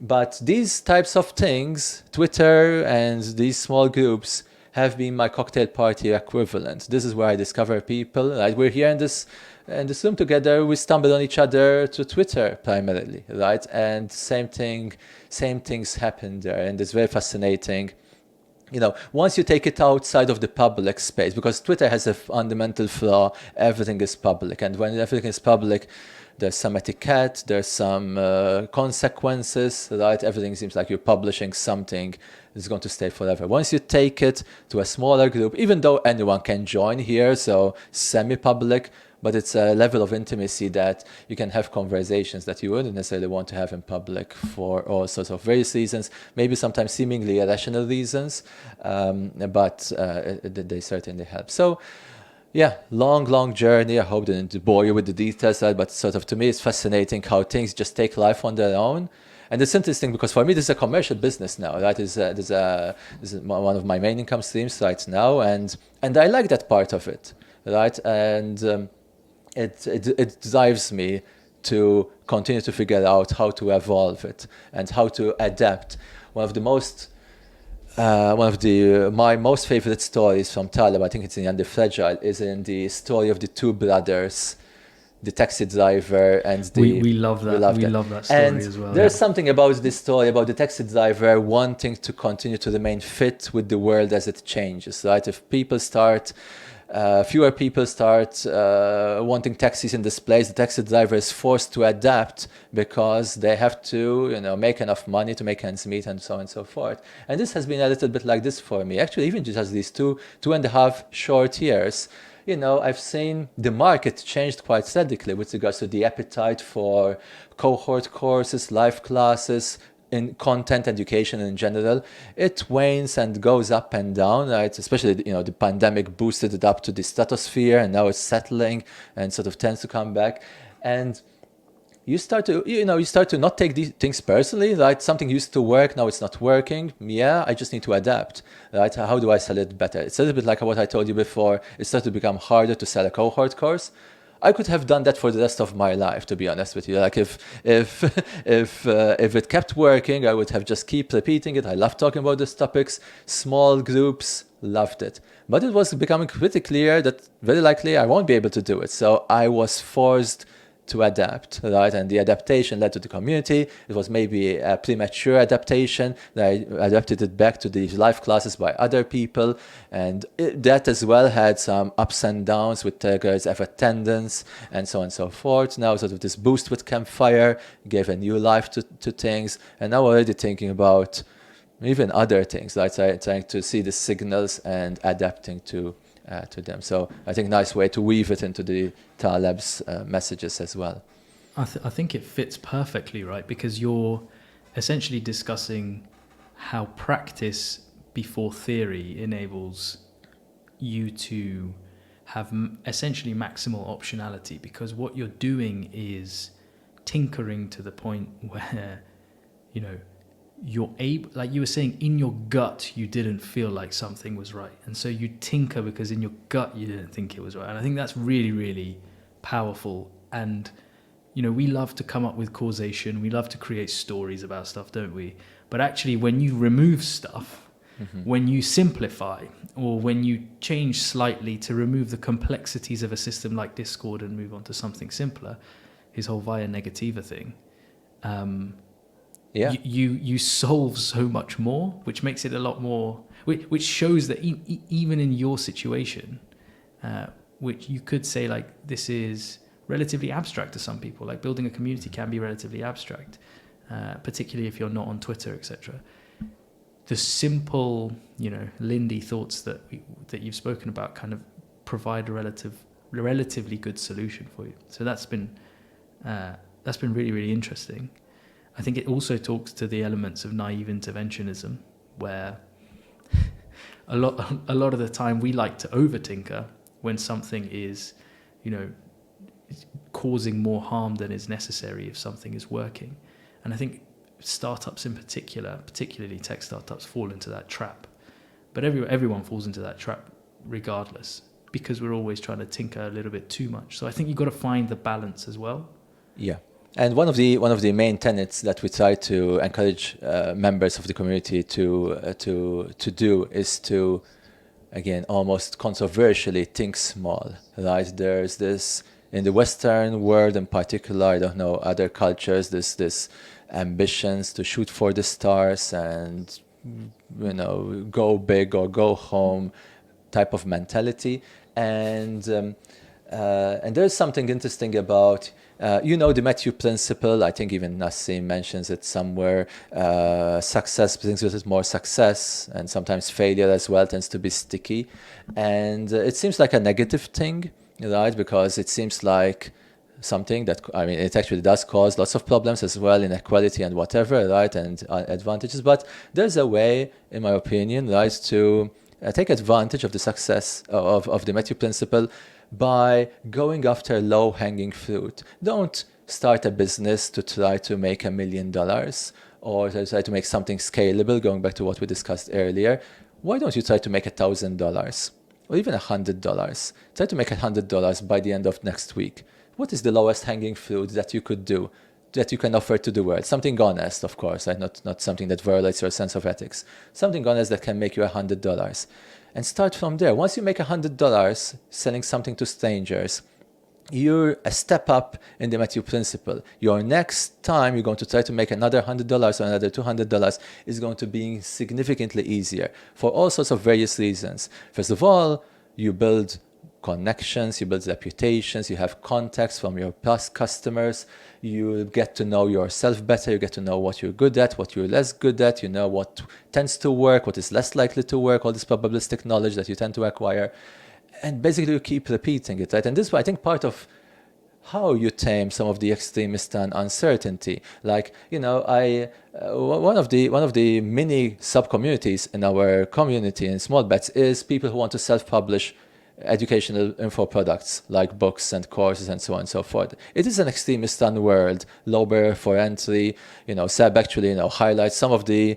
But these types of things, Twitter and these small groups, have been my cocktail party equivalent. This is where I discover people. Right? We're here in this room together. We stumble on each other to Twitter primarily, right? And same things happen there, and it's very fascinating. You know, once you take it outside of the public space, because Twitter has a fundamental flaw, everything is public, and when everything is public, there's some etiquette, there's some consequences, right? Everything seems like you're publishing something that's going to stay forever. Once you take it to a smaller group, even though anyone can join here, so semi-public, but it's a level of intimacy that you can have conversations that you wouldn't necessarily want to have in public for all sorts of various reasons, maybe sometimes seemingly irrational reasons, but they certainly help. So, yeah, long journey. I hope I didn't bore you with the details, but sort of to me it's fascinating how things just take life on their own. And it's interesting because for me this is a commercial business now. That is one of my main income streams right now, and I like that part of it, right? And it drives me to continue to figure out how to evolve it and how to adapt. One of my most favorite stories from Taleb, I think it's in Anti-Fragile, is in the story of the two brothers, the taxi driver and the... We love that. We love that story and as well. There's something about this story about the taxi driver wanting to continue to remain fit with the world as it changes, right? If fewer people start wanting taxis in this place, the taxi driver is forced to adapt because they have to, you know, make enough money to make ends meet and so on and so forth. And this has been a little bit like this for me. Actually, even just these two and a half short years, you know, I've seen the market changed quite radically with regards to the appetite for cohort courses, live classes, in content education in general. It wanes and goes up and down, right? Especially, you know, the pandemic boosted it up to the stratosphere, and now it's settling and sort of tends to come back. And you start to not take these things personally, right? Something used to work, now it's not working. Yeah, I just need to adapt, right? How do I sell it better? It's a little bit like what I told you before. It started to become harder to sell a cohort course. I could have done that for the rest of my life, to be honest with you. Like if if it kept working, I would have just keep repeating it. I love talking about these topics. Small groups, loved it. But it was becoming pretty clear that very likely I won't be able to do it. So I was forced to adapt, right? And the adaptation led to the community. It was maybe a premature adaptation. I adapted it back to these live classes by other people. And that as well had some ups and downs with regards of attendance and so on and so forth. Now sort of this boost with Campfire gave a new life to things. And now already thinking about even other things, like trying to see the signals and adapting to them. So I think nice way to weave it into the Taleb's messages as well. I think it fits perfectly, right? Because you're essentially discussing how practice before theory enables you to have essentially maximal optionality, because what you're doing is tinkering to the point where, you know, you're able, like you were saying, in your gut you didn't feel like something was right, and so you tinker because in your gut you didn't think it was right. And I think that's really, really powerful. And you know, we love to come up with causation, we love to create stories about stuff, don't we? But actually when you remove stuff, when you simplify, or when you change slightly to remove the complexities of a system like Discord and move on to something simpler, his whole via Negativa thing, you solve so much more, which makes it a lot more, which shows that even in your situation, which you could say like this is relatively abstract to some people, like building a community can be relatively abstract, particularly if you're not on Twitter, etc. The simple, you know, Lindy thoughts that you've spoken about kind of provide a relatively good solution for you. So that's been really, really interesting. I think it also talks to the elements of naive interventionism, where a lot of the time we like to overtinker when something is, you know, causing more harm than is necessary if something is working. And I think startups in particular, particularly tech startups, fall into that trap. But everyone falls into that trap regardless, because we're always trying to tinker a little bit too much. So I think you've got to find the balance as well. Yeah. And one of the main tenets that we try to encourage members of the community to do is to, again, almost controversially think small, right? There's this, in the Western world in particular, I don't know, other cultures, this ambitions to shoot for the stars and, you know, go big or go home type of mentality. And there's something interesting about, you know, the Matthew principle. I think even Nassim mentions it somewhere. Success brings with it more success, and sometimes failure as well tends to be sticky. And it seems like a negative thing, right? Because it seems like something that, I mean, it actually does cause lots of problems as well, inequality and whatever, right? And advantages. But there's a way, in my opinion, right, to take advantage of the success of the Matthew principle by going after low-hanging fruit. Don't start a business to try to make $1 million or to try to make something scalable, going back to what we discussed earlier. Why don't you try to make $1,000 or even $100? Try to make $100 by the end of next week. What is the lowest hanging fruit that you could do, that you can offer to the world? Something honest, of course, right? Not something that violates your sense of ethics. Something honest that can make you $100. And start from there. Once you make $100 selling something to strangers, you're a step up in the Matthew principle. Your next time you're going to try to make another $100 or another $200 is going to be significantly easier for all sorts of various reasons. First of all, you build connections, you build reputations, you have contacts from your past customers, you get to know yourself better, you get to know what you're good at, what you're less good at, you know what tends to work, what is less likely to work, all this probabilistic knowledge that you tend to acquire. And basically you keep repeating it, right? And this is, I think, part of how you tame some of the extremist and uncertainty. Like, you know, one of the mini sub-communities in our community in Small Bets is people who want to self-publish educational info products like books and courses and so on and so forth. It is an extremistan world, low barrier for entry. You know, Seb actually, you know, highlights some of the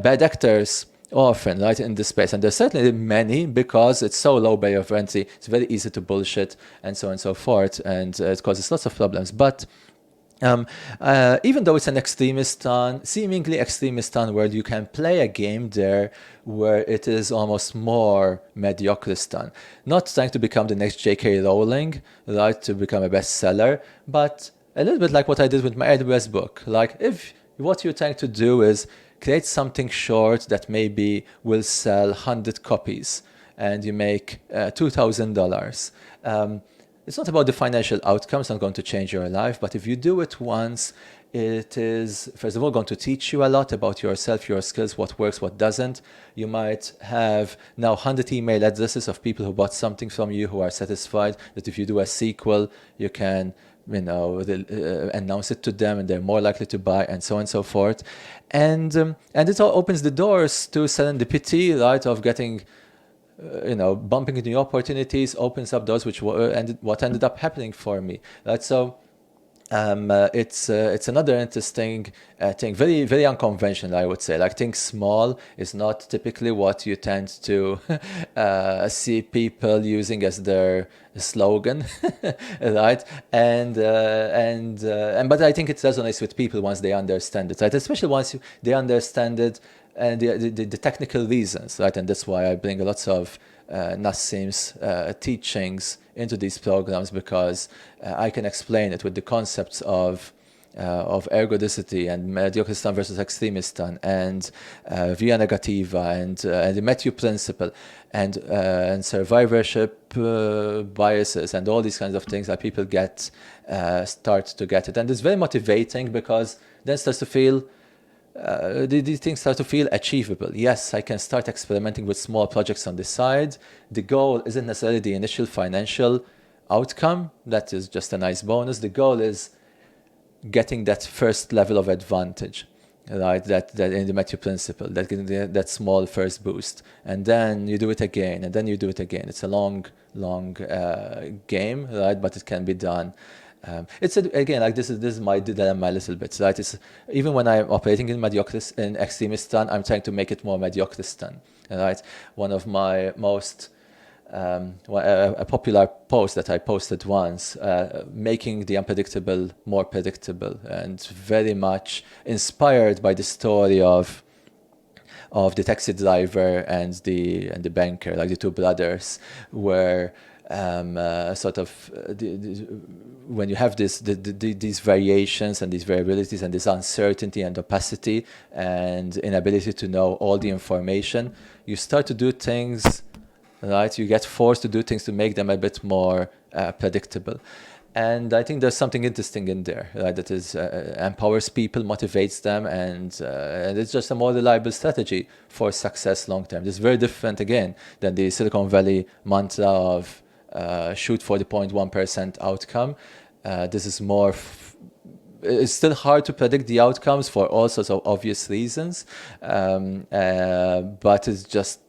bad actors often, right, in this space. And there's certainly many because it's so low barrier of entry. It's very easy to bullshit and so on and so forth. And it causes lots of problems. But even though it's an extremistan, seemingly extremistan world, you can play a game there where it is almost more mediocristan. Not trying to become the next J.K. Rowling, right, to become a bestseller, but a little bit like what I did with my AWS book. Like, if what you're trying to do is create something short that maybe will sell 100 copies and you make $2,000. It's not about the financial outcomes, not going to change your life, but if you do it once, it is, first of all, going to teach you a lot about yourself, your skills, what works, what doesn't. You might have now 100 email addresses of people who bought something from you who are satisfied that if you do a sequel, you can announce it to them and they're more likely to buy, and so on and so forth. And it all opens the doors to serendipity, right, of getting bumping into new opportunities, opens up doors, which what ended up happening for me, right? So it's another interesting thing, very, very unconventional, I would say. Like, think small is not typically what you tend to see people using as their slogan, right? But I think it resonates with people once they understand it, right? Especially once they understand it and the technical reasons, right? And that's why I bring lots of Nassim's teachings into these programs, because I can explain it with the concepts of ergodicity and Mediocristan versus extremistan and via Negativa and the Matthew principle and survivorship biases and all these kinds of things that people start to get it. And it's very motivating because then it starts to feel these things start to feel achievable. Yes, I can start experimenting with small projects on the side. The goal isn't necessarily the initial financial outcome. That is just a nice bonus. The goal is getting that first level of advantage, right? That in the Matthew principle, that small first boost. And then you do it again, and then you do it again. It's a long game, right? But it can be done. Again, like this is my dilemma a little bit, right? It's even when I'm operating in extremistan, I'm trying to make it more mediocristan, right? One of my most a popular post that I posted once, making the unpredictable more predictable, and very much inspired by the story of the taxi driver and the banker, like the two brothers, where when you have these variations and these variabilities and this uncertainty and opacity and inability to know all the information, you start to do things, right? You get forced to do things to make them a bit more predictable. And I think there's something interesting in there, right? That is empowers people, motivates them, and it's just a more reliable strategy for success long term. It's very different, again, than the Silicon Valley mantra of shoot for the 0.1% outcome. This is more. It's still hard to predict the outcomes for all sorts of obvious reasons, but it just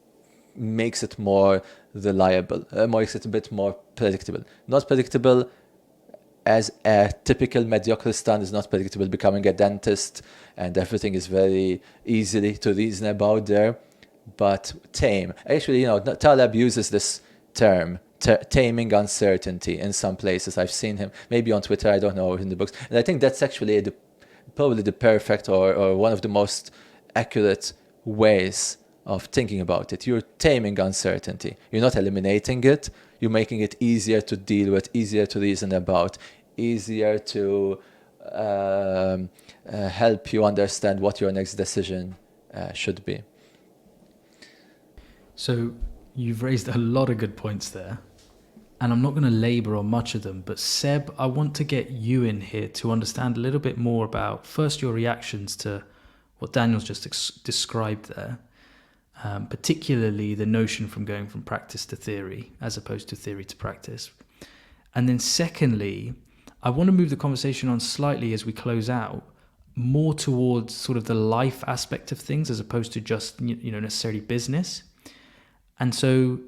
makes it more reliable, makes it a bit more predictable. Not predictable as a typical mediocristan is not predictable, becoming a dentist, and everything is very easily to reason about there, but tame. Actually, Taleb uses this term, taming uncertainty, in some places. I've seen him, maybe on Twitter, I don't know, in the books. And I think that's actually probably the perfect or one of the most accurate ways of thinking about it. You're taming uncertainty. You're not eliminating it. You're making it easier to deal with, easier to reason about, easier to help you understand what your next decision should be. So you've raised a lot of good points there, and I'm not going to labor on much of them, but Seb, I want to get you in here to understand a little bit more about, first, your reactions to what Daniel's just described there, particularly the notion from going from practice to theory as opposed to theory to practice. And then secondly, I want to move the conversation on slightly as we close out, more towards sort of the life aspect of things as opposed to just, necessarily business. And so,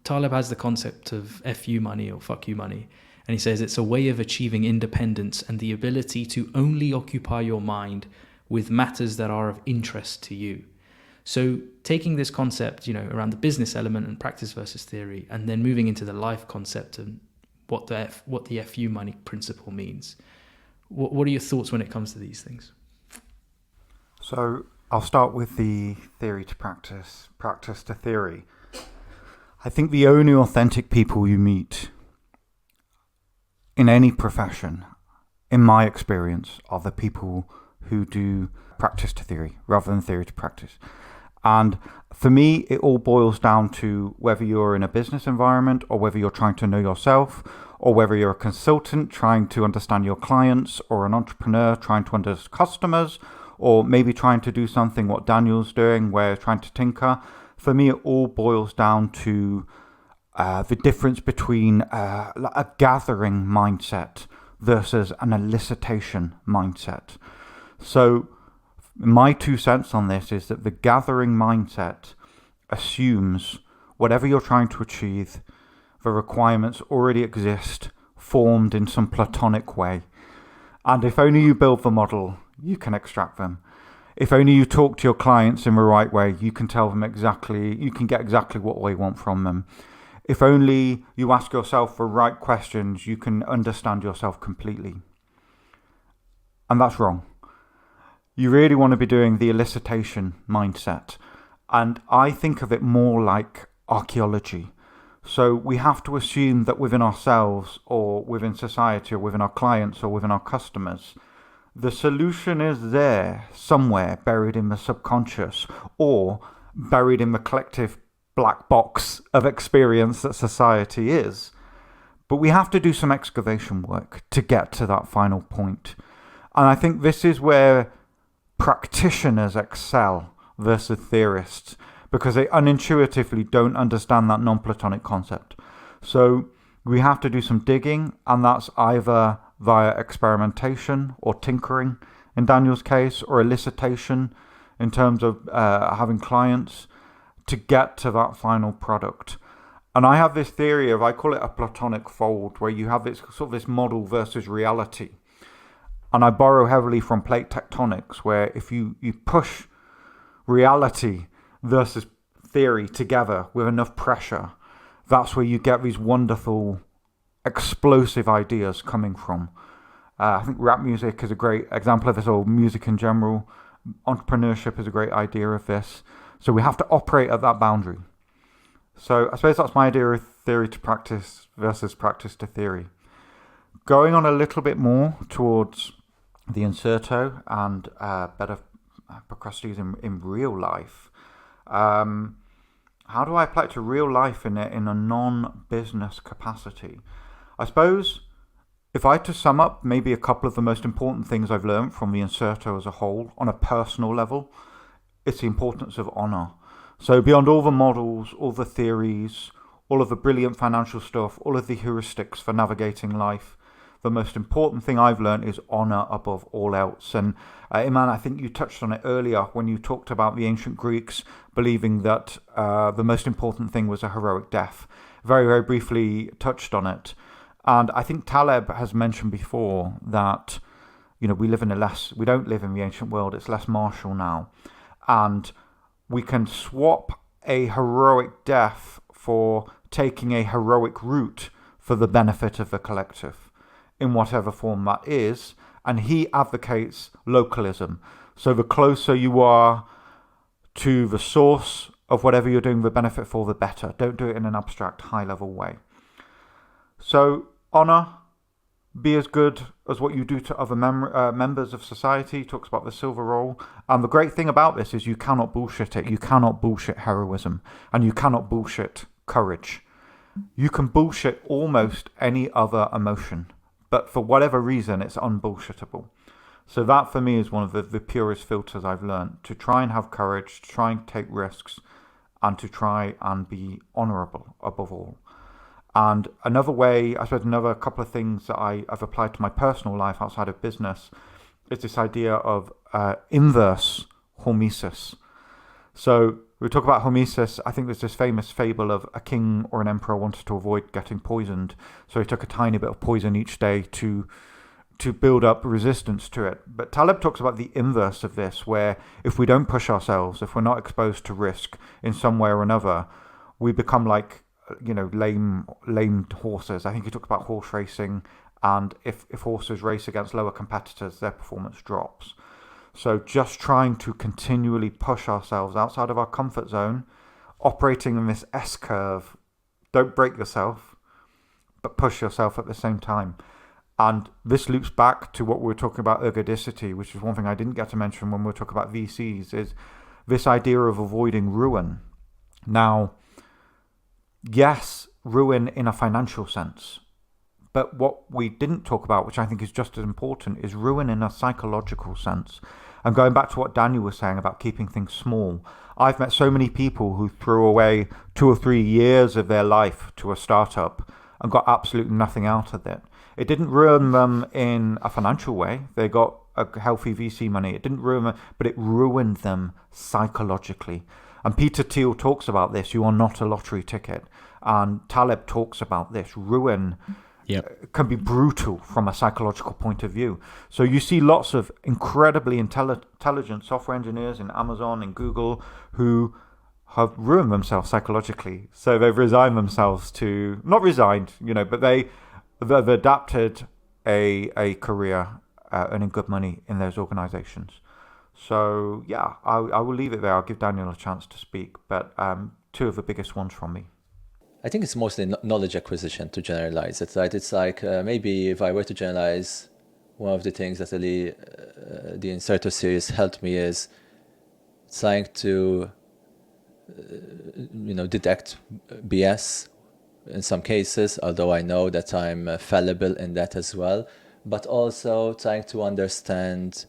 Taleb has the concept of FU money or fuck you money. And he says it's a way of achieving independence and the ability to only occupy your mind with matters that are of interest to you. So taking this concept, around the business element and practice versus theory, and then moving into the life concept and what the FU money principle means. What are your thoughts when it comes to these things? So I'll start with the theory to practice, practice to theory. I think the only authentic people you meet in any profession, in my experience, are the people who do practice to theory rather than theory to practice. And for me, it all boils down to whether you're in a business environment or whether you're trying to know yourself, or whether you're a consultant trying to understand your clients, or an entrepreneur trying to understand customers, or maybe trying to do something what Daniel's doing, where trying to tinker. For me, it all boils down to the difference between a gathering mindset versus an elicitation mindset. So my 2 cents on this is that the gathering mindset assumes whatever you're trying to achieve, the requirements already exist, formed in some platonic way. And if only you build the model, you can extract them. If only you talk to your clients in the right way, you can tell them you can get exactly what they want from them. If only you ask yourself the right questions, you can understand yourself completely. And that's wrong. You really want to be doing the elicitation mindset. And I think of it more like archaeology. So we have to assume that within ourselves, or within society, or within our clients, or within our customers, the solution is there somewhere, buried in the subconscious, or buried in the collective black box of experience that society is. But we have to do some excavation work to get to that final point. And I think this is where practitioners excel versus theorists, because they unintuitively don't understand that non-Platonic concept. So we have to do some digging, and that's either via experimentation or tinkering in Daniel's case, or elicitation in terms of having clients, to get to that final product. And I have this theory I call it a Platonic fold, where you have this sort of this model versus reality. And I borrow heavily from plate tectonics, where if you push reality versus theory together with enough pressure, that's where you get these wonderful, explosive ideas coming from. I think rap music is a great example of this, or music in general. Entrepreneurship is a great idea of this. So we have to operate at that boundary. So I suppose that's my idea of theory to practice versus practice to theory. Going on a little bit more towards the Incerto and better Procrustes in real life. How do I apply it to real life in a non-business capacity? I suppose if I had to sum up maybe a couple of the most important things I've learned from the Incerto as a whole on a personal level, it's the importance of honor. So beyond all the models, all the theories, all of the brilliant financial stuff, all of the heuristics for navigating life, the most important thing I've learned is honor above all else. And Iman, I think you touched on it earlier when you talked about the ancient Greeks believing that the most important thing was a heroic death. Very, very briefly touched on it. And I think Taleb has mentioned before that, we don't live in the ancient world. It's less martial now. And we can swap a heroic death for taking a heroic route for the benefit of the collective, in whatever form that is. And he advocates localism. So the closer you are to the source of whatever you're doing the benefit for, the better. Don't do it in an abstract, high-level way. So honor, be as good as what you do to other members of society. He talks about the silver role. And the great thing about this is you cannot bullshit it. You cannot bullshit heroism. And you cannot bullshit courage. You can bullshit almost any other emotion. But for whatever reason, it's unbullshittable. So that for me is one of the purest filters I've learned. To try and have courage, to try and take risks, and to try and be honourable above all. And another way, I suppose another couple of things that I've applied to my personal life outside of business is this idea of inverse hormesis. So we talk about hormesis. I think there's this famous fable of a king or an emperor wanted to avoid getting poisoned. So he took a tiny bit of poison each day to to build up resistance to it. But Taleb talks about the inverse of this, where if we don't push ourselves, if we're not exposed to risk in some way or another, we become like, lame horses. I think he talked about horse racing, and if horses race against lower competitors, their performance drops. So just trying to continually push ourselves outside of our comfort zone, operating in this S-curve, don't break yourself, but push yourself at the same time. And this loops back to what we were talking about, ergodicity, which is one thing I didn't get to mention when we were talking about VCs, is this idea of avoiding ruin. Now, yes, ruin in a financial sense. But what we didn't talk about, which I think is just as important, is ruin in a psychological sense. And going back to what Daniel was saying about keeping things small, I've met so many people who threw away 2 or 3 years of their life to a startup and got absolutely nothing out of it. It didn't ruin them in a financial way. They got a healthy VC money. It didn't ruin them, but it ruined them psychologically. And Peter Thiel talks about this. You are not a lottery ticket. And Taleb talks about this. Ruin can be brutal from a psychological point of view. So you see lots of incredibly intelligent software engineers in Amazon and Google who have ruined themselves psychologically. So they've resigned themselves to, not resigned, but they've adapted a career earning good money in those organizations. So yeah, I will leave it there. I'll give Daniel a chance to speak, but 2 of the biggest ones from me. I think it's mostly knowledge acquisition to generalize it, right? It's like maybe if I were to generalize, one of the things that really the Incerto series helped me is trying to detect BS in some cases, although I know that I'm fallible in that as well, but also trying to understand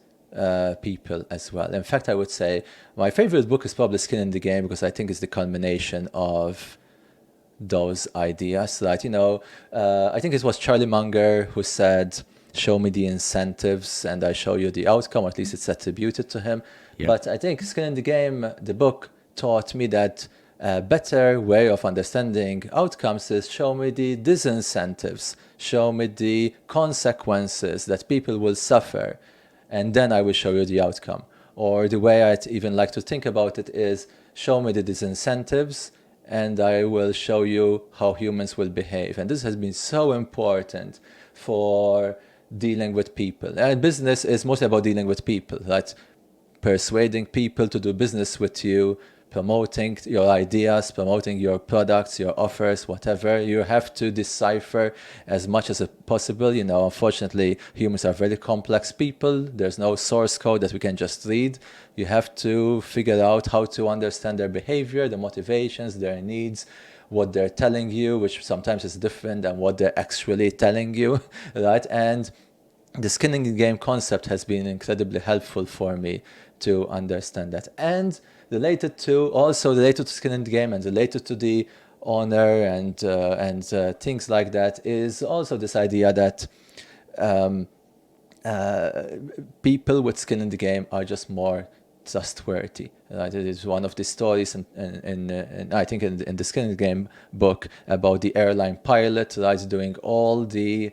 people as well. In fact, I would say my favorite book is probably Skin in the Game, because I think it's the culmination of those ideas. Right? I think it was Charlie Munger who said, show me the incentives and I show you the outcome, or at least it's attributed to him. Yeah. But I think Skin in the Game, the book, taught me that a better way of understanding outcomes is show me the disincentives, show me the consequences that people will suffer, and then I will show you the outcome. Or the way I'd even like to think about it is show me the disincentives and I will show you how humans will behave. And this has been so important for dealing with people. And business is mostly about dealing with people, right? Persuading people to do business with you, promoting your ideas, promoting your products, your offers, whatever. You have to decipher as much as possible. Unfortunately, humans are very complex people. There's no source code that we can just read. You have to figure out how to understand their behavior, their motivations, their needs, what they're telling you, which sometimes is different than what they're actually telling you, right? And the skin in the game concept has been incredibly helpful for me to understand that. And related to skin in the game and related to the honor and things like that is also this idea that people with skin in the game are just more trustworthy. Right? It is one of the stories in I think in the Skin in the Game book about the airline pilot, right, doing all the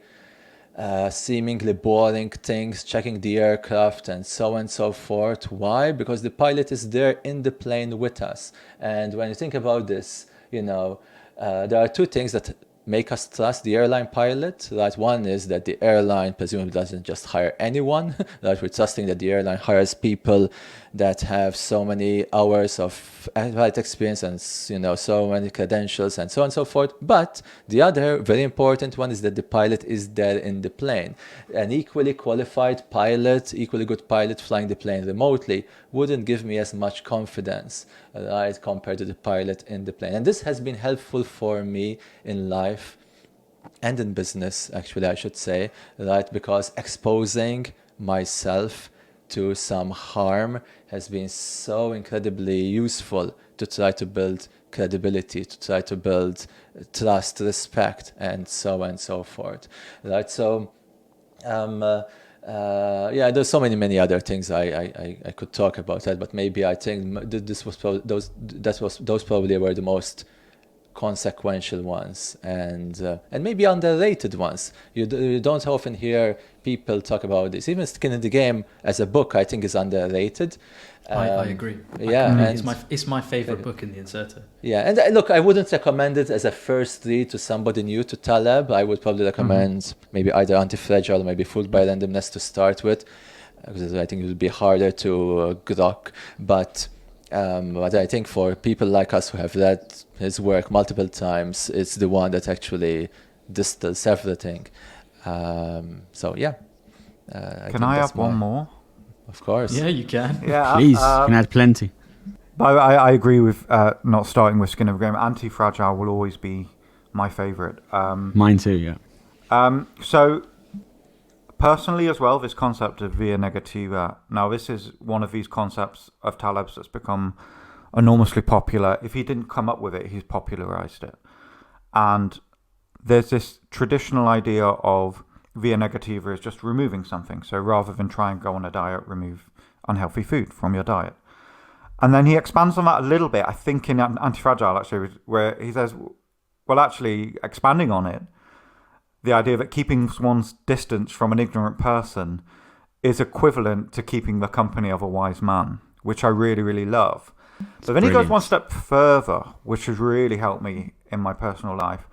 seemingly boring things, checking the aircraft and so on and so forth. Why? Because the pilot is there in the plane with us. And when you think about this, there are 2 things that make us trust the airline pilot, right? One is that the airline presumably doesn't just hire anyone, right? We're trusting that the airline hires people that have so many hours of flight experience and so many credentials and so on and so forth. But the other very important one is that the pilot is there in the plane. An equally qualified pilot, equally good pilot flying the plane remotely wouldn't give me as much confidence, right, compared to the pilot in the plane. And this has been helpful for me in life and in business, actually, I should say, right, because exposing myself to some harm has been so incredibly useful to try to build credibility, to try to build trust, respect, and so on and so forth, right? So there's so many other things I could talk about that, but maybe I think those probably were the most consequential ones and maybe underrated ones. You don't often hear people talk about this. Even Skin in the Game as a book, I think, is underrated. I agree. It's my favorite book in the Incerto. Yeah, and look, I wouldn't recommend it as a first read to somebody new to Taleb. I would probably recommend maybe either Anti-Fragile or maybe Fooled by Randomness to start with, because I think it would be harder to grok. But I think for people like us who have read his work multiple times, it's the one that actually distills everything. So yeah. Can I have one more? Of course. Yeah, you can. Yeah, Please, you can add plenty. But I agree with not starting with Skin of the Game. Anti-Fragile will always be my favourite. Mine too, yeah. So, personally as well, this concept of via negativa. Now, this is one of these concepts of Taleb's that's become enormously popular. If he didn't come up with it, he's popularised it. And there's this traditional idea of via negativa is just removing something. So rather than try and go on a diet, remove unhealthy food from your diet. And then he expands on that a little bit, I think, in Anti-Fragile, actually, where he says, well, actually, expanding on it, the idea that keeping one's distance from an ignorant person is equivalent to keeping the company of a wise man, which I really, really love. But then he goes one step further, which has really helped me in my personal life,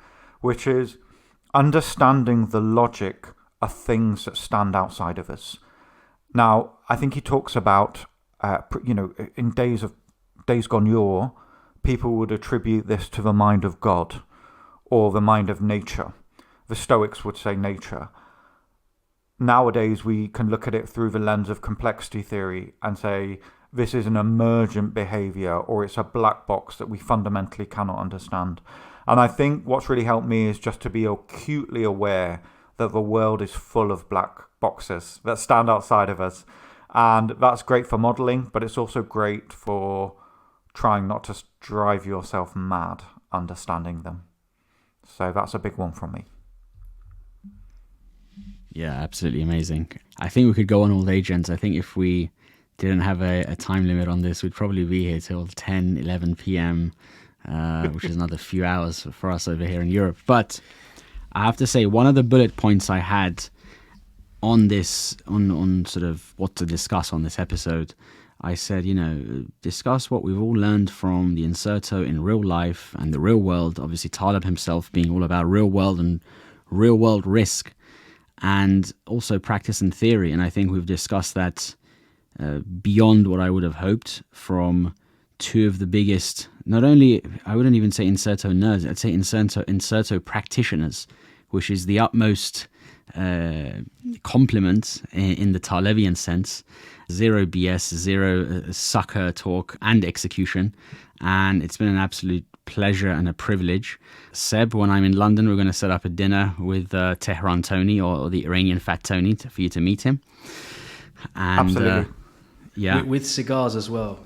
which is understanding the logic of things that stand outside of us. Now, I think he talks about, in days gone yore, people would attribute this to the mind of God or the mind of nature. The Stoics would say nature. Nowadays, we can look at it through the lens of complexity theory and say this is an emergent behavior or it's a black box that we fundamentally cannot understand. And I think what's really helped me is just to be acutely aware that the world is full of black boxes that stand outside of us. And that's great for modeling, but it's also great for trying not to drive yourself mad understanding them. So that's a big one from me. Yeah, absolutely amazing. I think we could go on all day, gents. I think if we didn't have a time limit on this, we'd probably be here till 10, 11 p.m., which is another few hours for us over here in Europe. But I have to say, one of the bullet points I had on this, on sort of what to discuss on this episode, I said, discuss what we've all learned from the Incerto in real life and the real world. Obviously, Taleb himself being all about real world and real world risk, and also practice and theory. And I think we've discussed that beyond what I would have hoped from two of the biggest, not only, I wouldn't even say Incerto nerds, I'd say Incerto practitioners, which is the utmost compliment in the Talebian sense. Zero BS, zero sucker talk and execution. And it's been an absolute pleasure and a privilege. Seb, when I'm in London, we're going to set up a dinner with Tehran Tony or the Iranian Fat Tony for you to meet him. And, absolutely. Yeah. With cigars as well.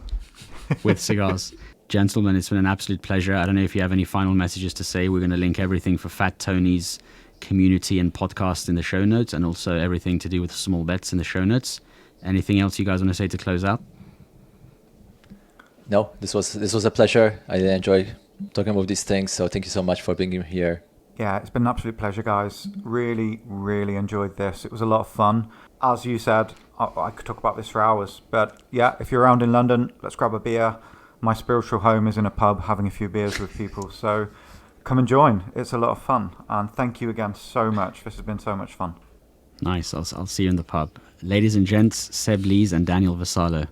With cigars. Gentlemen, it's been an absolute pleasure. I don't know if you have any final messages to say. We're going to link everything for Fat Tony's community and podcast in the show notes, and also everything to do with Small Bets in the show notes. Anything else you guys want to say to close out? No, this was a pleasure. I enjoy talking about these things, so thank you so much for being here. Yeah, it's been an absolute pleasure, guys. Really, really enjoyed this. It was a lot of fun. As you said, I could talk about this for hours, but yeah, if you're around in London, let's grab a beer. My spiritual home is in a pub having a few beers with people, so come and join. It's a lot of fun, and thank you again so much. This has been so much fun. Nice. I'll see you in the pub. Ladies and gents, Seb Lees and Daniel Vassallo.